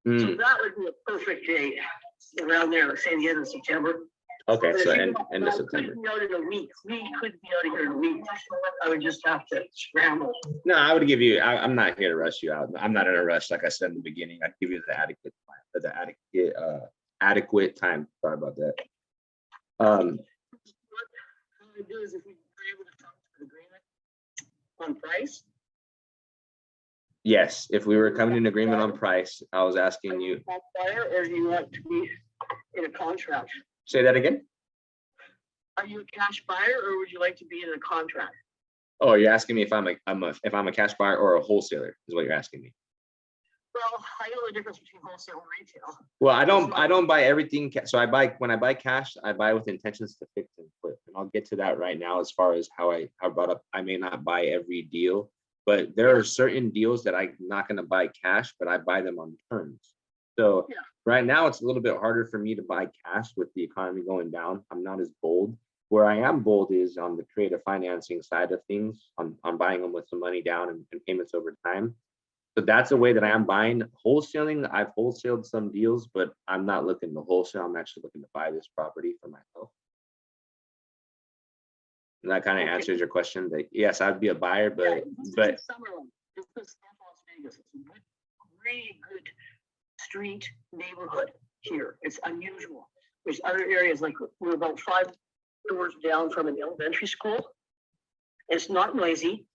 So Mm, that would be a perfect date around there, let's say the end of September. okay, But so if you end don't- of I September. couldn't be out in a week. We could be out of here in a week. I would just have to scramble. No, I would give you, I'm not here to rush you out. I'm not in a rush, like I said in the beginning. I'd give you the adequate time. Sorry about that. What I would do is if we were able to come to an agreement on price. Yes, if we were coming to an agreement on price, I was asking you, Cash buyer, or do you want to be in a contract? say that again? Are you a cash buyer or would you like to be in a contract? Oh, you're asking me if I'm a cash buyer or a wholesaler is what you're asking me. Well, I know the difference between wholesale and retail. Well, I don't buy everything. So when I buy cash, I buy with intentions to fix and flip. And I'll get to that right now as far as how I brought up. I may not buy every deal, but there are certain deals that I'm not going to buy cash, but I buy them on terms. So right now it's a little bit harder for me to buy cash with the economy going down. I'm not as bold. Where I am bold is on the creative financing side of things, on buying them with some money down and payments over time. So that's a way that I am buying. Wholesaling, I've wholesaled some deals, but I'm not looking to wholesale. I'm actually looking to buy this property for myself. And that kind of answers your question that yes, I'd be a buyer, but Summerlin. This is Las Vegas. It's a good, really good street neighborhood here. It's unusual. There's other areas like we're about 5 doors down from an elementary school. It's not noisy.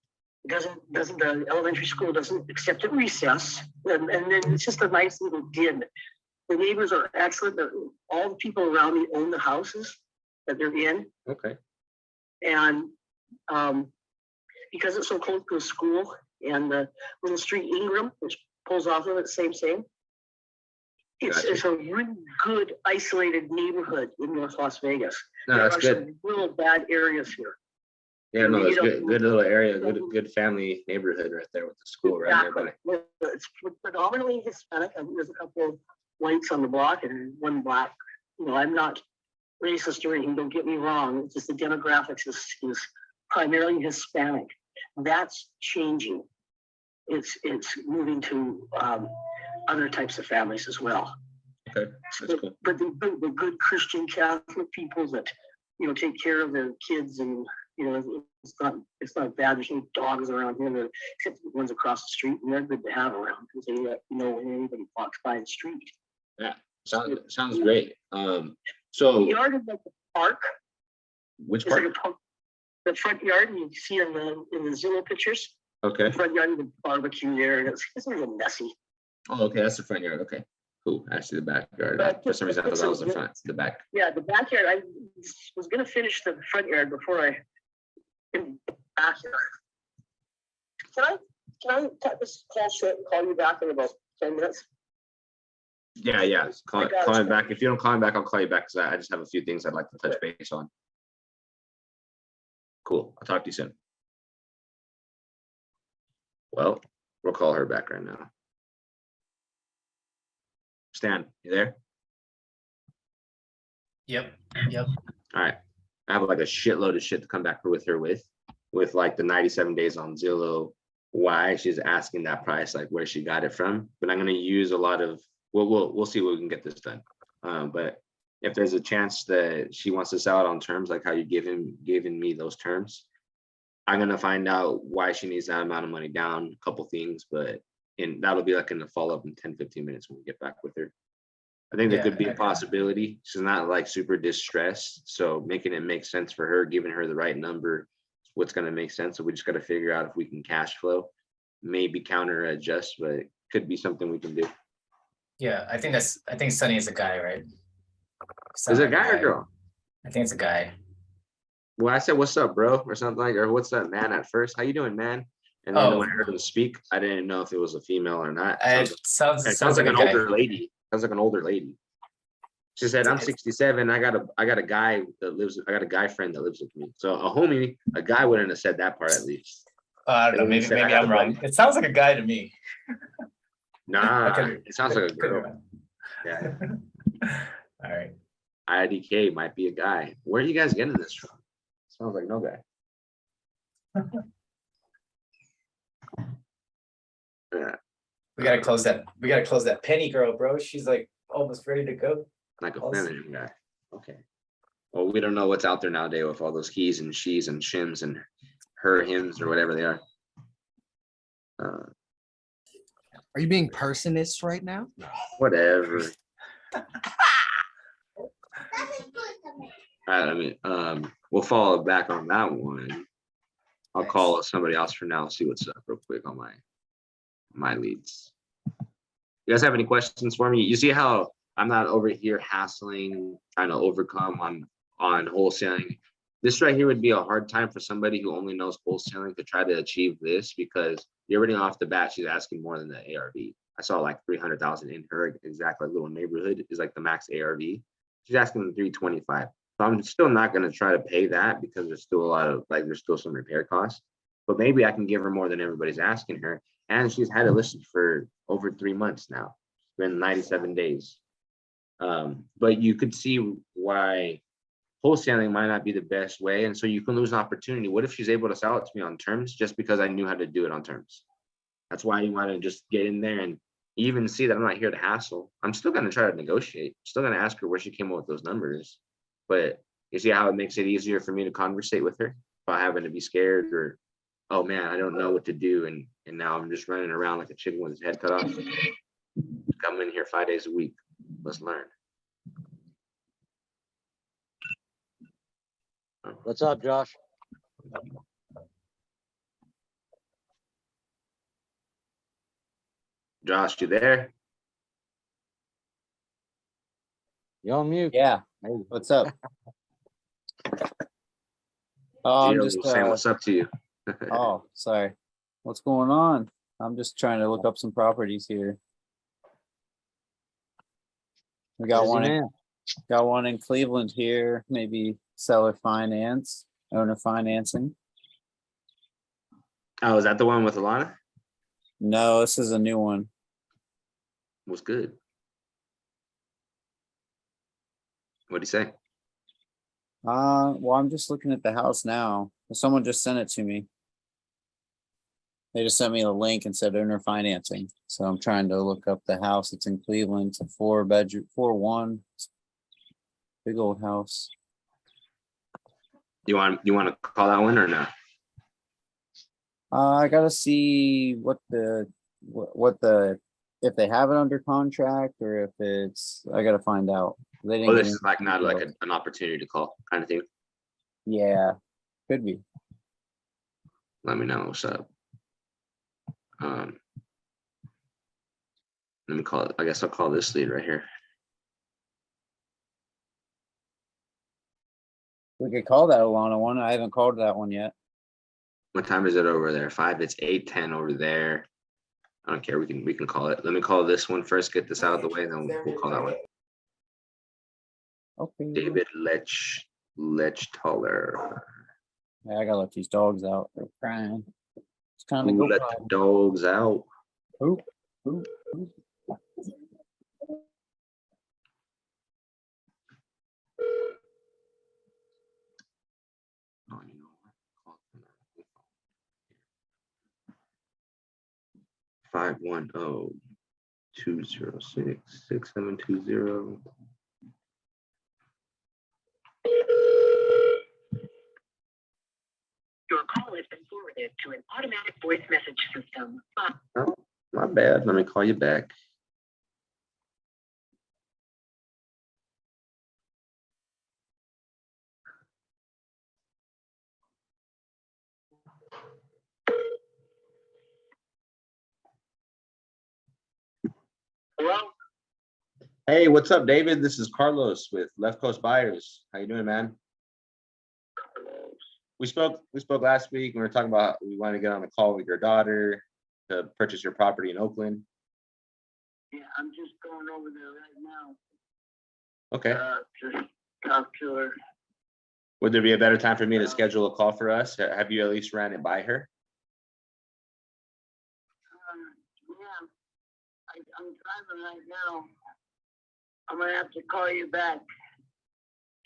doesn't the elementary school doesn't accept at recess, and then it's just a nice little din. The neighbors are excellent. All the people around me own the houses that they're in, Okay. and because it's so close to a school and the little street Ingram, which pulls off of it, same. It's a really good isolated neighborhood in North Las Vegas. No, There that's are good. some real bad areas here. Yeah, no, it's You know, good little area, good family neighborhood right there with the school right Exactly. nearby. Well, it's predominantly Hispanic. I think there's a couple of whites on the block and one black. You know, I'm not racist or anything, don't get me wrong. It's just the demographics is primarily Hispanic. That's changing. It's moving to other types of families as well. Okay, that's cool. But the good Christian Catholic people that, you know, take care of their kids, and you know, it's not bad. There's no dogs around here, except the ones across the street, and they're good to have around because they let you know when anybody walks by the street. Yeah, sounds great. So The yard is like the park. which It's like part? a park. The front yard, and you can see in the Zillow pictures. Okay. The front yard, the barbecue there, and it's a little messy. Oh, okay, that's the front yard. Okay, cool. Actually, the backyard. For some reason, I thought that was the front, the back. Yeah, the backyard, I was gonna finish the front yard before I in the backyard. Can I cut this call short and call you back in about 10 minutes? Yeah. Call I got me you. back. If you don't call me back, I'll call you back because I just have a few things I'd like to touch base on. Cool. I'll talk to you soon. Well, we'll call her back right now. Stan, you there? Yep. All right. I have like a shitload of shit to come back with her with like the 97 days on Zillow, why she's asking that price, like where she got it from. But I'm gonna use a lot of we'll see what we can get this done. But if there's a chance that she wants to sell it on terms like how you giving me those terms, I'm gonna find out why she needs that amount of money down, a couple things, and that'll be like in the follow-up in 10-15 minutes when we get back with her. I think that could be a possibility. She's not like super distressed, so making it make sense for her, giving her the right number, what's gonna make sense. So we just gotta figure out if we can cash flow, maybe counter adjust, but it could be something we can do. Yeah, I think Sunny is a guy, right? Is it a guy or girl? I think it's a guy. Well, I said, "What's up, bro?" or something like, or "What's up, man?" at first. How you doing, man? And then when I heard him speak, I didn't know if it was a female or not. It sounds like an older lady. Sounds like an older lady. She said, "I'm 67. I got a guy that lives. I got a guy friend that lives with me." So a guy wouldn't have said that part at least. I don't know. Maybe Maybe I'm wrong. It sounds like a guy to me. Nah, Okay. it sounds like a girl. Yeah. All right. IDK might be a guy. Where are you guys getting this from? Sounds like no guy. Yeah. We gotta close that Penny girl, bro. She's like almost ready to go. Like a feminine guy. Okay. Well, we don't know what's out there nowadays with all those he's and she's and shims and her, hims, or whatever they are. Are you being personist right now? Whatever. I mean, we'll follow back on that one. I'll call somebody else for now, see what's up real quick on my leads. You guys have any questions for me? You see how I'm not over here hassling, trying to overcome on wholesaling. This right here would be a hard time for somebody who only knows wholesaling to try to achieve this, because you're already off the bat, she's asking more than the ARV. I saw like 300,000 in her exact like little neighborhood is like the max ARV. She's asking 325. So I'm still not going to try to pay that because there's still a lot of there's still some repair costs, but maybe I can give her more than everybody's asking her. And she's had it listed for over 3 months now. It's been 97 days. But you could see why wholesaling might not be the best way. And so you can lose an opportunity. What if she's able to sell it to me on terms just because I knew how to do it on terms? That's why you want to just get in there and even see that I'm not here to hassle. I'm still going to try to negotiate. I'm still going to ask her where she came up with those numbers. But you see how it makes it easier for me to conversate with her without having to be scared or, oh man, I don't know what to do. And now I'm just running around like a chicken with his head cut off. Come in here 5 days a week. Let's learn. What's up, Josh? Josh, you there? You on mute? Yeah, what's up? Oh, I'm Gio just, was saying what's up to you. oh, sorry. What's going on? I'm just trying to look up some properties here. We got Busy one, man. got one in Cleveland here, maybe seller finance, owner financing. Oh, is that the one with Alana? No, this is a new one. What's good? What'd he say? Well, I'm just looking at the house now. Someone just sent it to me. They just sent me a link and said owner financing. So I'm trying to look up the house. It's in Cleveland. It's a 4-bedroom, 4-1. Big old house. You want to call that one or not? I gotta see what the if they have it under contract or if it's, I gotta find out. They didn't Oh, get this any is like not like details. an opportunity to call kind of thing. Yeah, could be. Let me know what's up. Let me call it. I guess I'll call this lead right here. We could call that Alana one. I haven't called that one yet. What time is it over there? 5. It's 8:10 over there. I don't care. We can call it. Let me call this one first. Get this out of the way, then we'll call that one. Okay. David Lechtaler. Yeah, I gotta let these dogs out. They're crying. It's time to go. Let the dogs out. Oop, oop, oop. Oh, you know what? Call it from that. 510-206-6720. Your call has been forwarded to an automatic voice message system. Oh, my bad. Let me call you back. Hello? Hey, what's up, David? This is Carlos with Left Coast Buyers. How you doing, man? We spoke last week. We were talking about we wanted to get on a call with your daughter to purchase your property in Oakland. Yeah, I'm just going over there right now. Okay. To talk to her. Would there be a better time for me to schedule a call for us? Have you at least ran it by her? Yeah, I'm driving right now. I'm gonna have to call you back.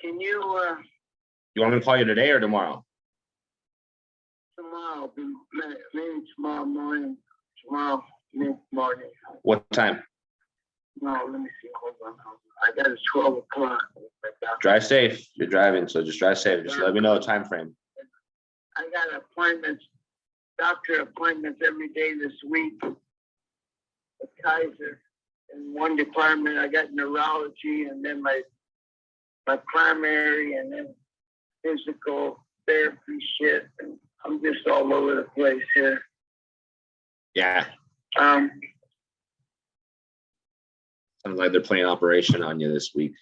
Can you, You want me to call you today or tomorrow? tomorrow, maybe tomorrow morning, tomorrow mid-morning. What time? No, let me see, hold on. I got it 12 o'clock. Drive safe. You're driving, so just drive safe. Just let me know a time frame. I got appointments, doctor appointments every day this week. At Kaiser. In one department, I got neurology and then my primary and then physical therapy shit. And I'm just all over the place here. Yeah. Um, Sounds like they're playing Operation on you this week.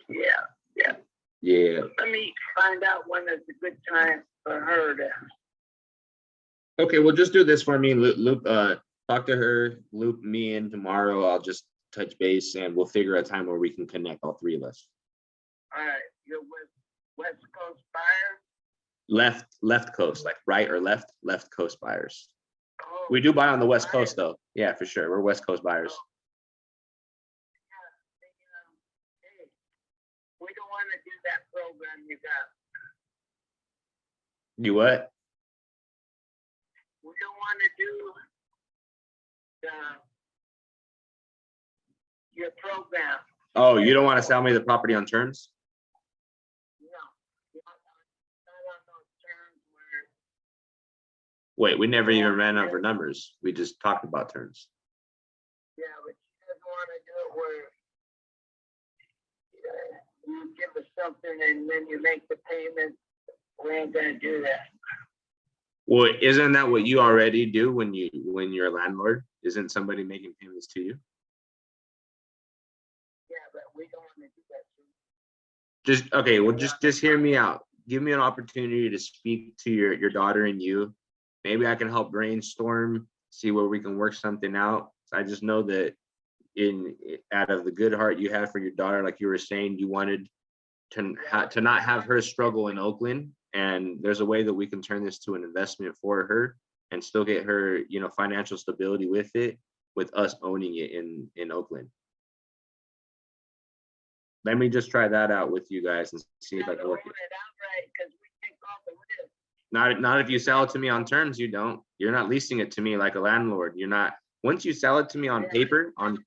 yeah. Yeah. Let me find out when is a good time for her to. Okay, well, just do this for me. Loop, talk to her, loop me in tomorrow. I'll just touch base and we'll figure a time where we can connect, all three of us. All right, you're with West Coast Buyer? Left coast, like right or left coast buyers. Oh, We do buy on the West Coast though. Yeah, for sure. We're West Coast buyers. hey, we don't want to do that program you got. You what? We don't want to do your program. Oh, you don't want to sell me the property on terms? No, not on those terms where, Wait, we never even ran over numbers. We just talked about terms. yeah, but you just want to do it where you give us something and then you make the payment. We ain't gonna do that. Well, isn't that what you already do when you're a landlord? isn't somebody making payments to you? Yeah, but we don't want to do that. Just, okay, well, just hear me out. Give me an opportunity to speak to your daughter and you. Maybe I can help brainstorm, see where we can work something out. I just know that out of the good heart you have for your daughter, like you were saying, you wanted to not have her struggle in Oakland. And there's a way that we can turn this to an investment for her and still get her, financial stability with it, with us owning it in Oakland. Let me just try that out with you guys and see if I can work it. Not if you sell it to me on terms, you don't. You're not leasing it to me like a landlord. You're not. Once you sell it to me on paper, on.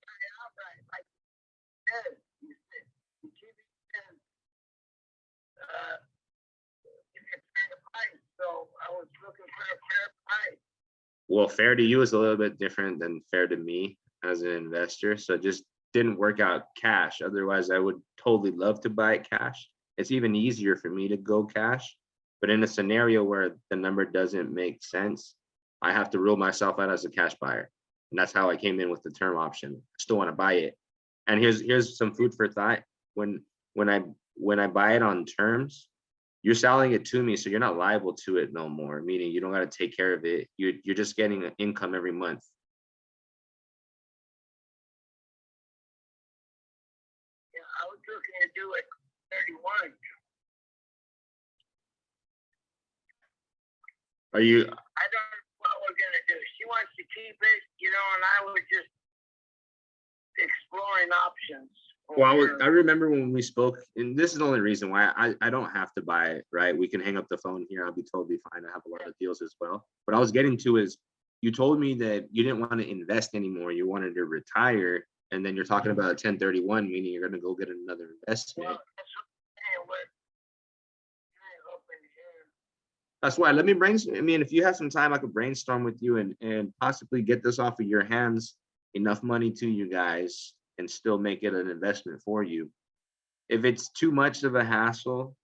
Well, fair to you is a little bit different than fair to me as an investor. So it just didn't work out cash. Otherwise, I would totally love to buy it cash. It's even easier for me to go cash. But in a scenario where the number doesn't make sense, I have to rule myself out as a cash buyer. And that's how I came in with the term option. I still want to buy it. And here's some food for thought. When I buy it on terms, you're selling it to me, so you're not liable to it no more, meaning you don't got to take care of it. You're just getting an income every month. Yeah, I was looking to do it 31. Are you? I don't know what we're gonna do. She wants to keep it, and I was just exploring options. Well, I remember when we spoke, and this is the only reason why I don't have to buy it, right? We can hang up the phone here. I'll be totally fine. I have a lot of deals as well. What I was getting to is you told me that you didn't want to invest anymore. You wanted to retire. And then you're talking about a 1031, meaning you're going to go get another investment. That's why, let me brainstorm. I mean, if you have some time, I could brainstorm with you and possibly get this off of your hands, enough money to you guys, and still make it an investment for you. If it's too much of a hassle,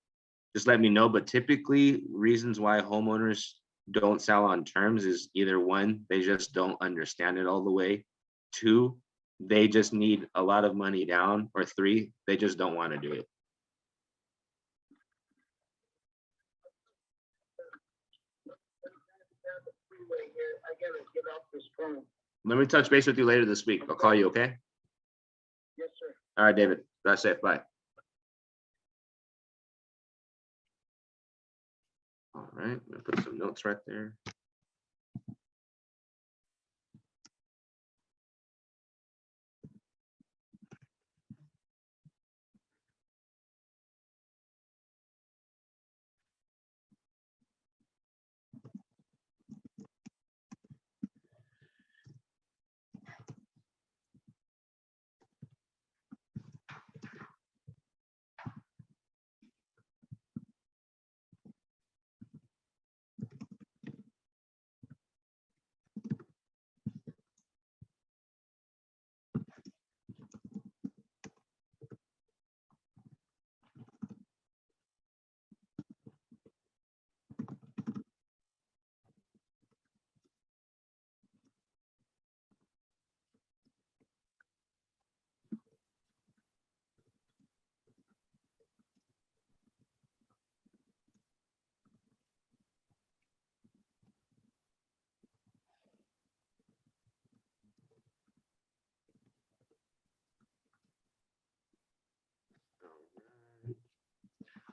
just let me know. But typically, reasons why homeowners don't sell on terms is either one, they just don't understand it all the way. Two, they just need a lot of money down, or three, they just don't want to do it. Let me touch base with you later this week. I'll call you, okay? Yes, sir. All right, David. That's it. Bye. All right, I'm gonna put some notes right there.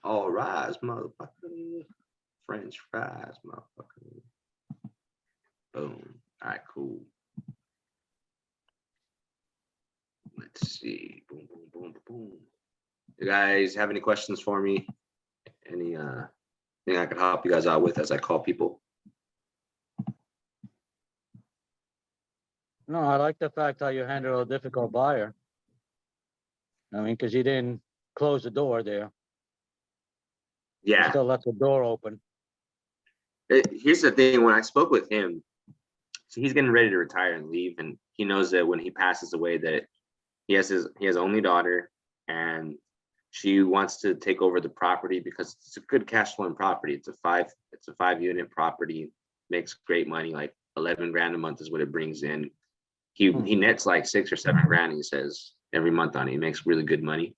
All rise, motherfucker. French fries, motherfucker. Boom. All right, cool. Let's see. Boom, boom, boom, boom. You guys have any questions for me? Any thing I can help you guys out with as I call people? No, I like the fact how you handle a difficult buyer. I mean, because you didn't close the door there. You Yeah. still left the door open. Here's the thing. When I spoke with him, so he's getting ready to retire and leave, and he knows that when he passes away, that he has only daughter, and she wants to take over the property because it's a good cash flowing property. It's a 5-unit property, makes great money, like 11 grand a month is what it brings in. He nets like 6 or 7 grand, he says, every month on it. He makes really good money.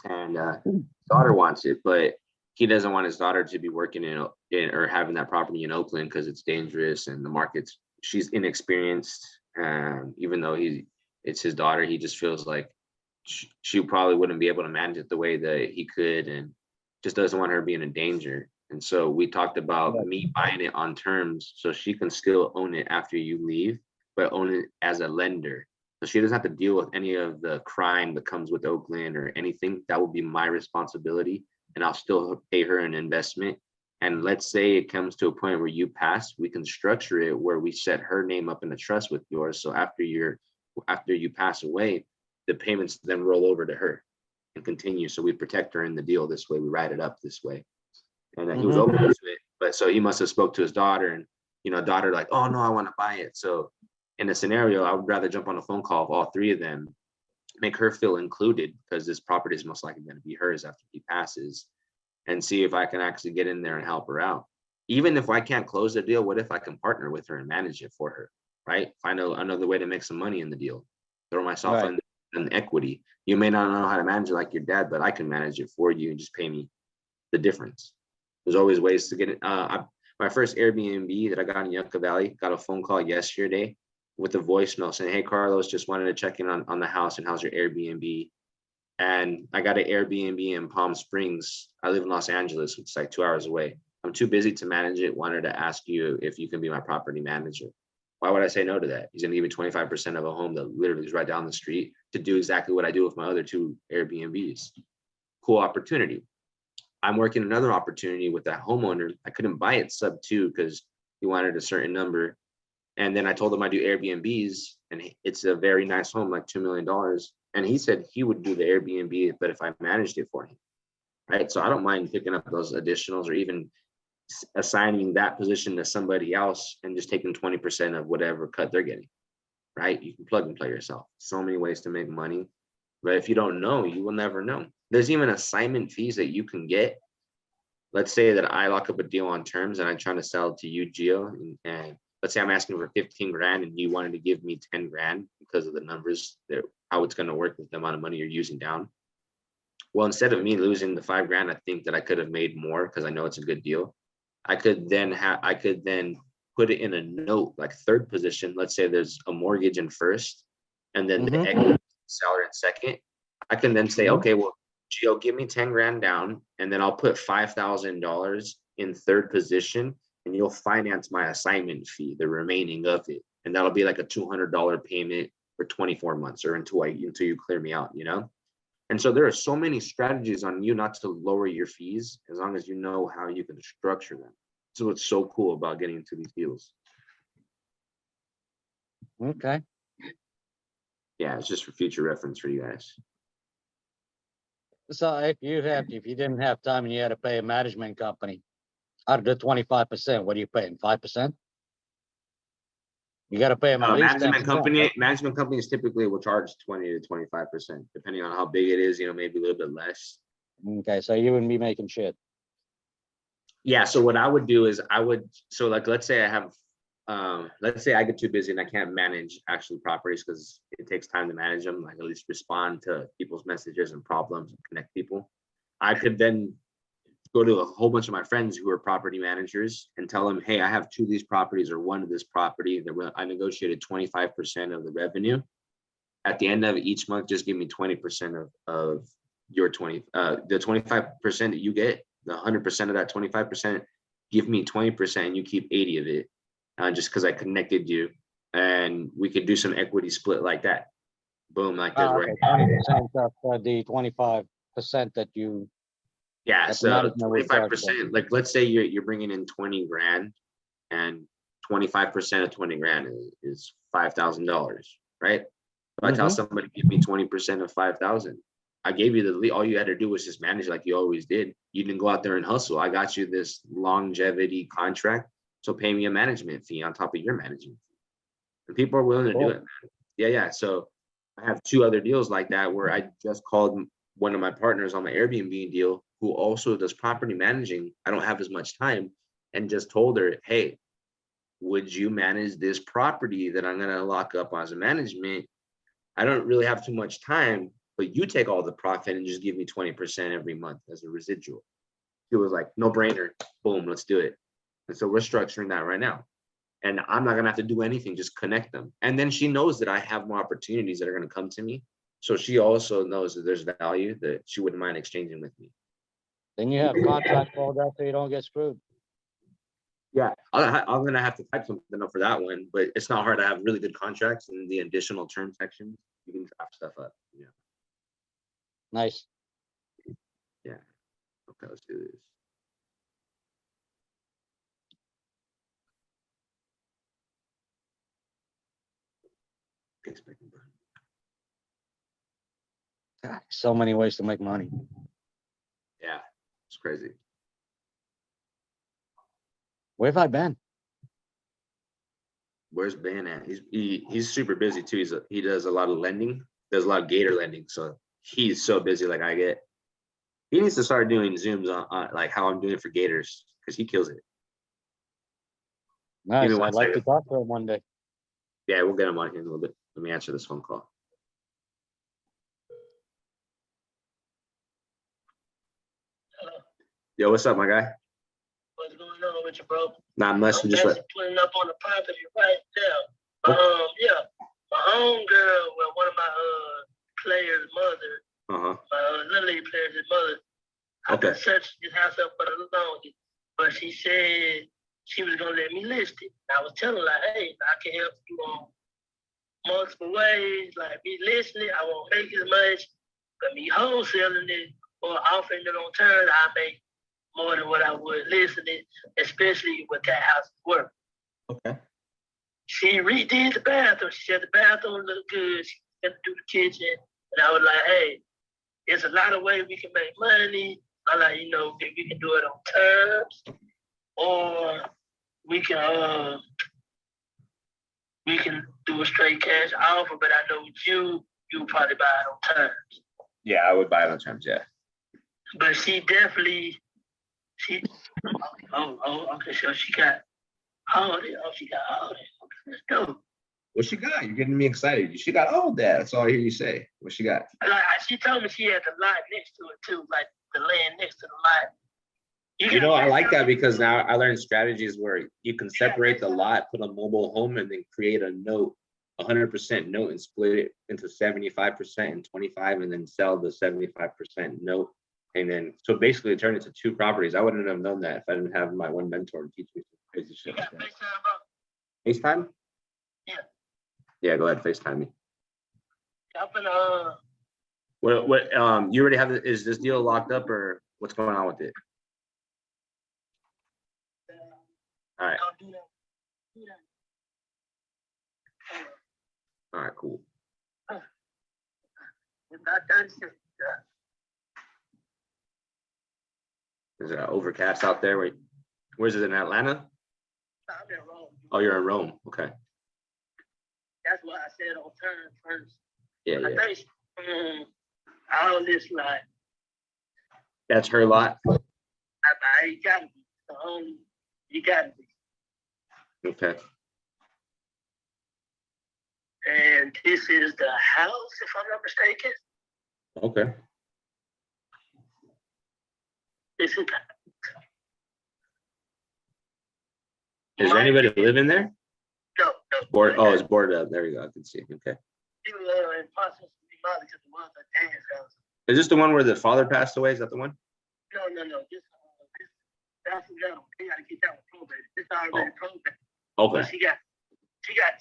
And his daughter wants it, but he doesn't want his daughter to be working in or having that property in Oakland because it's dangerous and the market's, she's inexperienced. Even though it's his daughter, he just feels like she probably wouldn't be able to manage it the way that he could, and just doesn't want her being in danger. And so we talked about me buying it on terms so she can still own it after you leave, but own it as a lender. So she doesn't have to deal with any of the crime that comes with Oakland or anything. That will be my responsibility, and I'll still pay her an investment. And let's say it comes to a point where you pass, we can structure it where we set her name up in a trust with yours. So after you pass away, the payments then roll over to her and continue. So we protect her in the deal this way. We write it up this way. And he was open to it, but so he must have spoke to his daughter, and daughter like, oh no, I want to buy it. So in a scenario, I would rather jump on a phone call with all 3 of them, make her feel included, because this property is most likely going to be hers after he passes, and see if I can actually get in there and help her out. Even if I can't close the deal, what if I can partner with her and manage it for her, right? Find another way to make some money in the deal, throw myself in equity. You may not know how to manage it like your dad, but I can manage it for you and just pay me the difference. There's always ways to get it. My first Airbnb that I got in Yucca Valley, got a phone call yesterday with a voicemail saying, hey, Carlos, just wanted to check in on the house and how's your Airbnb? And I got an Airbnb in Palm Springs. I live in Los Angeles, which is like 2 hours away. I'm too busy to manage it. Wanted to ask you if you can be my property manager. Why would I say no to that? He's gonna give me 25% of a home that literally is right down the street to do exactly what I do with my other 2 Airbnbs. Cool opportunity. I'm working another opportunity with that homeowner. I couldn't buy it sub 2 because he wanted a certain number. And then I told him I do Airbnbs, and it's a very nice home, like $2 million. And he said he would do the Airbnb, but if I managed it for him, right? So I don't mind picking up those additionals or even assigning that position to somebody else and just taking 20% of whatever cut they're getting, right? You can plug and play yourself. So many ways to make money, but if you don't know, you will never know. There's even assignment fees that you can get. Let's say that I lock up a deal on terms and I'm trying to sell it to you, Gio, and let's say I'm asking for 15 grand and you wanted to give me 10 grand because of the numbers, how it's going to work with the amount of money you're using down. Well, instead of me losing the 5 grand, I think that I could have made more because I know it's a good deal. I could then put it in a note, like third position. Let's say there's a mortgage in first and then the equity seller in second. I can then say, okay, well, Gio, give me 10 grand down, and then I'll put $5,000 in third position, and you'll finance my assignment fee, the remaining of it. And that'll be like a $200 payment for 24 months or until you clear me out, And so there are so many strategies on you not to lower your fees as long as you know how you can structure them. So what's so cool about getting into these deals. Okay. Yeah, it's just for future reference for you guys. So if you didn't have time and you had to pay a management company, out of the 25%, what are you paying? 5%? You got to pay them at least management companies typically will charge 20 to 25%, depending on how big it is, maybe a little bit less. Okay, so you wouldn't be making shit. Yeah, so what I would do is let's say let's say I get too busy and I can't manage actual properties because it takes time to manage them, like at least respond to people's messages and problems and connect people. I could then go to a whole bunch of my friends who are property managers and tell them, hey, I have 2 of these properties or 1 of this property that I negotiated 25% of the revenue. At the end of each month, just give me 20% of your the 25% that you get, the 100% of that 25%, give me 20% and you keep 80 of it, just because I connected you, and we could do some equity split like that. Boom, like this, right? 20% of the 25% that you. Yeah, so 25%, like let's say you're bringing in 20 grand and 25% of 20 grand is $5,000, right? If I tell somebody, give me 20% of 5,000, I gave you the lead. All you had to do was just manage like you always did. You didn't go out there and hustle. I got you this longevity contract, so pay me a management fee on top of your management fee. And people are willing to do it, man. Yeah. So I have 2 other deals like that where I just called one of my partners on my Airbnb deal who also does property managing. I don't have as much time, and just told her, hey, would you manage this property that I'm gonna lock up as a management? I don't really have too much time, but you take all the profit and just give me 20% every month as a residual. It was like, no brainer, boom, let's do it. And so we're structuring that right now. And I'm not gonna have to do anything, just connect them. And then she knows that I have more opportunities that are gonna come to me. So she also knows that there's value that she wouldn't mind exchanging with me. Then you have contract for that so you don't get screwed. Yeah, I'm gonna have to type something up for that one, but it's not hard to have really good contracts and the additional term sections. You can draft stuff up. Yeah. Nice. Yeah. Okay, let's do this. Expecting button. God, so many ways to make money. Yeah, it's crazy. Where have I been? Where's Ben at? He's super busy too. He does a lot of lending. Does a lot of gator lending. So he's so busy like I get. He needs to start doing Zooms on like how I'm doing for gators because he kills it. Nice. me one I'd like to second. talk to him one day. Yeah, we'll get him on here in a little bit. Let me answer this phone call. Yo, what's up, my guy? What's going on with you, bro? Not much. I'm Just just like, putting up on the property right now. Yeah, my homegirl, well, one of my players' mother, my little league players' mother. I've been searching this house up for the longest, but she said she was gonna let me list it. I was telling her, like, hey, I can help you on multiple ways, like me listing it, I won't make as much, but me wholesaling it or offering it on turn, I make more than what I would listing it, especially with that house work. Okay. She redid the bathroom. She said the bathroom looked good. She had to do the kitchen. And I was like, hey, there's a lot of ways we can make money. I like, you know, we can do it on terms, or we can do a straight cash offer, but I know with you probably buy it on terms. yeah, I would buy it on terms. Yeah. But she definitely, okay, so she got all this. Oh, she got all this. Okay, let's go. What she got? You're getting me excited. She got all that. That's all I hear you say. What she got? Like she told me she had the lot next to it too, like the land next to the lot. You know, I like that because now I learned strategies where you can separate the lot, put a mobile home, and then create a note, 100% note, and split it into 75% and 25, and then sell the 75% note. And then, so basically turn it to two properties. I wouldn't have known that if I didn't have my one mentor teach me some crazy shit. Like that. FaceTime? Yeah. Yeah, go ahead, FaceTime me. Up in What, you already have, is this deal locked up or what's going on with it? All right. All right, cool. Is it overcast out there? Where's it, in Atlanta? I'm in Rome. Oh, you're in Rome. Okay. That's what I said on turn first. Yeah, I yeah. think all this lot, That's her lot. I gotta be. You gotta be. Okay. And this is the house, if I'm not mistaken. Okay. This is Is there anybody living there? no. Board. Oh, it's boarded up. There you go. I can see. Okay. You in process of demolished because it was a dance house. Is this the one where the father passed away? Is that the one? No. This that's no. They gotta get that one probated. This already probated. Okay. But she got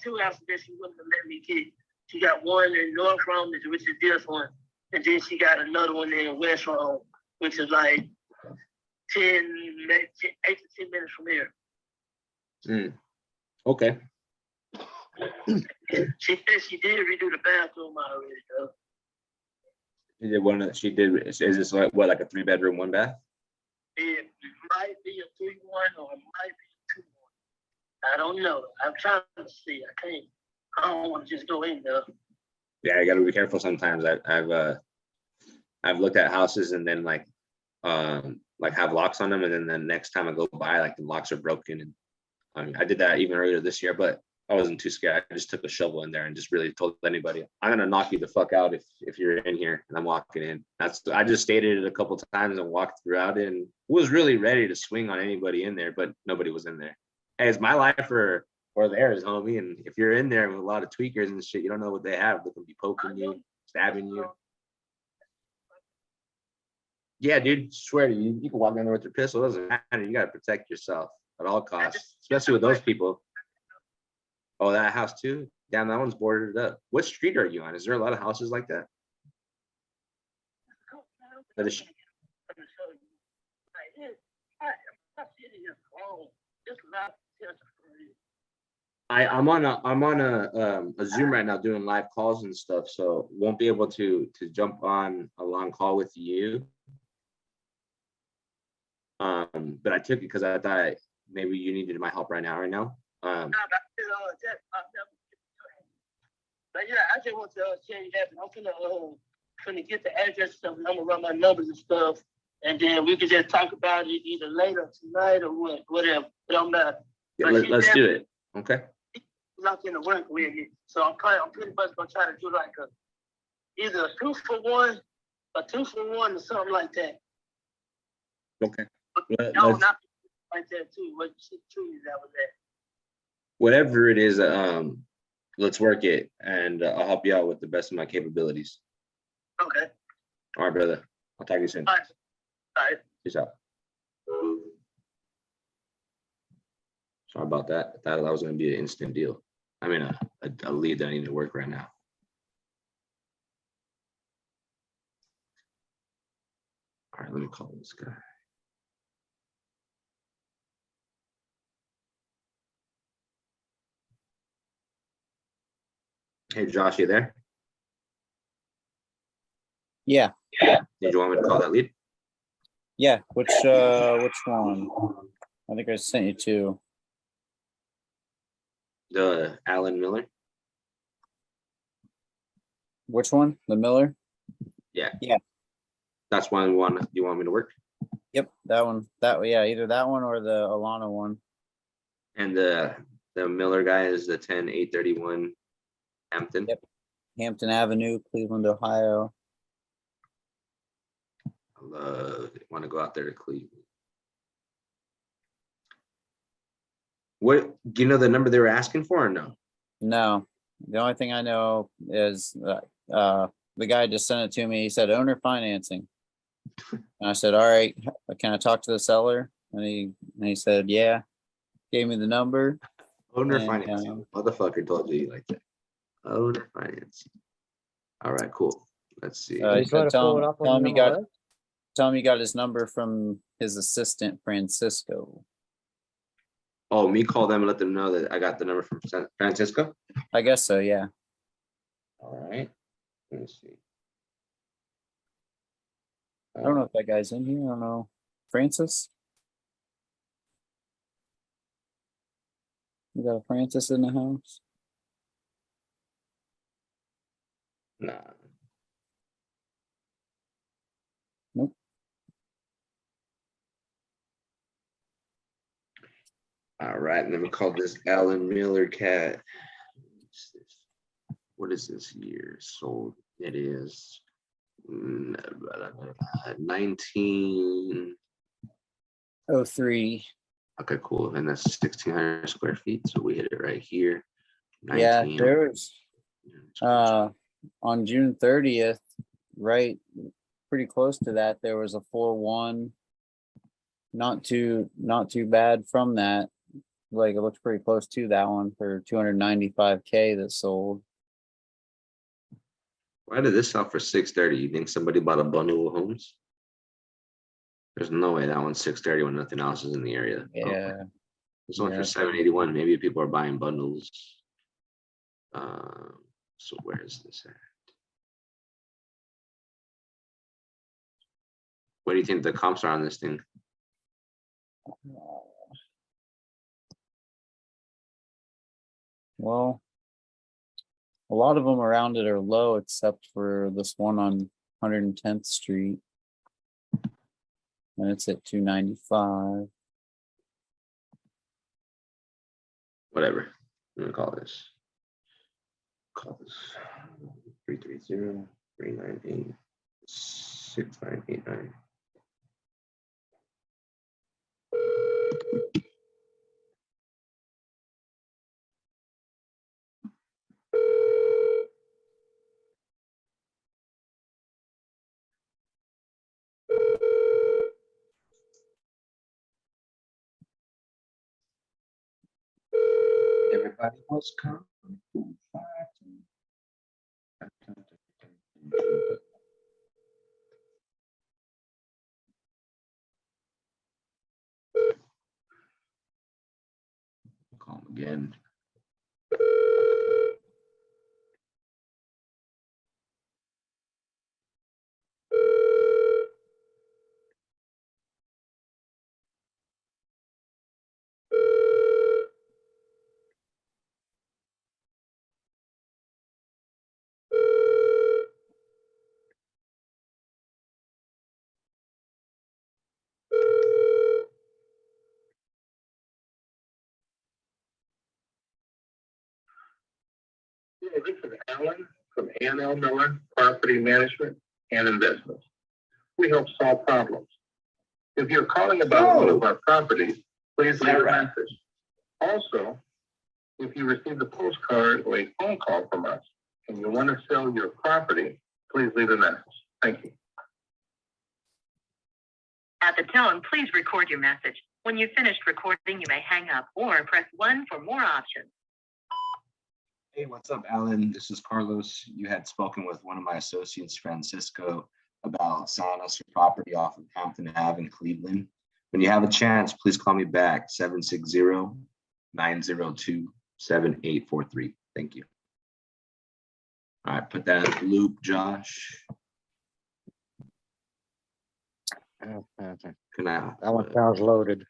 two houses that she wouldn't have let me get. She got one in North Rome, which is this one, and then she got another one in West Rome, which is like 8 to 10 minutes from here. Okay. She said she did redo the bathroom already, though. She did one. She did. Is this like what, like a 3-bedroom, 1 bath? It might be a 3-1 or it might be a 2-1. I don't know. I'm trying to see. I don't want to just go in there. Yeah, I got to be careful sometimes. I've looked at houses and then like have locks on them, and then the next time I go by, like the locks are broken, and I mean, I did that even earlier this year, but I wasn't too scared. I just took a shovel in there and just really told anybody, I'm gonna knock you the fuck out if you're in here and I'm walking in. I just stated it a couple times and walked throughout it and was really ready to swing on anybody in there, but nobody was in there. Hey, it's my life or theirs, homie. And if you're in there with a lot of tweakers and shit, you don't know what they have. They can be poking you, stabbing you. Yeah, dude, swear to you, you can walk in there with your pistol. It doesn't matter. You gotta protect yourself at all costs, especially with those people. Oh, that house too? Damn, that one's boarded up. What street are you on? Is there a lot of houses like that? That is- I'm on a Zoom right now doing live calls and stuff, so won't be able to jump on a long call with you. But I took it because I thought maybe you needed my help right now. But yeah, I just want to tell you that I'm finna get the address stuff. And I'm gonna run my numbers and stuff, and then we can just talk about it either later tonight or whatever. It don't matter. Yeah, let's do it. Okay. Locked in the work with it, so I'm pretty much gonna try to do like either a 2-for-1, a 2-for-1 or something like that. Okay. No, not like that too. What tree that was at? Whatever it is, let's work it, and I'll help you out with the best of my capabilities. Okay. All right, brother. I'll talk to you soon. All right. Peace out. Sorry about that. I thought that was going to be an instant deal. I mean, a lead that I need to work right now. All right, let me call this guy. Hey, Josh, you there? Yeah, Did you want me to call that lead? yeah. Which one? I think I sent you two. The Alan Miller? Which one? The Miller? Yeah. Yeah. That's one you want me to work? Yep, that one. Yeah, either that one or the Alana one. And the Miller guy is the 10831 Hampton. Yep. Hampton Avenue, Cleveland, Ohio. Want to go out there to Cleveland. What do you know the number they were asking for or no? No, the only thing I know is the guy just sent it to me. He said owner financing. And I said, all right, can I talk to the seller? And he said, yeah. Gave me the number. Owner and, financing. Motherfucker told you like that. Owner financing. All right, cool. Let's see. He said, tell him you got his number from his assistant, Francisco. Oh, me call them and let them know that I got the number from Francisco? I guess so, yeah. All right. Let me see. I don't know if that guy's in here. I don't know. Francis? You got a Francis in the house? Nah. Nope. All right, let me call this Alan Miller cat. What is this year sold? It is 19. 03. Okay, cool. And that's 1,600 square feet. So we hit it right here. 19. Yeah, there was on June 30th, right, pretty close to that, there was a 4-1. Not too bad from that. Like it looks pretty close to that one for 295K that sold. Why did this sell for 630? You think somebody bought a bundle of homes? There's no way that one's 630 when nothing else is in the area. Yeah. This one for 781. Maybe people are buying bundles. So where is this at? What do you think the comps are on this thing? Well, a lot of them around it are low, except for this one on 110th Street. And it's at 295. whatever. I'm gonna call this. Call this 330-398-6989. Everybody was coming. Call him again. Yeah, this is Alan from A&L Miller Property Management and Investments. We help solve problems. If you're calling about one of our properties, please leave a message. Also, if you received a postcard or a phone call from us and you want to sell your property, please leave a message. Thank you. At the tone, please record your message. When you've finished recording, you may hang up or press 1 for more options. Hey, what's up, Alan? This is Carlos. You had spoken with one of my associates, Francisco, about selling us your property off of Hampton Ave in Cleveland. When you have a chance, please call me back, 760-902-7843. Thank you. All right, put that in the loop, Josh. Can I? That one sounds loaded.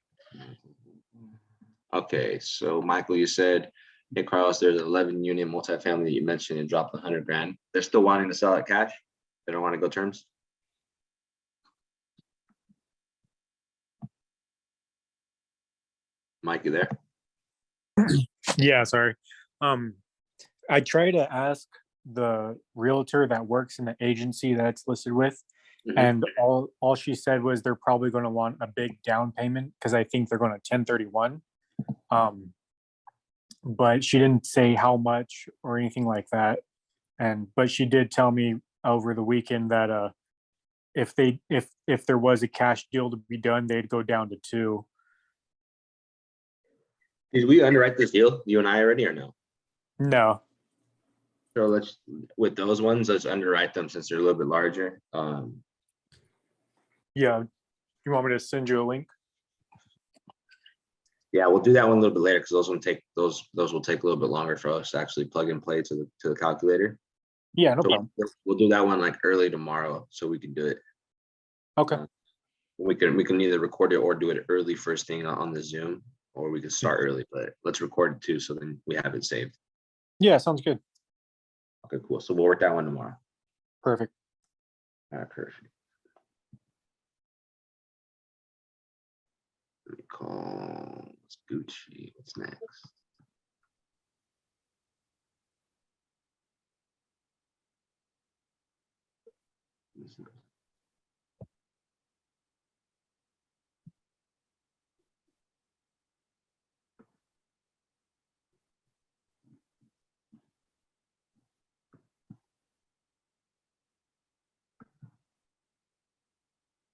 Okay, so Michael, you said, hey, Carlos, there's an 11 unit multifamily that you mentioned and dropped 100 grand. They're still wanting to sell it cash? They don't want to go terms? Mike, you there? Yeah, sorry. I try to ask the realtor that works in the agency that it's listed with, and all she said was they're probably going to want a big down payment because I think they're going to 1031. But she didn't say how much or anything like that. But she did tell me over the weekend that if there was a cash deal to be done, they'd go down to 2. Did we underwrite this deal, you and I already, or no? No. So let's, with those ones, let's underwrite them since they're a little bit larger. Yeah. You want me to send you a link? Yeah, we'll do that one a little bit later because those will take a little bit longer for us to actually plug and play to the calculator. Yeah, no problem. We'll do that one like early tomorrow so we can do it. Okay. We can either record it or do it early first thing on the Zoom, or we can start early, but let's record it too so then we have it saved. Yeah, sounds good. Okay, cool. So we'll work that one tomorrow. Perfect. All right, perfect. Let me call Gucci. What's next?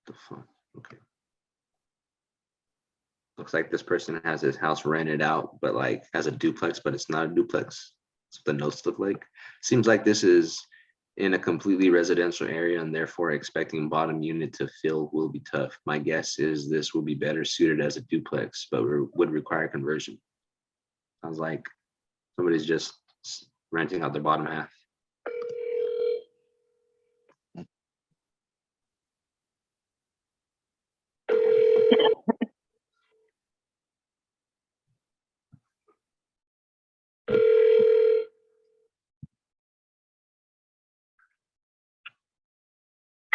The fuck? Okay. Looks like this person has his house rented out, but like has a duplex, but it's not a duplex. That's what the notes look like. Seems like this is in a completely residential area and therefore expecting bottom unit to fill will be tough. My guess is this will be better suited as a duplex, but would require conversion. Sounds like somebody's just renting out their bottom half.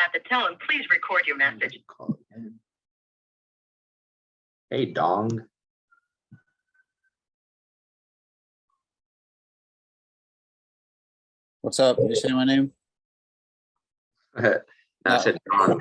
At the tone, please record your message. Hey, Dong. What's up? Did you say my name? I said Don.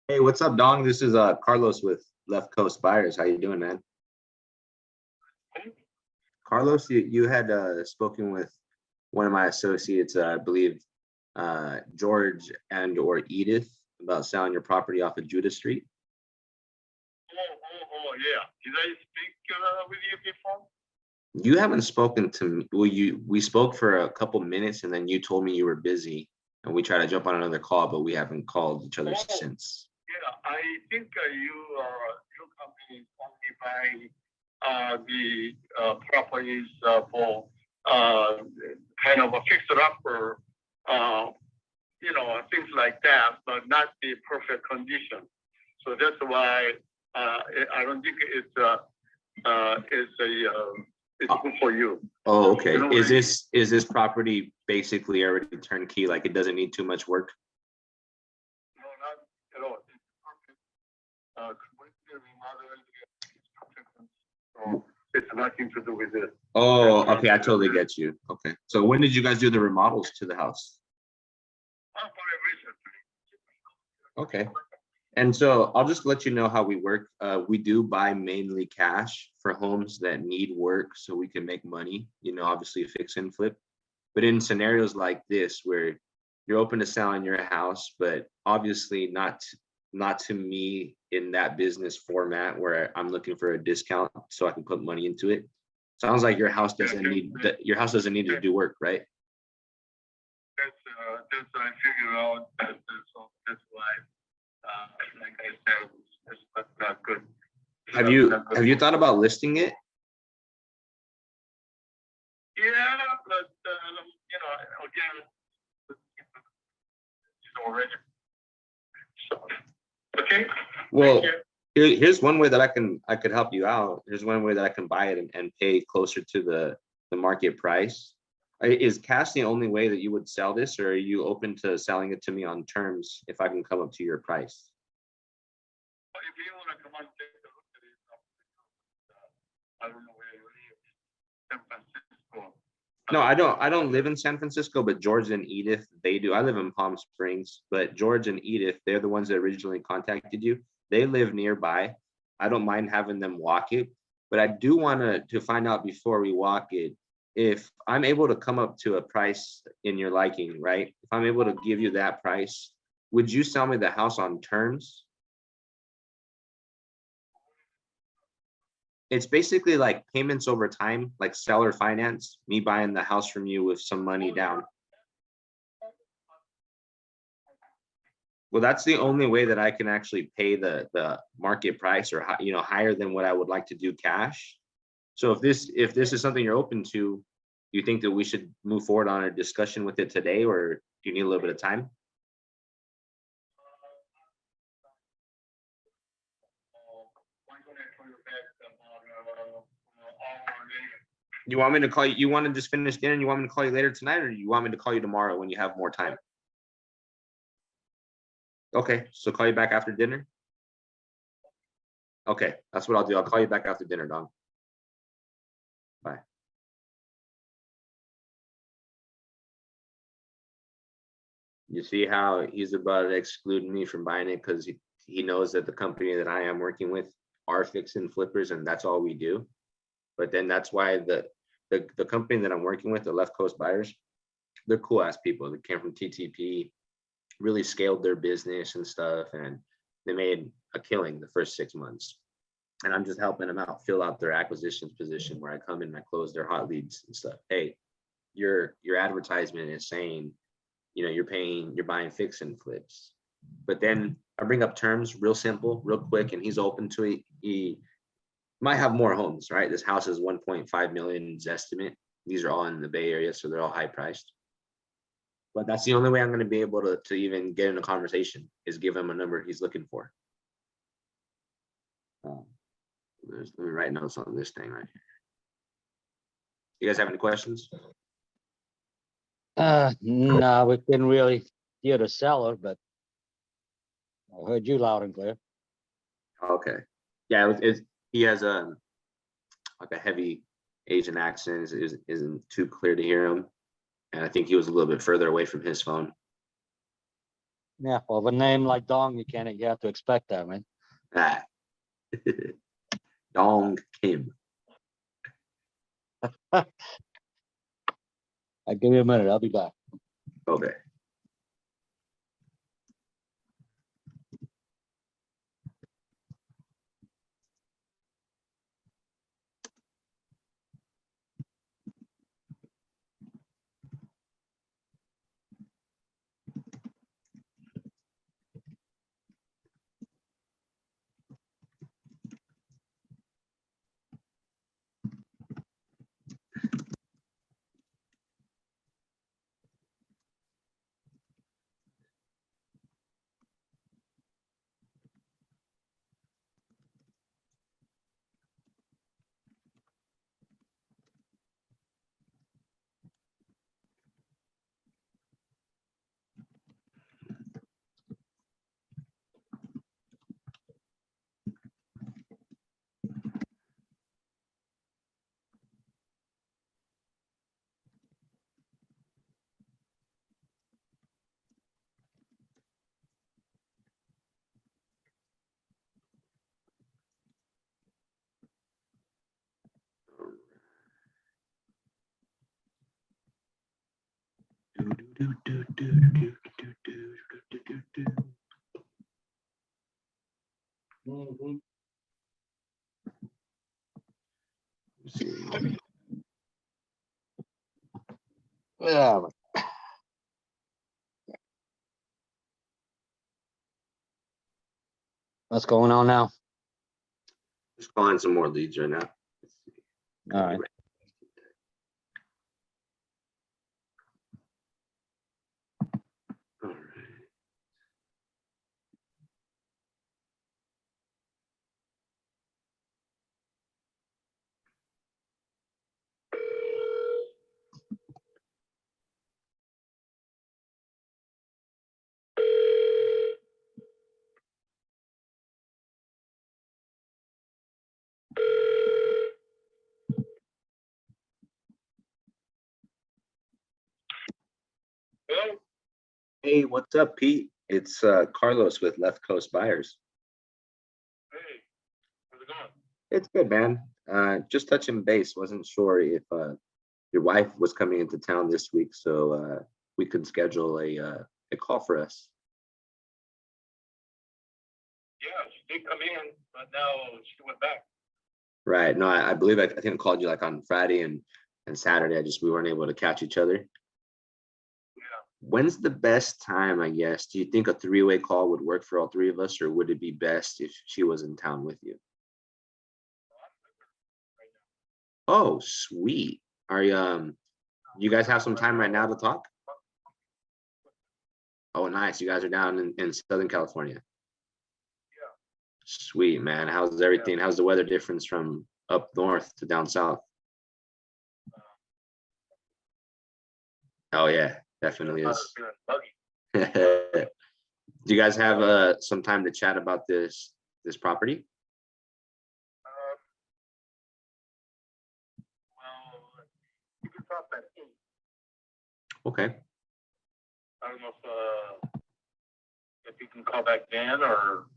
Hey, what's up, Dong? This is Carlos with Left Coast Buyers. How you doing, man? Carlos, you had spoken with one of my associates, I believe, George and or Edith, about selling your property off of Judah Street. Oh, yeah. Did I speak with you before? You haven't spoken to me. Well, we spoke for a couple minutes, and then you told me you were busy, and we tried to jump on another call, but we haven't called each other since. Yeah, I think your company is only buying the properties for kind of a fixer upper, things like that, but not the perfect condition. So that's why I don't think it's good for you. Oh, okay. You know, Is this property basically already turnkey? Like it doesn't need too much work? No, not at all. It's perfect. Completely remodeled. So it's nothing to do with it. Oh, okay. I totally get you. Okay. So when did you guys do the remodels to the house? Okay. And so I'll just let you know how we work. We do buy mainly cash for homes that need work so we can make money, obviously fix and flip. But in scenarios like this, where you're open to selling your house, but obviously not to me in that business format where I'm looking for a discount so I can put money into it. Sounds like your house doesn't need to do work, right? That's I figured out that, so that's why, like I said, it's not good. Have you thought about listing it? Yeah, but again, it's already. So, okay. Well, here's one way that I could help you out. Here's one way that I can buy it and pay closer to the market price. Is cash the only way that you would sell this, or are you open to selling it to me on terms if I can come up to your price? If you want to come on, take a look at it. I don't know where you live. San Francisco. No, I don't live in San Francisco, but George and Edith, they do. I live in Palm Springs, but George and Edith, they're the ones that originally contacted you. They live nearby. I don't mind having them walk it, but I do want to find out before we walk it, if I'm able to come up to a price in your liking, right? If I'm able to give you that price, would you sell me the house on terms? It's basically like payments over time, like seller finance, me buying the house from you with some money down. Well, that's the only way that I can actually pay the market price, or higher than what I would like to do cash. So if this is something you're open to, do you think that we should move forward on a discussion with it today, or do you need a little bit of time? You want me to call you? You want to just finish dinner and you want me to call you later tonight, or you want me to call you tomorrow when you have more time? Okay, so call you back after dinner? Okay, that's what I'll do. I'll call you back after dinner, Don. Bye. You see how he's about to exclude me from buying it because he knows that the company that I am working with are fixing flippers, and that's all we do. But then that's why the company that I'm working with, the Left Coast Buyers, they're cool ass people. They came from TTP, really scaled their business and stuff, and they made a killing the first 6 months. And I'm just helping them out, fill out their acquisitions position where I come in and I close their hot leads and stuff. Hey, your advertisement is saying, you're buying fix and flips. But then I bring up terms, real simple, real quick, and he's open to it. He might have more homes, right? This house is 1.5 million estimate. These are all in the Bay Area, so they're all high priced. But that's the only way I'm going to be able to even get in a conversation, is give him a number he's looking for. Let me write notes on this thing right here. You guys have any questions? No, we couldn't really hear the seller, but I heard you loud and clear. Okay. Yeah, he has like a heavy Asian accent, isn't too clear to hear him. And I think he was a little bit further away from his phone. Yeah, well, with a name like Dong, you have to expect that, man. Ah. Dong Kim. I'll give you a minute. I'll be back. Okay. Yeah. What's going on now? Just calling some more leads right now. All right. All right. Hello? Hey, what's up, Pete? It's Carlos with Left Coast Buyers. Hey, how's it going? It's good, man. Just touching base. Wasn't sure if your wife was coming into town this week, so we could schedule a call for us. Yeah, she did come in, but now she went back. Right. No, I believe I think I called you like on Friday and Saturday. We weren't able to catch each other. Yeah. When's the best time, I guess? Do you think a three-way call would work for all three of us, or would it be best if she was in town with you? Oh, sweet. Are you guys have some time right now to talk? Oh, nice. You guys are down in Southern California. Yeah. Sweet, man. How's everything? How's the weather difference from up north to down south? Oh yeah, definitely is. Do you guys have some time to chat about this property? Well, you can talk at 8. Okay. I don't know if you can call back then or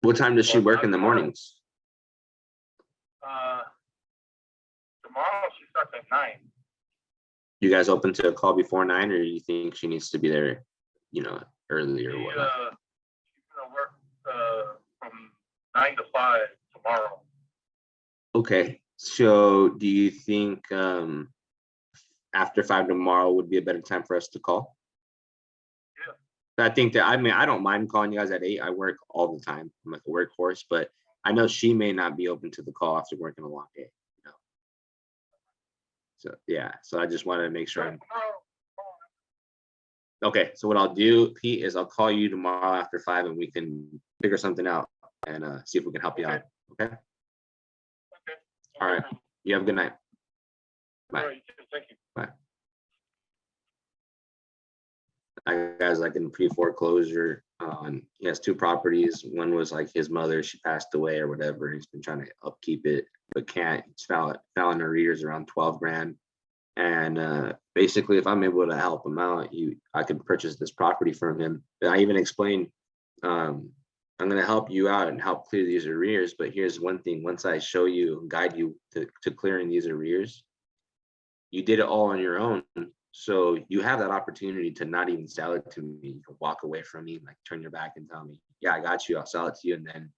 What time does she work in the mornings? tomorrow she starts at 9. You guys open to a call before 9, or you think she needs to be there, earlier or whatnot? She's gonna work from 9 to 5 tomorrow. Okay, so do you think after 5 tomorrow would be a better time for us to call? Yeah. I think that, I don't mind calling you guys at 8. I work all the time. I'm like a workhorse, but I know she may not be open to the call after working a long day. So yeah, so I just wanted to make sure. Okay, so what I'll do, Pete, is I'll call you tomorrow after 5 and we can figure something out and see if we can help you out. Okay. Okay. All right. You have a good night. Bye. All right, thank you. Bye. Guys, like in pre-foreclosure He has 2 properties. One was like his mother, she passed away or whatever. He's been trying to upkeep it, but can't. It's fell in arrears around 12 grand. And basically, if I'm able to help him out, I can purchase this property from him. And I even explained, I'm going to help you out and help clear these arrears. But here's one thing: once I show you and guide you to clearing these arrears, you did it all on your own. So you have that opportunity to not even sell it to me. You can walk away from me, like turn your back and tell me, yeah, I got you, I'll sell it to you. And then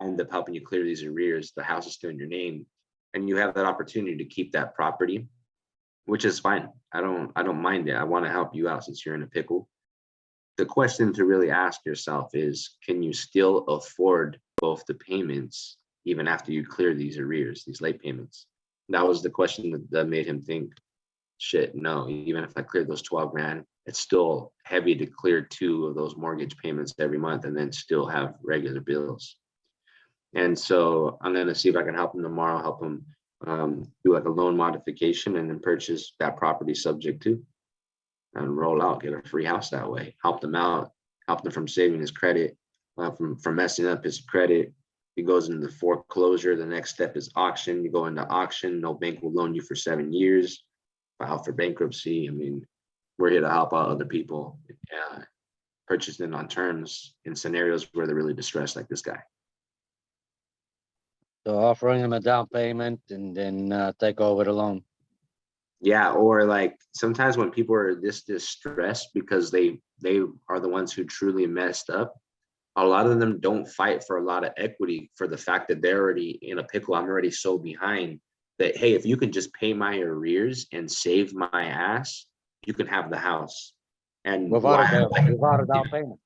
I end up helping you clear these arrears. The house is still in your name. And you have that opportunity to keep that property, which is fine. I don't mind it. I want to help you out since you're in a pickle. The question to really ask yourself is, can you still afford both the payments even after you clear these arrears, these late payments? That was the question that made him think, shit, no, even if I cleared those 12 grand, it's still heavy to clear 2 of those mortgage payments every month and then still have regular bills. And so I'm going to see if I can help him tomorrow, help him do like a loan modification and then purchase that property subject to and roll out, get a free house that way. Help them out, help them from saving his credit, from messing up his credit. He goes into foreclosure. The next step is auction. You go into auction, no bank will loan you for 7 years. File for bankruptcy. I mean, we're here to help out other people purchasing on terms in scenarios where they're really distressed, like this guy. So offering him a down payment and then take over the loan. Yeah, or like sometimes when people are this distressed because they are the ones who truly messed up, a lot of them don't fight for a lot of equity for the fact that they're already in a pickle. I'm already so behind that, hey, if you can just pay my arrears and save my ass, you can have the house. And Without a down payment.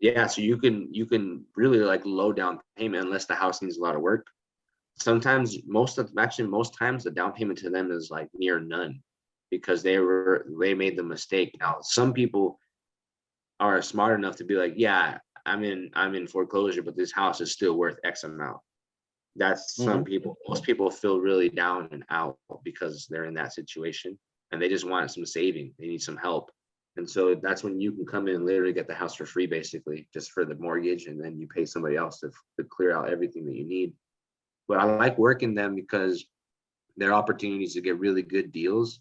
yeah, so you can really like low down payment unless the house needs a lot of work. Sometimes most times the down payment to them is like near none because they made the mistake. Now some people are smart enough to be like, yeah, I'm in foreclosure, but this house is still worth X amount. That's some people. Most people feel really down and out because they're in that situation and they just want some saving. They need some help. And so that's when you can come in and literally get the house for free, basically, just for the mortgage. And then you pay somebody else to clear out everything that you need. But I like working them because they're opportunities to get really good deals.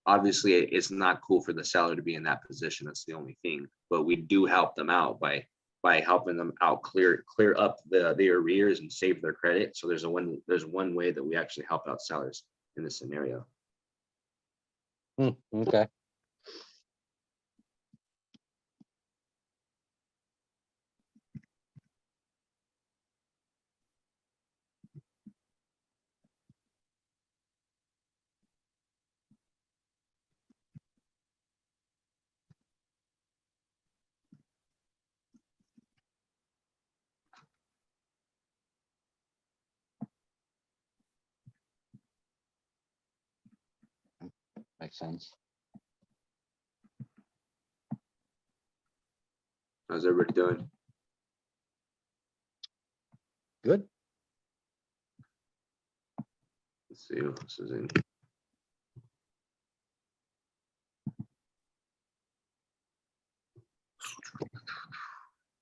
Obviously, it's not cool for the seller to be in that position. That's the only thing. But we do help them out by helping them out clear up the arrears and save their credit. So there's one way that we actually help out sellers in this scenario. Okay. Makes sense. How's everybody doing? Good. Let's see what else is in.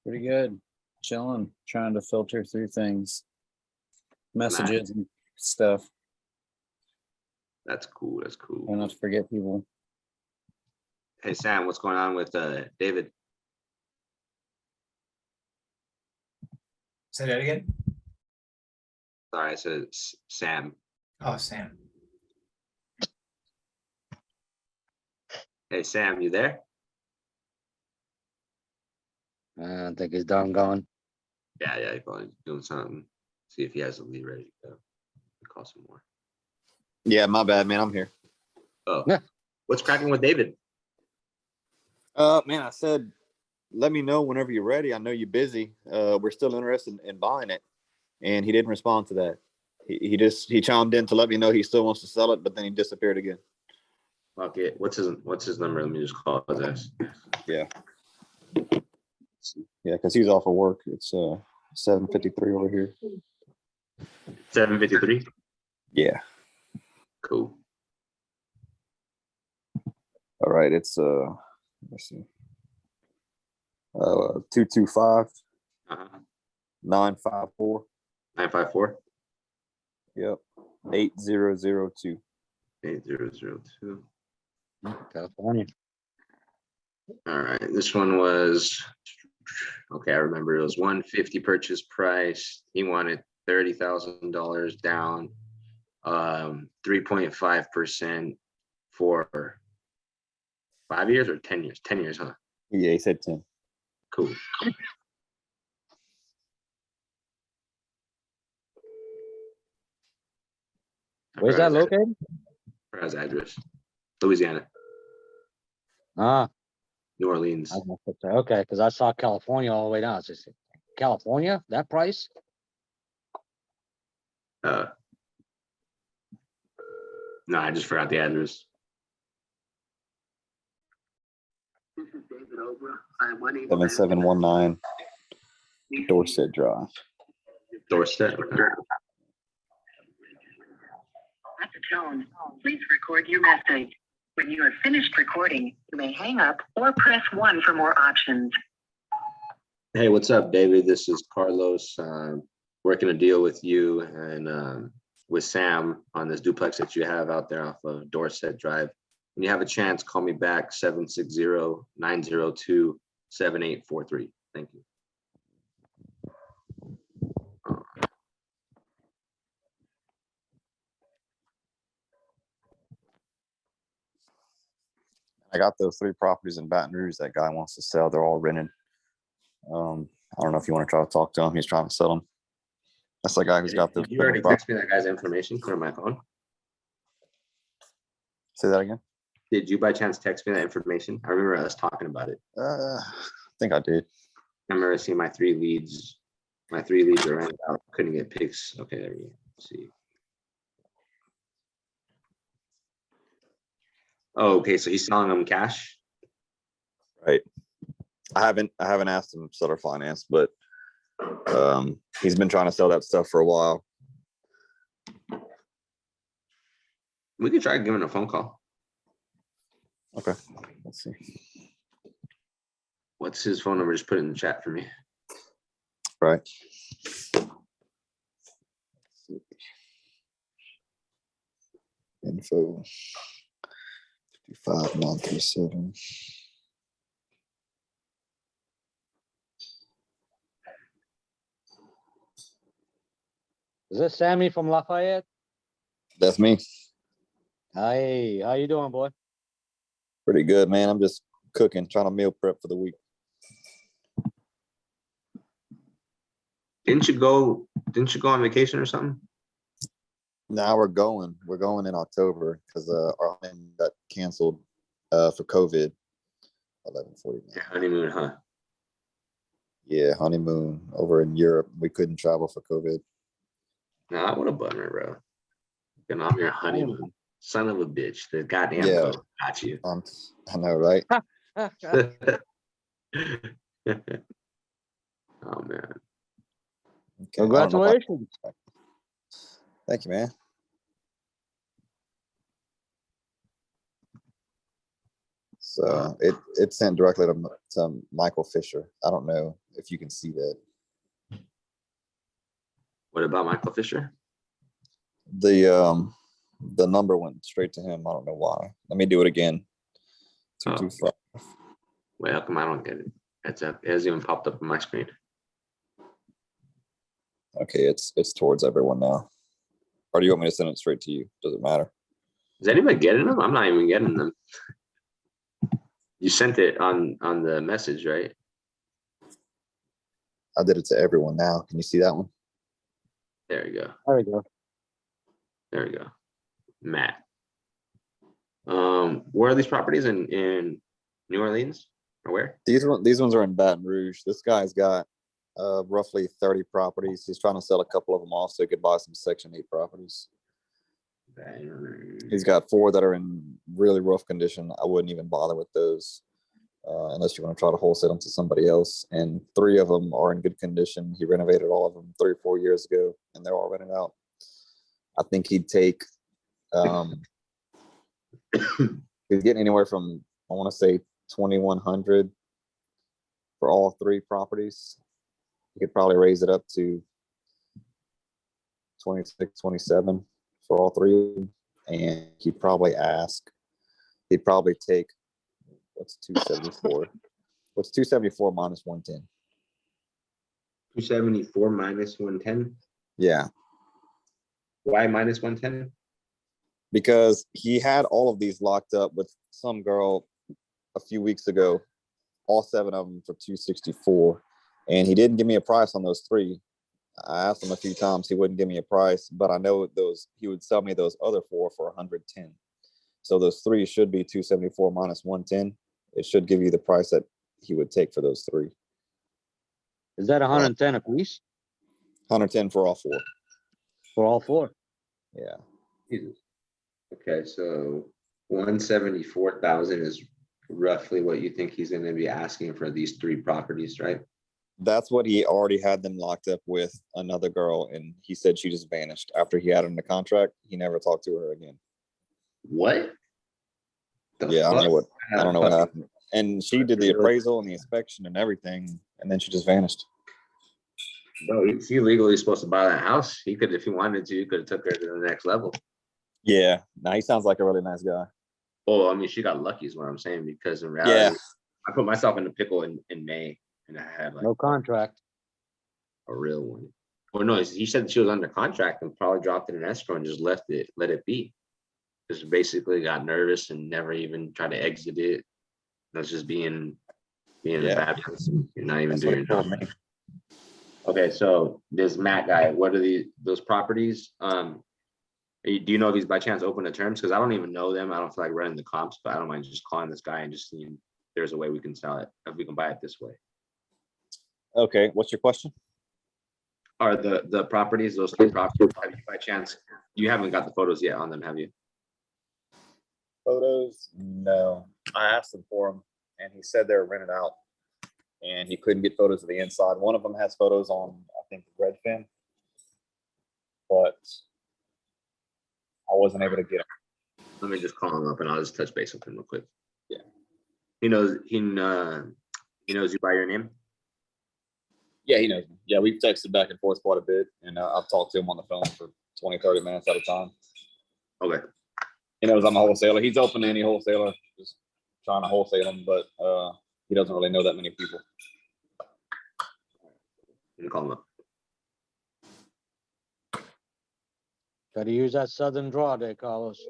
Pretty good. Chilling, trying to filter through things, messages and stuff. That's cool. That's cool. Try not to forget people. Hey Sam, what's going on with David? Say that again. Sorry, I said Sam. Oh, Sam. Hey Sam, you there? I think he's done gone. Yeah, he's probably doing something. See if he has a lead ready to go. Call some more. Yeah, my bad, man. I'm here. Oh, what's cracking with David? Man, I said, let me know whenever you're ready. I know you're busy. We're still interested in buying it, and he didn't respond to that. He chimed in to let me know he still wants to sell it, but then he disappeared again. Okay, what's his number? Let me just call his ass. Yeah, because he's off of work. It's 7:53 over here. 7:53. Yeah. Cool. All right, it's let's see. 225 Uh-huh. 954. 954. Yep. 8002. 8002. California. All right, this one was, okay, I remember it was 150 purchase price. He wanted $30,000 down, 3.5% for 5 years or 10 years? 10 years, huh? Yeah, he said 10. Cool. Where's that located? For his address, Louisiana, Ah, New Orleans. I was gonna put that. Okay, because I saw California all the way down. It's just California, that price? No, I just forgot the address. This is David Obra. I am unable. 7719 Dorset Drive. Dorset. At the tone, please record your message. When you are finished recording, you may hang up or press 1 for more options. Hey, what's up, David? This is Carlos. Working a deal with you and with Sam on this duplex that you have out there off of Dorset Drive. When you have a chance, call me back 760-902-7843. Thank you. I got those 3 properties in Baton Rouge that guy wants to sell. They're all rented. I don't know if you want to try to talk to him. He's trying to sell them. That's the guy who's got the. You already text me that guy's information from my phone. Say that again. Did you by chance text me that information? I remember us talking about it. I think I did. I remember seeing my 3 leads. My 3 leads are rented out. Couldn't get pics. Okay, there we go. Let's see. Oh, okay. So he's selling them cash. Right. I haven't asked him seller finance, but he's been trying to sell that stuff for a while. We could try giving a phone call. Okay. Let's see. What's his phone number? Just put it in the chat for me. Right. Info 55937. Is this Sammy from Lafayette? That's me. Hey, how you doing, boy? Pretty good, man. I'm just cooking, trying to meal prep for the week. Didn't you go on vacation or something? Now we're going in October because our honeymoon got canceled for COVID. 11:40. Yeah, honeymoon, huh? Yeah, honeymoon over in Europe. We couldn't travel for COVID. Nah, what a bummer, bro. Getting on your honeymoon. Son of a bitch. The goddamn Yeah. COVID got you. I know, right? Oh man. Okay, I don't know why- Congratulations. Thank you, man. So it sent directly to Michael Fisher. I don't know if you can see that. What about Michael Fisher? The number went straight to him. I don't know why. Let me do it again. 225. Wait, how come I don't get it? It's up. It hasn't even popped up on my screen. Okay, it's towards everyone now. Or do you want me to send it straight to you? Does it matter? Is anybody getting them? I'm not even getting them. You sent it on the message, right? I did it to everyone now. Can you see that one? There you go. There we go. There we go. Matt. Where are these properties in New Orleans? Or where? These ones are in Baton Rouge. This guy's got roughly 30 properties. He's trying to sell a couple of them off so he could buy some Section 8 properties. He's got 4 that are in really rough condition. I wouldn't even bother with those unless you want to try to wholesale them to somebody else. And 3 of them are in good condition. He renovated all of them 3 or 4 years ago, and they're all rented out. I think he'd take. He's getting anywhere from, I want to say, 2,100 for all 3 properties. You could probably raise it up to 26, 27 for all 3 of them. And he'd probably take, what's 274? What's 274 minus 110? 274 minus 110. Yeah, Why minus 110? because he had all of these locked up with some girl a few weeks ago, all 7 of them for 264, and he didn't give me a price on those 3. I asked him a few times, he wouldn't give me a price, but I know he would sell me those other 4 for 110. So those 3 should be 274 minus 110. It should give you the price that he would take for those 3. Is that 110 a piece 110 for all 4. for all 4? Yeah. Jesus. Okay, so 174,000 is roughly what you think he's going to be asking for these 3 properties, right? That's what he already had them locked up with another girl, and he said she just vanished. After he had him in the contract, he never talked to her again. What? Yeah, I don't know what happened. And she did the appraisal and the inspection and everything, and then she just vanished. Bro, he legally supposed to buy that house. He could, if he wanted to, he could have took her to the next level. Yeah, now he sounds like a really nice guy. Oh, I mean, she got lucky is what I'm saying, because in reality, Yeah. I put myself in the pickle in May, and I had like No contract. a real one. Or no, he said she was under contract and probably dropped it in escrow and just let it be. Just basically got nervous and never even tried to exit it. That's just being a bad person. You're not even That's what doing he told your me. job. Okay, so this Matt guy, what are those properties? Do you know if he's by chance open to terms? Because I don't even know them. I don't feel like running the comps, but I don't mind just calling this guy and just seeing if there's a way we can sell it, if we can buy it this way. Okay, what's your question? Are the properties, those 3 properties, have you by chance, you haven't got the photos yet on them, have you? Photos? No. I asked him for them, and he said they were rented out, and he couldn't get photos of the inside. One of them has photos on, I think, Redfin, but I wasn't able to get them. Let me just call him up and I'll just touch base with him real quick. Yeah. He knows you by your name? Yeah, he knows me. Yeah, we've texted back and forth quite a bit, and I've talked to him on the phone for 20, 30 minutes at a time. Okay. He knows I'm a wholesaler. He's open to any wholesaler, just trying to wholesale them, but he doesn't really know that many people. You can call him up. Gotta use that southern draw there, Carlos.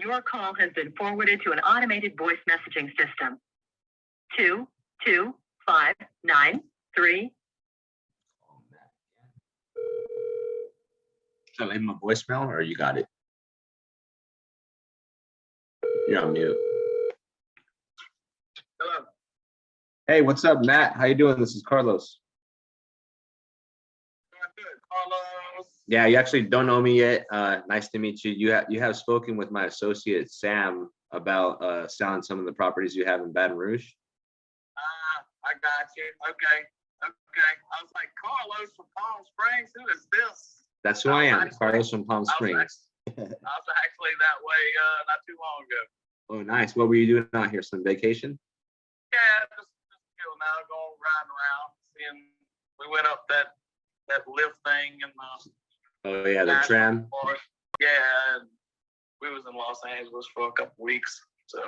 Your call has been forwarded to an automated voice messaging system. 22593. Should I leave him a voicemail or you got it? You're on mute. Hello. Hey, what's up, Matt? How you doing? This is Carlos. Good, Carlos. Yeah, you actually don't know me yet. Nice to meet you. You have spoken with my associate Sam about selling some of the properties you have in Baton Rouge. I got you. Okay. I was like, Carlos from Palm Springs. Who is this? That's who I am, Carlos from Palm Springs. I was actually that way not too long ago. Oh, nice. What were you doing out here? Some vacation? Yeah, just chilling out, going riding around, seeing. We went up that lift thing and Oh yeah, the tram. Yeah, and we was in Los Angeles for a couple weeks. So.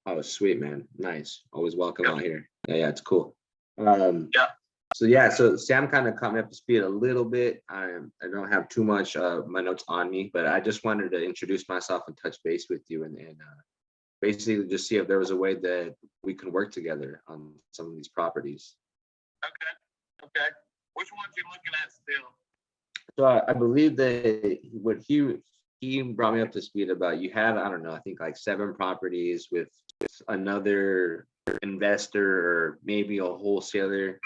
Oh, sweet, man. Nice. Always welcome out here. Yeah, it's cool. Yeah. So Sam kind of caught me up to speed a little bit. I don't have too much my notes on me, but I just wanted to introduce myself and touch base with you and basically just see if there was a way that we can work together on some of these properties. Okay. Which ones you looking at still? So I believe that what he brought me up to speed about, you had, I don't know, I think like 7 properties with another investor or maybe a wholesaler.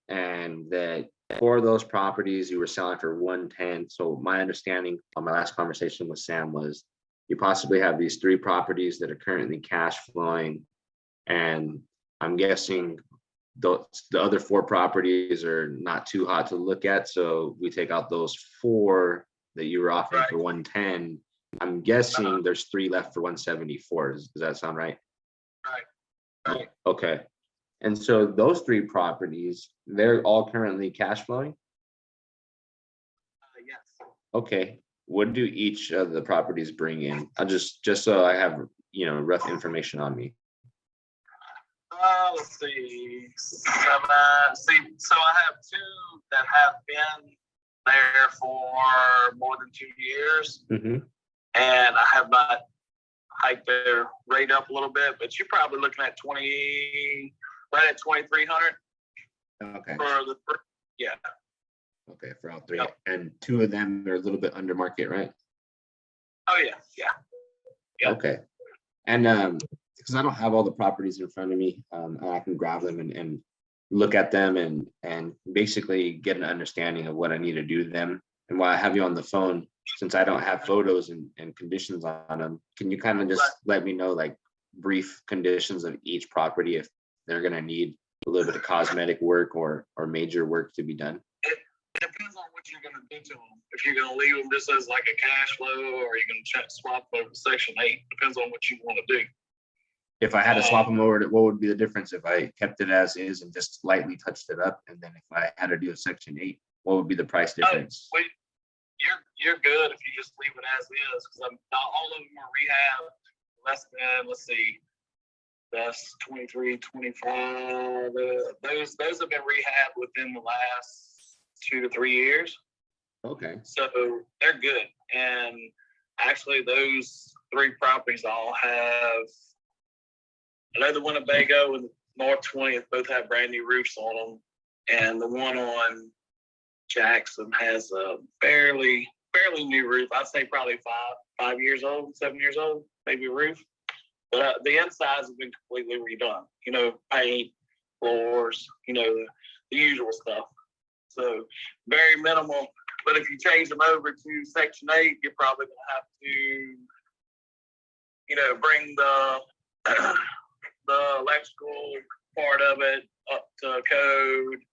and that for those properties you were selling for 110. So my understanding on my last conversation with Sam was you possibly have these 3 properties that are currently cash flowing, and I'm guessing the other 4 properties are not too hot to look at. So we take out those 4 that you were offering for 110. I'm guessing there's 3 left for 174. Does that sound right? Right. Okay. And so those 3 properties, they're all currently cash flowing? Yes. Okay. What do each of the properties bring in? I'll just so I have, rough information on me. Let's see. So I have 2 that have been there for more than 2 years, Mhm. and I have not hiked their rate up a little bit, but you're probably looking at 20, right at 2,300 Okay. for the, yeah. Okay, for all 3. And 2 of them are a little bit under market, right? Oh, yeah, yeah. Yep. Okay. And because I don't have all the properties in front of me, I can grab them and look at them and basically get an understanding of what I need to do to them. And while I have you on the phone, since I don't have photos and conditions on them, can you kind of just let me know like brief conditions of each property if they're gonna need a little bit of cosmetic work or major work to be done? It depends on what you're gonna do to them. If you're gonna leave them just as like a cash flow, or you're gonna swap over Section 8, depends on what you want to do. If I had to swap them over, what would be the difference if I kept it as is and just slightly touched it up? And then if I had to do a Section 8, what would be the price difference? Wait, you're good if you just leave it as is, because not all of them are rehab. Less than, let's see, that's 23, 25. Those have been rehabbed within the last 2 to 3 years. Okay. So they're good. And actually, those 3 properties all have, I know the Winnebago and North 20th both have brand new roofs on them. And the one on Jackson has a fairly new roof. I'd say probably 5 years old, 7 years old, maybe a roof. But the insides have been completely redone. Paint, floors, the usual stuff. So very minimal. But if you change them over to Section 8, you're probably gonna have to, bring the electrical part of it up to code.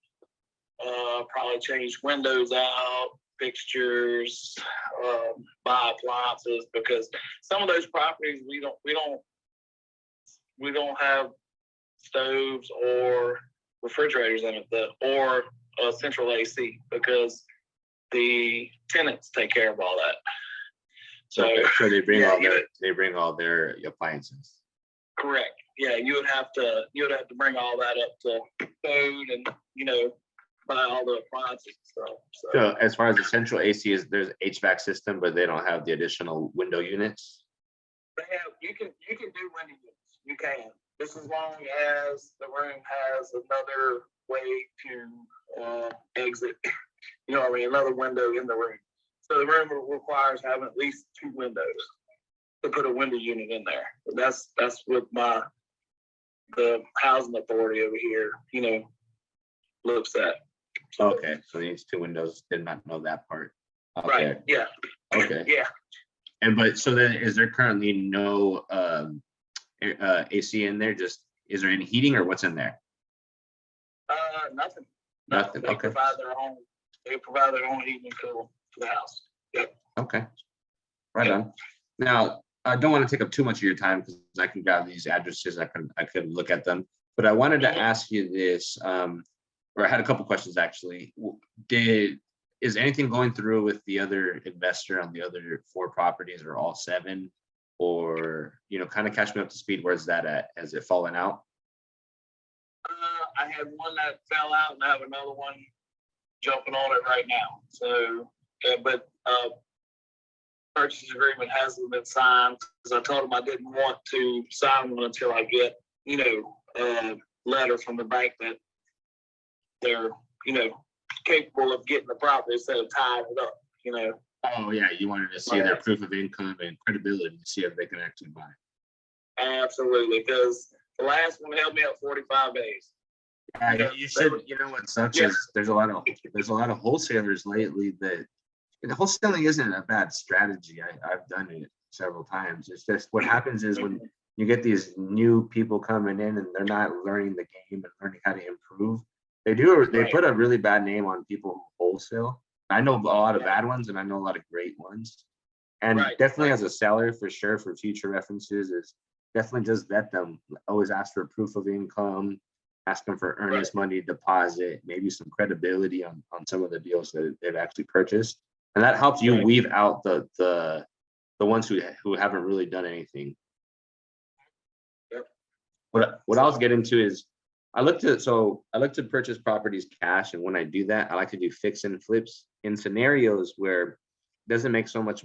Probably change windows out, fixtures, buy appliances, because some of those properties we don't have stoves or refrigerators in it, or central AC, because the tenants take care of all that. So they bring all their appliances. Correct. Yeah, you would have to bring all that up to code and buy all the appliances and stuff. So as far as the central AC is, there's HVAC system, but they don't have the additional window units. They have, you can do window units. You can, just as long as the room has another way to exit. Another window in the room. So the room requires having at least 2 windows to put a window unit in there. That's what the housing authority over here, looks at. Okay, so it needs 2 windows. Did not know that part. Okay. Right. Yeah. Okay. Yeah. But so then, is there currently no AC in there? Just is there any heating or what's in there? Nothing. Nothing. They Okay. provide their own heating and cooling for the house. Yep. Okay. Right on. Now, I don't want to take up too much of your time because I can grab these addresses. I could look at them, but I wanted to ask you this, or I had a couple questions actually. Is anything going through with the other investor on the other 4 properties, or all 7, or kind of catch me up to speed? Where's that at? Has it fallen out? I had one that fell out, and I have another one jumping on it right now. So, but purchase agreement hasn't been signed because I told them I didn't want to sign one until I get, a letter from the bank that they're, capable of getting the property instead of tying it up, Oh yeah, you wanted to see their proof of income and credibility to see if they can actually buy. Absolutely, because the last one held me up 45 days. Yeah, you should, you know what sucks is there's a lot of wholesalers lately that, and wholesaling isn't a bad strategy. I've done it several times. It's just what happens is when you get these new people coming in and they're not learning the game and learning how to improve, they put a really bad name on people who wholesale. I know a lot of bad ones and I know a lot of great ones. And definitely as a seller, for sure, for future references, is definitely just vet them. Always ask for proof of income, ask them for earnest money deposit, maybe some credibility on some of the deals that they've actually purchased. And that helps you weave out the ones who haven't really done anything. What I was getting to is I look to purchase properties cash, and when I do that, I like to do fix and flips in scenarios where it doesn't make so much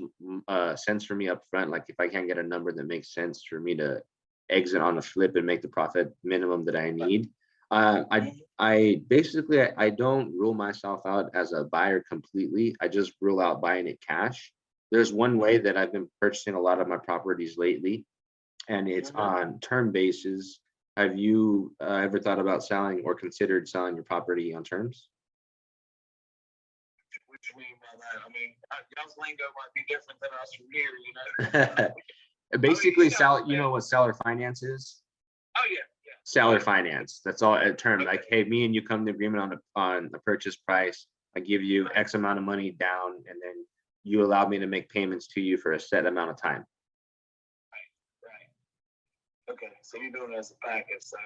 sense for me up front. Like if I can't get a number that makes sense for me to exit on a flip and make the profit minimum that I need. I basically don't rule myself out as a buyer completely. I just rule out buying it cash. There's one way that I've been purchasing a lot of my properties lately, and it's on term basis. Have you ever thought about selling or considered selling your property on terms? What you mean by that? I mean, y'all's lingo might be different than us from here, you know? Basically, you know what seller finance is? Oh yeah. Seller finance. That's all a term. Like, hey, me and you come to agreement on a purchase price. I give you X amount of money down, and then you allow me to make payments to you for a set amount of time. Right. Okay, so you're doing it as a package. So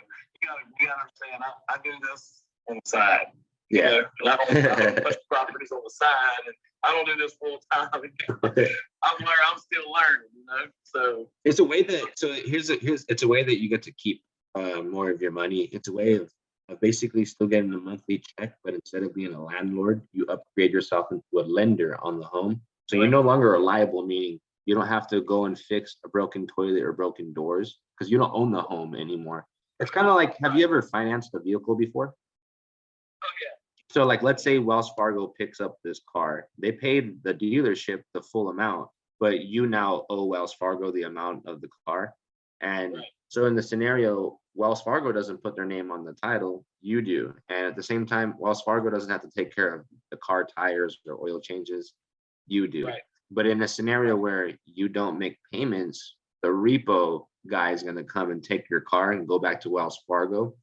you gotta understand. I do this on the side. Yeah. You know, I don't put properties on the side, and I don't do this full time. I'm still learning, you know. So it's a way that it's a way that you get to keep more of your money. It's a way of basically still getting a monthly check, but instead of being a landlord, you upgrade yourself into a lender on the home. So you're no longer liable, meaning you don't have to go and fix a broken toilet or broken doors because you don't own the home anymore. It's kind of like, have you ever financed a vehicle before? oh yeah. So like, let's say Wells Fargo picks up this car. They paid the dealership the full amount, but you now owe Wells Fargo the amount of the car. And so in the scenario, Wells Fargo doesn't put their name on the title, you do. And at the same time, Wells Fargo doesn't have to take care of the car tires or oil changes, you do. But in a scenario where you don't make payments, the repo guy is going to come and take your car and go back to Wells Fargo.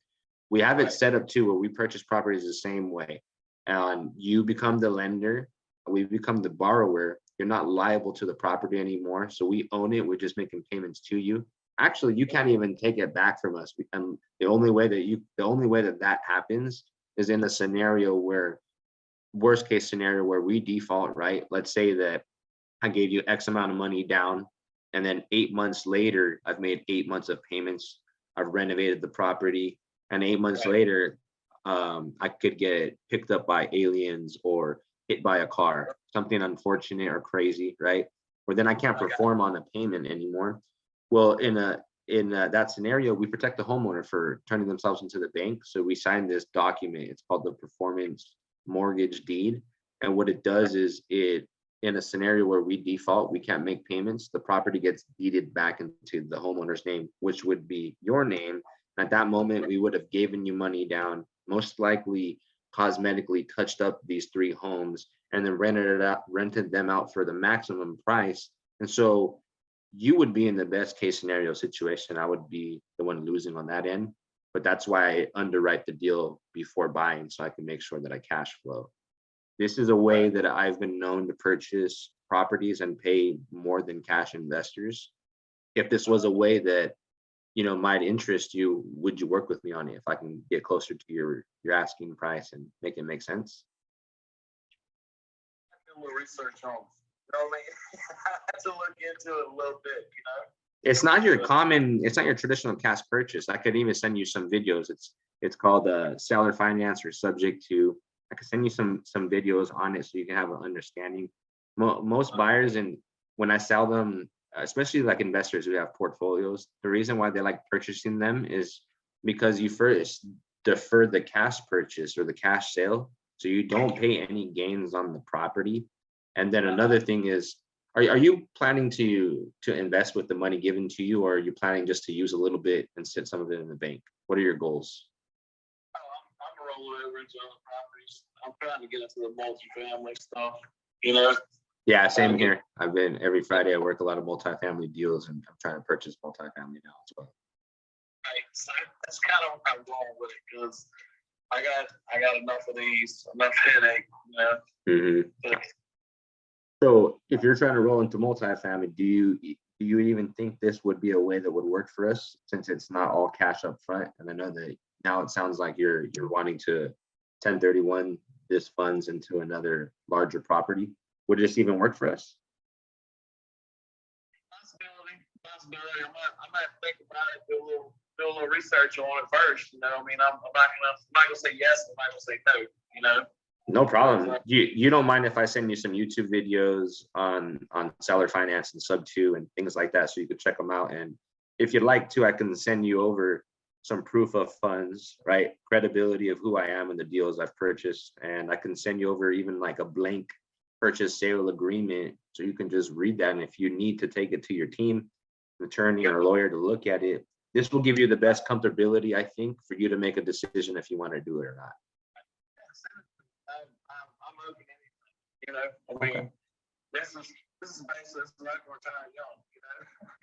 We have it set up too, where we purchase properties the same way. And you become the lender, we become the borrower. You're not liable to the property anymore. So we own it. We're just making payments to you. Actually, you can't even take it back from us. And the only way that happens is in the scenario where, worst case scenario, where we default, right? Let's say that I gave you X amount of money down, and then 8 months later, I've made 8 months of payments. I've renovated the property, and 8 months later, I could get picked up by aliens or hit by a car, something unfortunate or crazy, right? Or then I can't perform on a payment anymore. Well, in that scenario, we protect the homeowner for turning themselves into the bank. So we sign this document. It's called the performance mortgage deed. And what it does is in a scenario where we default, we can't make payments, the property gets deeded back into the homeowner's name, which would be your name. At that moment, we would have given you money down, most likely cosmetically touched up these 3 homes, and then rented them out for the maximum price. And so you would be in the best case scenario situation. I would be the one losing on that end, but that's why I underwrite the deal before buying, so I can make sure that I cash flow. This is a way that I've been known to purchase properties and pay more than cash investors. If this was a way that, you know, might interest you, would you work with me on it if I can get closer to your asking price and make it make sense? I do a little research on, you know what I mean? I have to look into it a little bit, you know? It's not your traditional cash purchase. I could even send you some videos. It's called seller finance or subject to. I could send you some videos on it so you can have an understanding. Most buyers, and when I sell them, especially like investors who have portfolios, the reason why they like purchasing them is because you first defer the cash purchase or the cash sale, so you don't pay any gains on the property. And then another thing is, are you planning to invest with the money given to you, or are you planning just to use a little bit and sit some of it in the bank? What are your goals? Oh, I'm roll it over into other properties. I'm trying to get into the multifamily stuff, you know? Yeah, same here. I've been every Friday. I work a lot of multifamily deals, and I'm trying to purchase multifamily now as well. Right, so that's kind of what I'm going with it, because I got enough of these, enough headache, you know? Mhm. So if you're trying to roll into multifamily, do you even think this would be a way that would work for us, since it's not all cash up front? And I know that now it sounds like you're wanting to 1031 this funds into another larger property. Would this even work for us? Possibility. I might think about it, do a little research on it first, you know? I mean, I'm not gonna say yes, I'm not gonna say no, you know? No problem. You don't mind if I send you some YouTube videos on seller finance and sub2 and things like that, so you can check them out. And if you'd like to, I can send you over some proof of funds, right? Credibility of who I am and the deals I've purchased. And I can send you over even like a blank purchase sale agreement, so you can just read that. And if you need to take it to your team, attorney or lawyer to look at it, this will give you the best comfortability, I think, for you to make a decision if you want to do it or not. I'm open to anything, you know? I mean, this is basically like we're tired young, you know?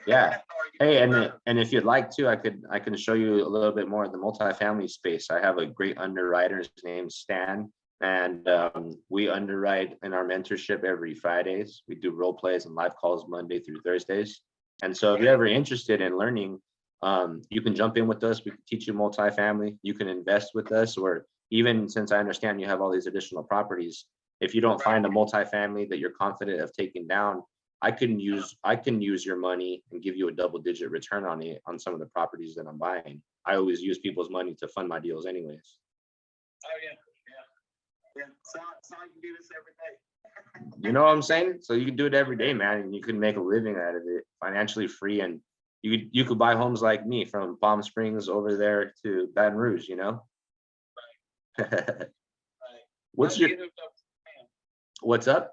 Yeah. Hey, and if you'd like to, I can show you a little bit more of the multifamily space. I have a great underwriter. His name's Stan, and we underwrite in our mentorship every Fridays. We do role plays and live calls Monday through Thursdays. And so if you're ever interested in learning, you can jump in with us. We can teach you multifamily. You can invest with us, or even, since I understand you have all these additional properties, if you don't find a multifamily that you're confident of taking down, I can use your money and give you a double-digit return on it on some of the properties that I'm buying. I always use people's money to fund my deals anyways. Oh yeah. So I can do this every day. You know what I'm saying? So you can do it every day, man, and you can make a living out of it, financially free. And you could buy homes like me from Palm Springs over there to Baton Rouge, you know? Right. What's How'd you your, get hooked up with Sam? what's up?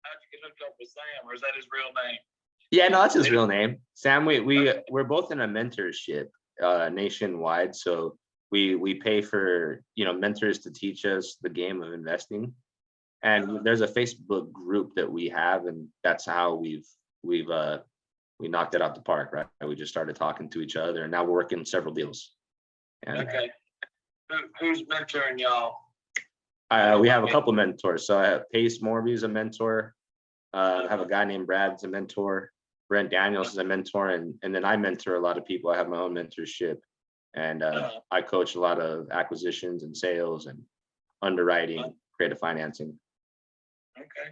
How'd you get hooked up with Sam, or is that his real name? Yeah, no, that's his real name. Sam, we're both in a mentorship nationwide. So we pay for, mentors to teach us the game of investing. And there's a Facebook group that we have, and that's how we knocked it out the park, right? We just started talking to each other, and now we're working several deals. And Okay. Who's mentoring y'all? we have a couple mentors. So I have Pace Morby is a mentor. I have a guy named Brad's a mentor. Brent Daniels is a mentor, and then I mentor a lot of people. I have my own mentorship, and I coach a lot of acquisitions and sales and underwriting, creative financing. Okay.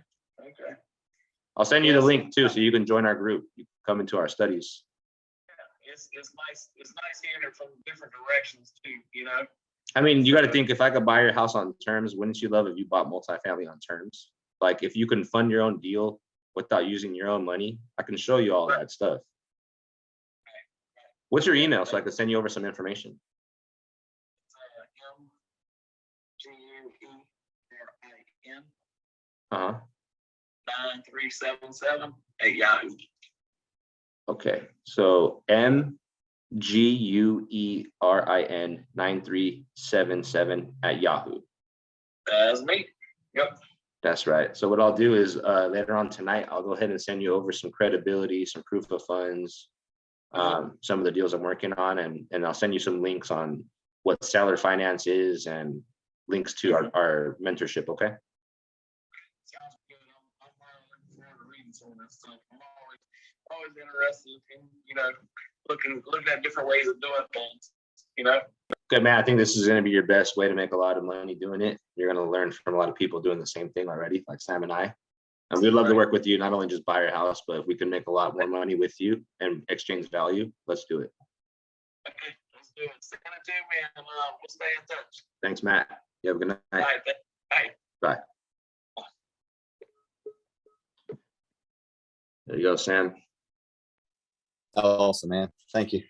I'll send you the link too, so you can join our group. You can come into our studies. Yeah, it's nice. It's nice hearing it from different directions too, you know? I mean, you got to think, if I could buy your house on terms, wouldn't you love if you bought multifamily on terms? Like, if you can fund your own deal without using your own money, I can show you all that stuff. What's your email so I can send you over some information? MGUERIN Uh-huh. 9377 at Yahoo. Okay, so MGUERIN 9377 at Yahoo. That's me. Yep. That's right. So what I'll do is later on tonight, I'll go ahead and send you over some credibility, some proof of funds, some of the deals I'm working on, and I'll send you some links on what seller finance is and links to our mentorship. Okay. Sounds good. I'm looking forward to reading some of that stuff. I'm always interested in, looking at different ways of doing things, Good, man. I think this is going to be your best way to make a lot of money doing it. You're going to learn from a lot of people doing the same thing already, like Sam and I. And we'd love to work with you, not only just buy your house, but if we can make a lot more money with you and exchange value, let's do it. Okay, let's do it. Send it to me, and we'll stay in touch. Thanks, Matt. You have a good night. All right. Bye. Bye. There you go, Sam. Awesome, man. Thank you.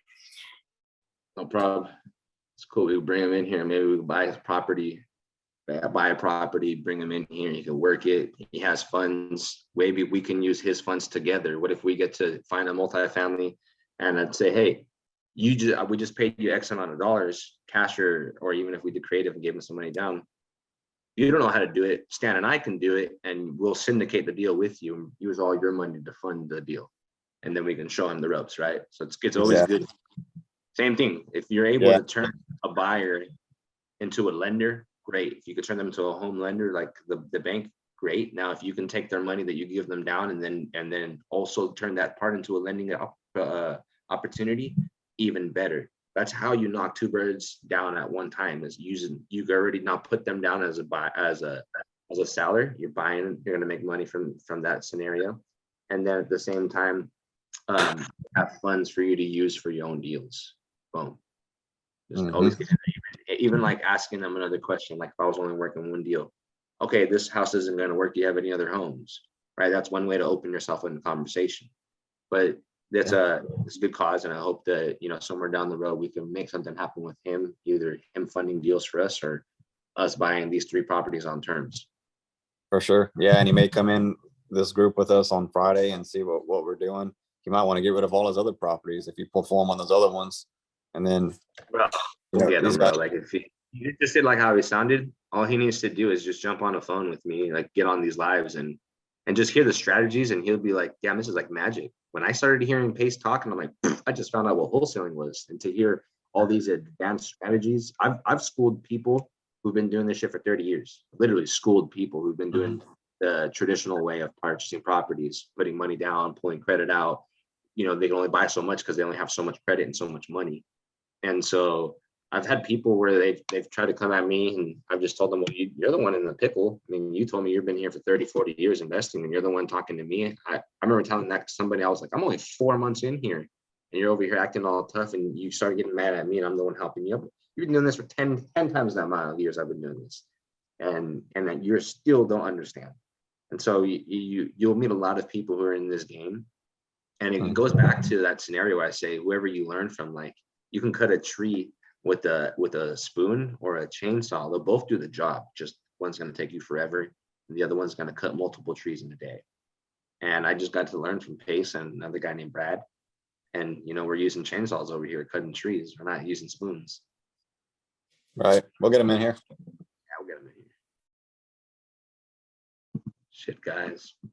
No problem. It's cool. We bring him in here. Maybe we can buy his property. Buy a property, bring him in here. He can work it. He has funds. Maybe we can use his funds together. What if we get to find a multifamily and I'd say, hey, we just paid you X amount of dollars, cash or even if we did creative and gave them some money down. You don't know how to do it. Stan and I can do it, and we'll syndicate the deal with you and use all your money to fund the deal. And then we can show him the ropes, right? So it's always good. Same thing. If you're able to turn a buyer into a lender, great. If you could turn them into a home lender like the bank, great. Now, if you can take their money that you give them down and then also turn that part into a lending opportunity, even better. That's how you knock two birds down at one time, is using, you've already not put them down as a seller. You're buying, you're gonna make money from that scenario. And then at the same time, have funds for you to use for your own deals. Boom. Just always even like asking them another question, like if I was only working one deal. Okay, this house isn't gonna work. Do you have any other homes? Right? That's one way to open yourself in the conversation. But it's a good cause, and I hope that, you know, somewhere down the road we can make something happen with him, either him funding deals for us or us buying these 3 properties on terms. For sure. Yeah, and he may come in this group with us on Friday and see what we're doing. He might want to get rid of all his other properties if you perform on those other ones. And then like if he just did like how he sounded, all he needs to do is just jump on the phone with me, like get on these lives and just hear the strategies, and he'll be like, damn, this is like magic. When I started hearing Pace talk, and I'm like, I just found out what wholesaling was. And to hear all these advanced strategies, I've schooled people who've been doing this shit for 30 years, literally schooled people who've been doing the traditional way of purchasing properties, putting money down, pulling credit out. You know, they can only buy so much because they only have so much credit and so much money. And so I've had people where they've tried to come at me, and I've just told them, well, you're the one in the pickle. I mean, you told me you've been here for 30, 40 years investing, and you're the one talking to me. I remember telling that to somebody, I was like, I'm only 4 months in here, and you're over here acting all tough, and you start getting mad at me, and I'm the one helping you up. You've been doing this for 10 times that amount of years I've been doing this. And that you're still don't understand. And so you'll meet a lot of people who are in this game. And it goes back to that scenario where I say, whoever you learn from, like you can cut a tree with a spoon or a chainsaw. They'll both do the job. Just one's going to take you forever, and the other one's going to cut multiple trees in a day. And I just got to learn from Pace and another guy named Brad. And, you know, we're using chainsaws over here, cutting trees. We're not using spoons. Right. We'll get him in here. Yeah, we'll get him in here. Shit, guys. I'm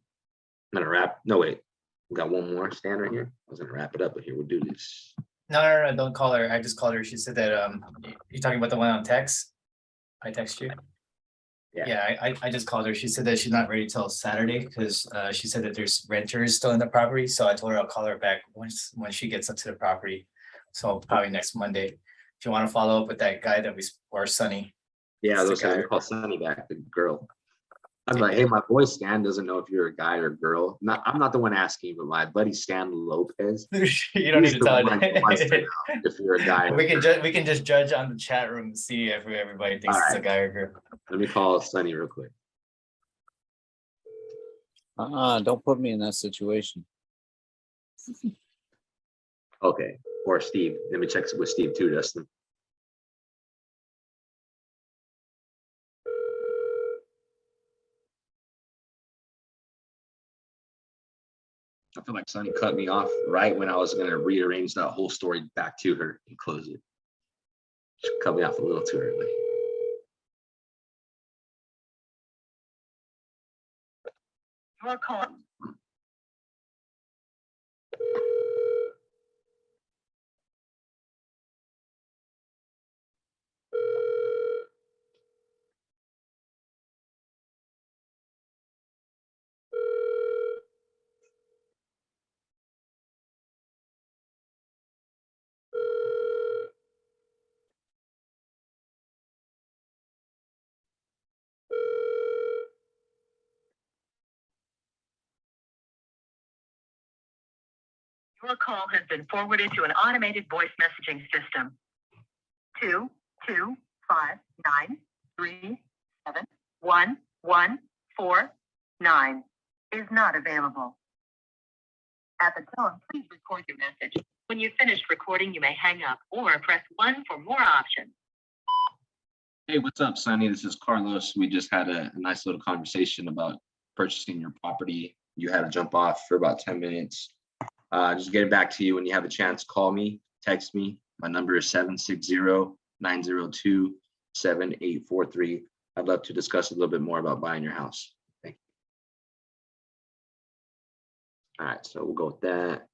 going to wrap. No, wait. We got one more stand right here. I was going to wrap it up, but here, we'll do this. No, don't call her. I just called her. She said that you're talking about the one on text. I text you. Yeah, I just called her. She said that she's not ready till Saturday because she said that there's renters still in the property. So I told her I'll call her back when she gets up to the property. So probably next Monday. If you want to follow up with that guy that or Sonny. Yeah, those guys call Sonny back, the girl. I was like, hey, my boy Stan doesn't know if you're a guy or a girl. I'm not the one asking, but my buddy Stan Lopez. You don't need to tell him if you're a guy. We can just judge on the chat room and see if everybody thinks it's a guy or girl. Let me call Sonny real quick. Don't put me in that situation. Okay, or Steve. Let me check with Steve too, Dustin. I feel like Sonny cut me off right when I was going to rearrange that whole story back to her and close it. She cut me off a little too early. Your call. Your call has been forwarded to an automated voice messaging system. 22593711149 is not available. At the tone, please record your message. When you've finished recording, you may hang up or press 1 for more options. Hey, what's up, Sonny? This is Carlos. We just had a nice little conversation about purchasing your property. You had to jump off for about 10 minutes. Just getting back to you when you have a chance, call me. text me. My number is 760-902-7843. I'd love to discuss a little bit more about buying your house. Thank you. All right, so we'll go with that.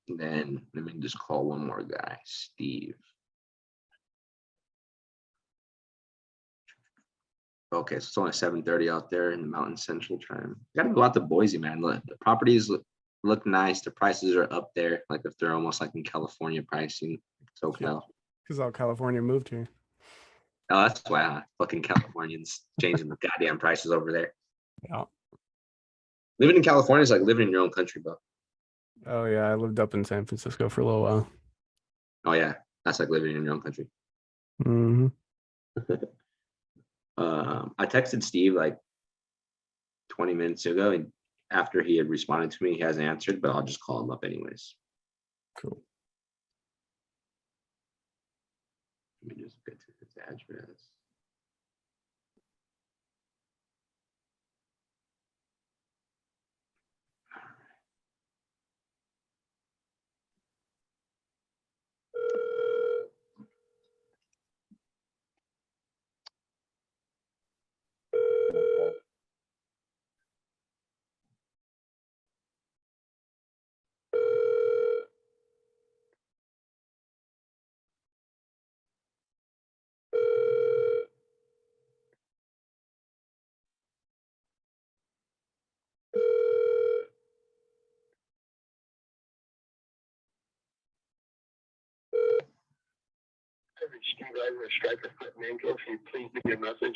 And then let me just call one more guy, Steve. Okay, so it's only 7:30 out there in the Mountain Central time. Gotta go out to Boise, man. Look, the properties look nice. The prices are up there, like if they're almost like in California pricing. SoCal. Because all California moved here. Oh, that's why fucking Californians changing the goddamn prices over there. Yeah. Living in California is like living in your own country, bro. Oh yeah, I lived up in San Francisco for a little while. Oh yeah, that's like living in your own country. Hmm. I texted Steve like 20 minutes ago, and after he had responded to me, he hasn't answered, but I'll just call him up anyways. Cool. Let me just get to his address.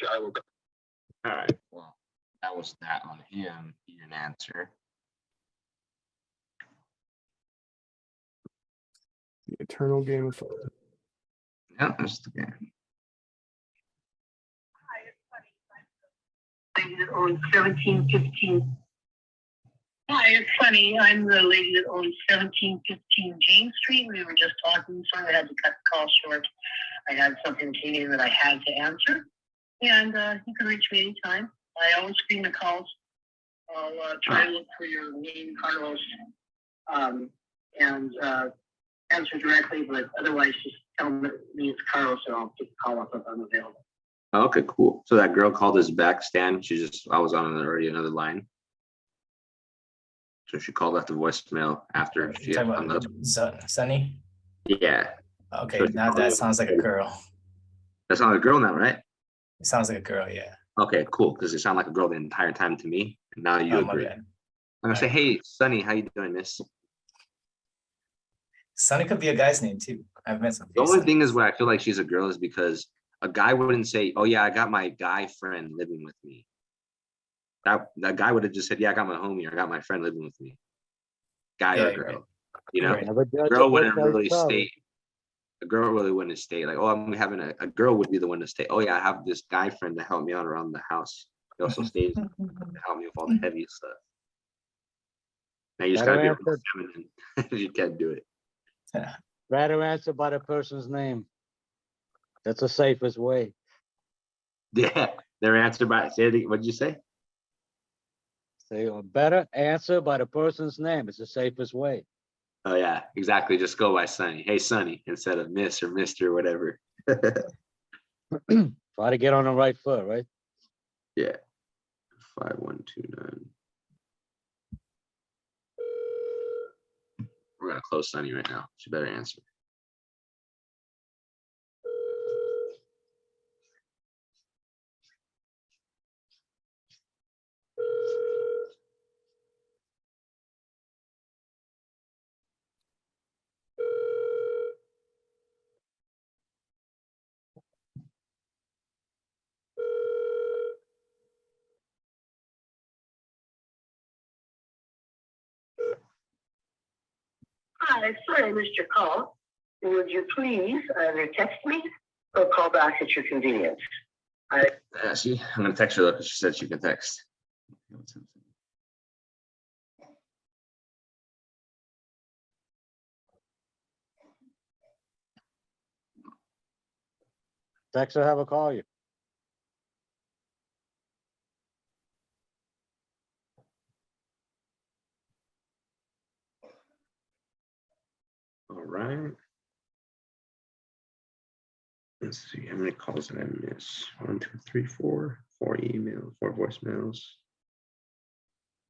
I will. All right, well, that was that on him. He didn't answer. The eternal game of phone. Yeah, that's the game. Lady that owns 1715. Hi, it's Sunny. I'm the lady that owns 1715 James Street. We were just talking, so I had to cut the call short. I had something came in that I had to answer. And you can reach me anytime. I always screen the calls. I'll try to look for your name, Carlos, and answer directly, but otherwise just tell me it's Carlos and I'll pick the call up if I'm available. Okay, cool. So that girl called us back, Stan. I was on already another line. So she called, left a voicemail after she Talking hung up. about Sunny? Yeah. Okay, So she now called that us. sounds like a girl. That sounds like a girl now, right? It sounds like a girl, yeah. Okay, cool. Because it sounded like a girl the entire time to me. And now you Oh, my agree. bad. I'm gonna say, hey, Sunny, how you doing, miss? Sunny could be a guy's name too. I've met some. The only thing is where I feel like she's a girl is because a guy wouldn't say, oh yeah, I got my guy friend living with me. That guy would have just said, yeah, I got my homie or I got my friend living with me. Guy or Yeah, girl. right. You know? Right. Girl wouldn't really state. A girl really wouldn't state like, oh, I'm having a girl would be the one to state, oh yeah, I have this guy friend to help me out around the house. He also stays to help me with all the heavy stuff. Now you just gotta be real feminine. You can't do it. Rather answer by the person's name. That's the safest way. Yeah, they're answered by, what did you say? Say better answer by the person's name. It's the safest way. Oh yeah, exactly. Just go by Sunny. Hey, Sunny, instead of Miss or Mr. or whatever. Try to get on the right foot, right? Yeah. 5129. We're gonna close Sunny right now. She better answer. Hi, sorry I missed your call. Would you please either text me or call back at your convenience? See, I'm gonna text her though because she said she can text. Text or have a call you. All right. Let's see, how many calls did I miss? 1, 2, 3, 4. 4 emails, 4 voicemails.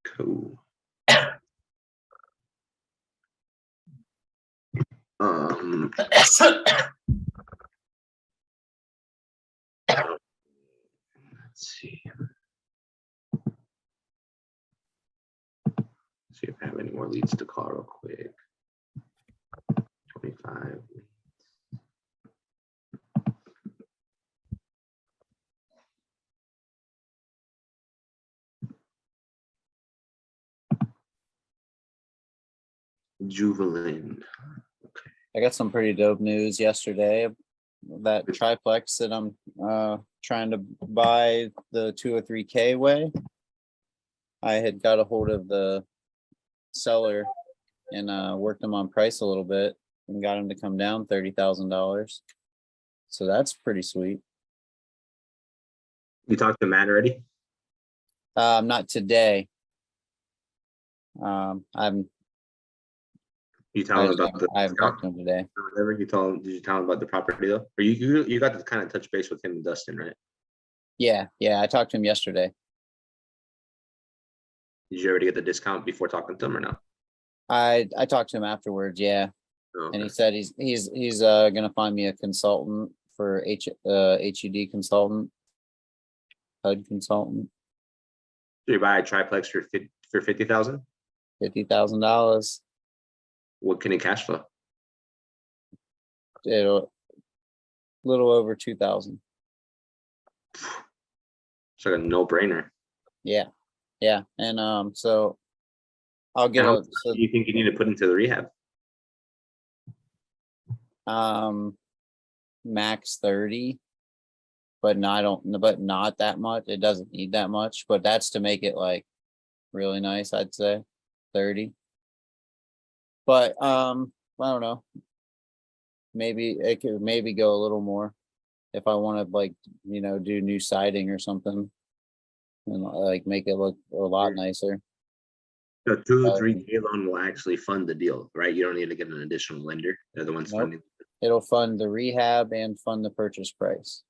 Cool. Let's see. See if I have any more leads to call real quick. 25. Juvalin. I got some pretty dope news yesterday. That triplex that I'm trying to buy the 203K way. I had got a hold of the seller and worked him on price a little bit and got him to come down $30,000. So that's pretty sweet. You talked to Matt already? Not today. You tell him about the I haven't talked to him today. whatever you told him. Did you tell him about the property though? Or you got to kind of touch base with him and Dustin, right? Yeah, I talked to him yesterday. Did you already get the discount before talking to him or no? I talked to him afterwards, yeah. Oh, And he okay. said he's gonna find me a consultant for HUD consultant, HUD consultant, So you buy a triplex for 50,000? $50,000. What can it cash flow? It'll little over 2,000. It's like a no-brainer. Yeah, and so I'll get How a much do you think you need to put into the rehab? Max 30, but not that much. It doesn't need that much, but that's to make it like really nice, I'd say 30. But I don't know. Maybe it could maybe go a little more if I want to like, do new siding or something and like make it look a lot nicer. The 203K loan will actually fund the deal, right? You don't need to get an additional lender. They're the ones Nope. funding. It'll fund the rehab and fund the purchase price.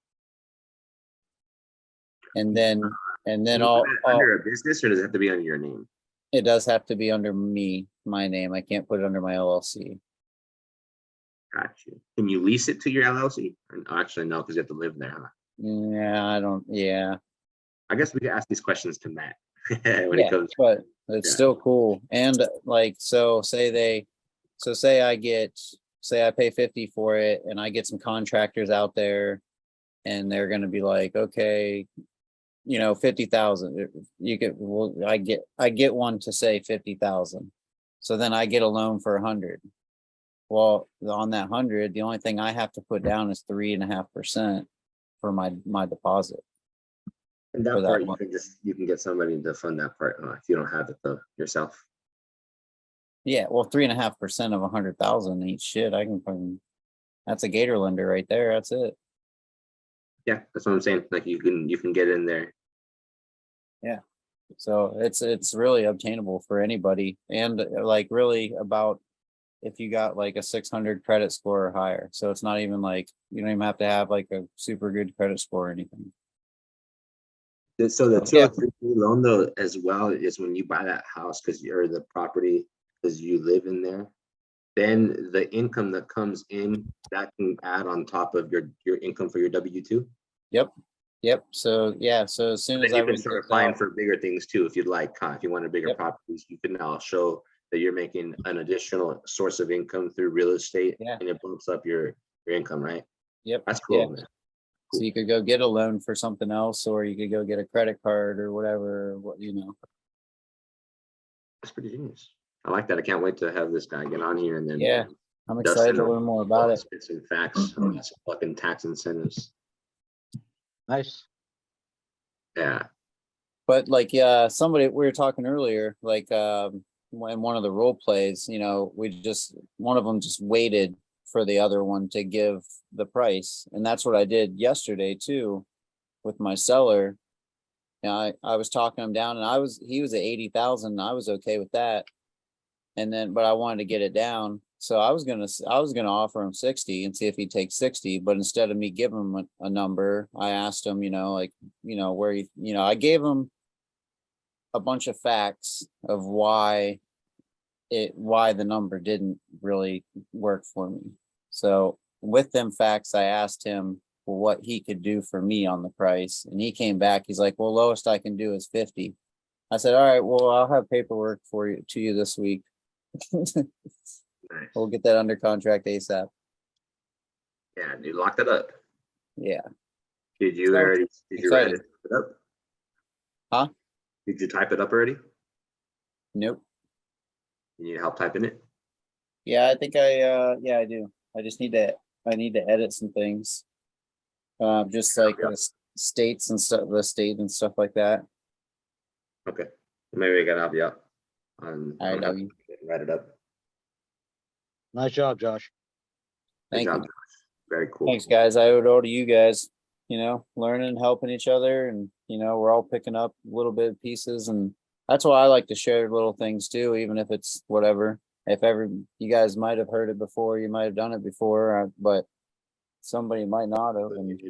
And then Is it all under a business or does it have to be under your name? it does have to be under my name. I can't put it under my LLC. Got you. Can you lease it to your LLC? Actually, no, because you have to live there, huh? Yeah. I guess we could ask these questions to Matt when Yeah, it comes. but it's still cool. And like, say I pay 50 for it and I get some contractors out there and they're going to be like, okay, 50,000, I get one to say 50,000. So then I get a loan for 100. Well, on that 100, the only thing I have to put down is 3.5% for my deposit. And that part you can get somebody to fund that part if you don't have it though yourself. Yeah, well, 3.5% of 100,000 ain't shit. I can fucking, that's a gator lender right there. That's it. Yeah, that's what I'm saying. Like you can get in there. Yeah. So it's really obtainable for anybody, and like really about if you got like a 600 credit score or higher. So it's not even like you don't even have to have like a super good credit score or anything. So the 203 loan though as well is when you buy that house because you're the property because you live in there, then the income that comes in that can add on top of your income for your W-2. Yep. So yeah. So as soon as you I can would start applying for bigger things too if you'd like. If you want a bigger properties, you can now show that you're making an additional source of income through real estate, and it bumps up your income, right? Yep. That's cool, Yeah. man. So you could go get a loan for something else, or you could go get a credit card or whatever. That's pretty genius. I like that. I can't wait to have this guy get on here and then. Yeah, I'm excited to learn more about it. Spit some facts on these fucking tax incentives. Nice. Yeah. But like, somebody, we were talking earlier, like, in one of the role plays, one of them just waited for the other one to give the price. And that's what I did yesterday too, with my seller. I was talking him down and he was at 80,000. I was okay with that. And then, but I wanted to get it down. So I was gonna offer him 60 and see if he'd take 60, but instead of me giving him a number, I asked him, like, where I gave him a bunch of facts of why the number didn't really work for me. So with them facts, I asked him what he could do for me on the price, and he came back. He's like, well, lowest I can do is 50. I said, all right, well, I'll have paperwork to you this week. We'll get that under contract ASAP. Yeah, and you locked it up. Yeah. Did you So already, did you write excited. it up? Huh? Did you type it up already? Nope. You need help typing it? Yeah, I think I do. I need to edit some things. Just like the states and stuff, the state and stuff like that. Okay, maybe I can help you out. I know you. Write it up. Nice job, Josh. Good Thank job, you. Josh. Very cool. Thanks, guys. I owe it all to you guys. Learning and helping each other, and we're all picking up a little bit of pieces, and that's why I like to share little things too, even if it's whatever. If you guys might have heard it before, you might have done it before, but somebody might not have. And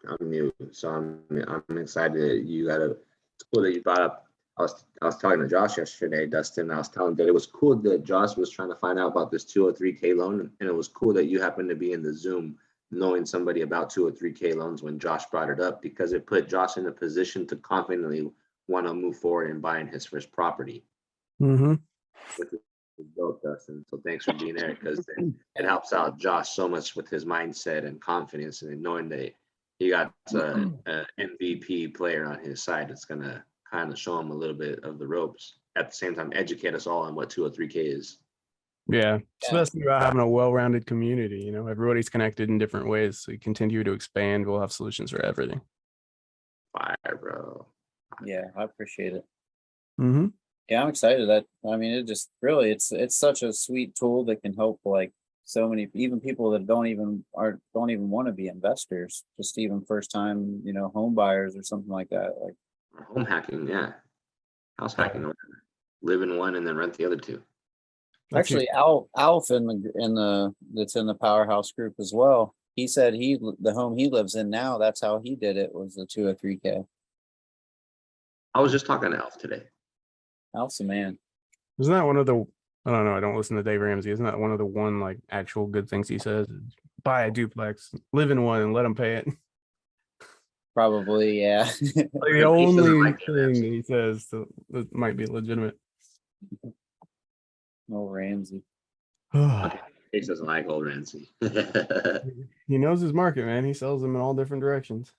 I'm new, so I'm excited that you got a. It's cool that you brought up. I was talking to Josh yesterday, Dustin. I was telling him that it was cool that Josh was trying to find out about this 203K loan, and it was cool that you happened to be in the Zoom, knowing somebody about 203K loans when Josh brought it up, because it put Josh in a position to confidently want to move forward in buying his first property. Mm-hmm. Which is dope, Dustin. So thanks for being there, because it helps out Josh so much with his mindset and confidence, and knowing that he got an MVP player on his side. It's gonna kind of show him a little bit of the ropes. At the same time, educate us all on what 203K is. Yeah, it's the best thing about having a well-rounded community. Everybody's connected in different ways. So you continue to expand. We'll have solutions for everything. Fire, bro. yeah, I appreciate it. Mm-hmm. Yeah, I'm excited. It just really, it's such a sweet tool that can help like so many, even people that don't even want to be investors, just even first time, home buyers or something like that. Like home hacking, yeah. House hacking, or live in one and then rent the other two. Actually, Alf in the that's in the Powerhouse group as well. He said the home he lives in now, that's how he did it, was the 203K. I was just talking to Alf today. Alf's a man. Isn't that one of the? I don't know. I don't listen to Dave Ramsey. Isn't that one of the actual good things he says? Buy a duplex, live in one, and let them pay it. Probably, yeah. Like the only thing that he says that might be legitimate. No Ramsey. He doesn't like old Ramsey. He knows his market, man. He sells them in all different directions.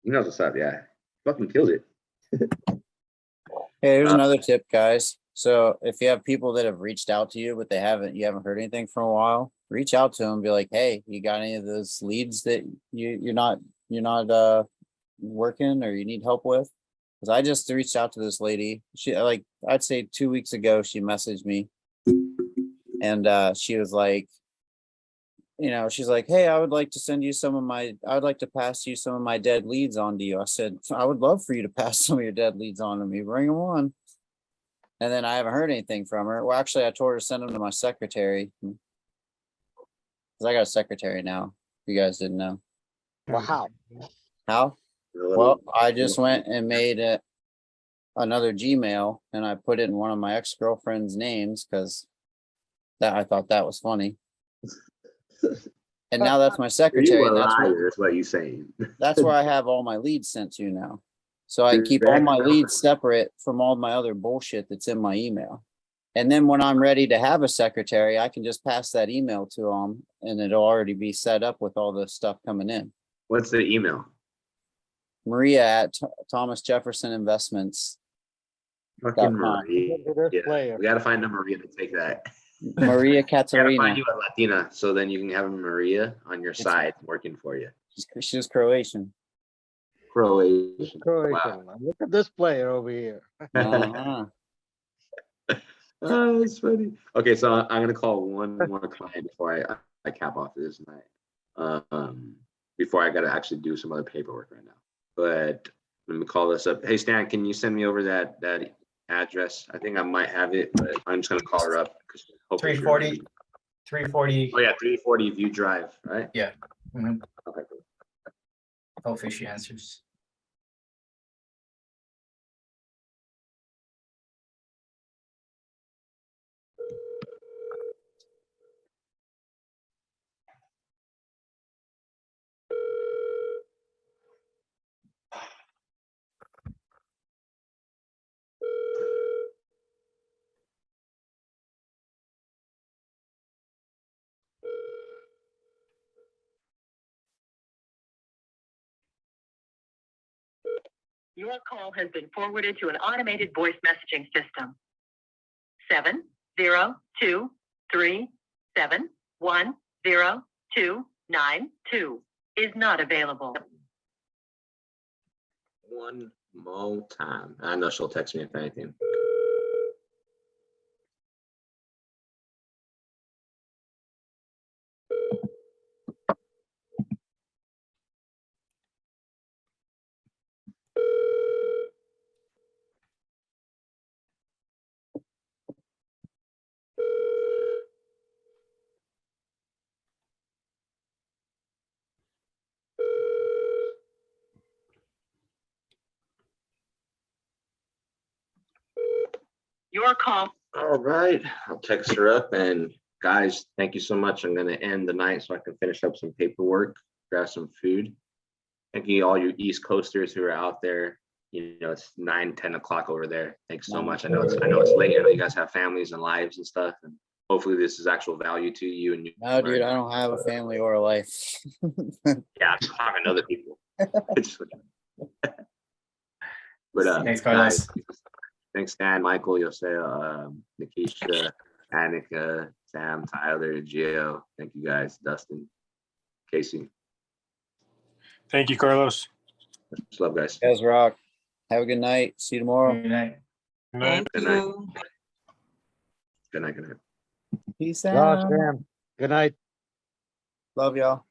He knows what's up, yeah. Fucking killed it. Hey, here's another tip, guys. So if you have people that have reached out to you, but you haven't heard anything for a while, reach out to them, be like, hey, you got any of those leads that you're not working or you need help with? Because I just reached out to this lady. She, like, I'd say 2 weeks ago, she messaged me, and she was like, she's like, hey, I would like to pass you some of my dead leads on to you. I said, I would love for you to pass some of your dead leads on to me. Bring them on. And then I haven't heard anything from her. Well, actually, I told her to send them to my secretary, because I got a secretary now. If you guys didn't know. Wow. How? Well, I just went and made another Gmail, and I put it in one of my ex-girlfriend's names because I thought that was funny. And now that's my secretary. You a liar, is what you saying. That's where I have all my leads sent to now. So I keep all my leads separate from all my other bullshit that's in my email. And then when I'm ready to have a secretary, I can just pass that email to them, and it'll already be set up with all the stuff coming in. What's the email? Maria at Thomas Jefferson Investments. Fucking Maria. Yeah. We gotta find a Maria to take that. Maria Gotta Katerina. find you a Latina, so then you can have a Maria on your side working for you. She's Croatian. Croatian. Croatian. Wow. Look at this player over here. Uh-huh. Oh, that's funny. Okay, so I'm gonna call one more client before I cap off this night. Before I gotta actually do some other paperwork right now. But let me call this up. Hey Stan, can you send me over that address? I think I might have it, but I'm just gonna call her up because hopefully 340. 340. Oh, yeah, 340 View Drive, right? Yeah. Mhm. Okay, cool. Hopefully she answers. Your call has been forwarded to an automated voice messaging system. 70237102292 is not available. One more time. I know she'll text me if anything. Your call. All right, I'll text her up, and guys, thank you so much. I'm gonna end the night so I can finish up some paperwork, grab some food. Thank you all you East Coasters who are out there. You know, it's 9-10 o'clock over there. Thanks so much. I know it's late. I know you guys have families and lives and stuff, and hopefully this is actual value to you. And you No, dude, I don't have a family or a life. yeah, I'm talking to other people. But Thanks, Carlos. guys, thanks, Dan, Michael, Yosea, Nikisha, Annika, Sam, Tyler, Gio. Thank you guys, Dustin, Casey. Thank you, Carlos. Much love, guys. Guys rock. Have a good night. See you tomorrow. Good night. Good night. Good night. Good night. Good night. Peace Ross, out. Sam. Good night. Love y'all.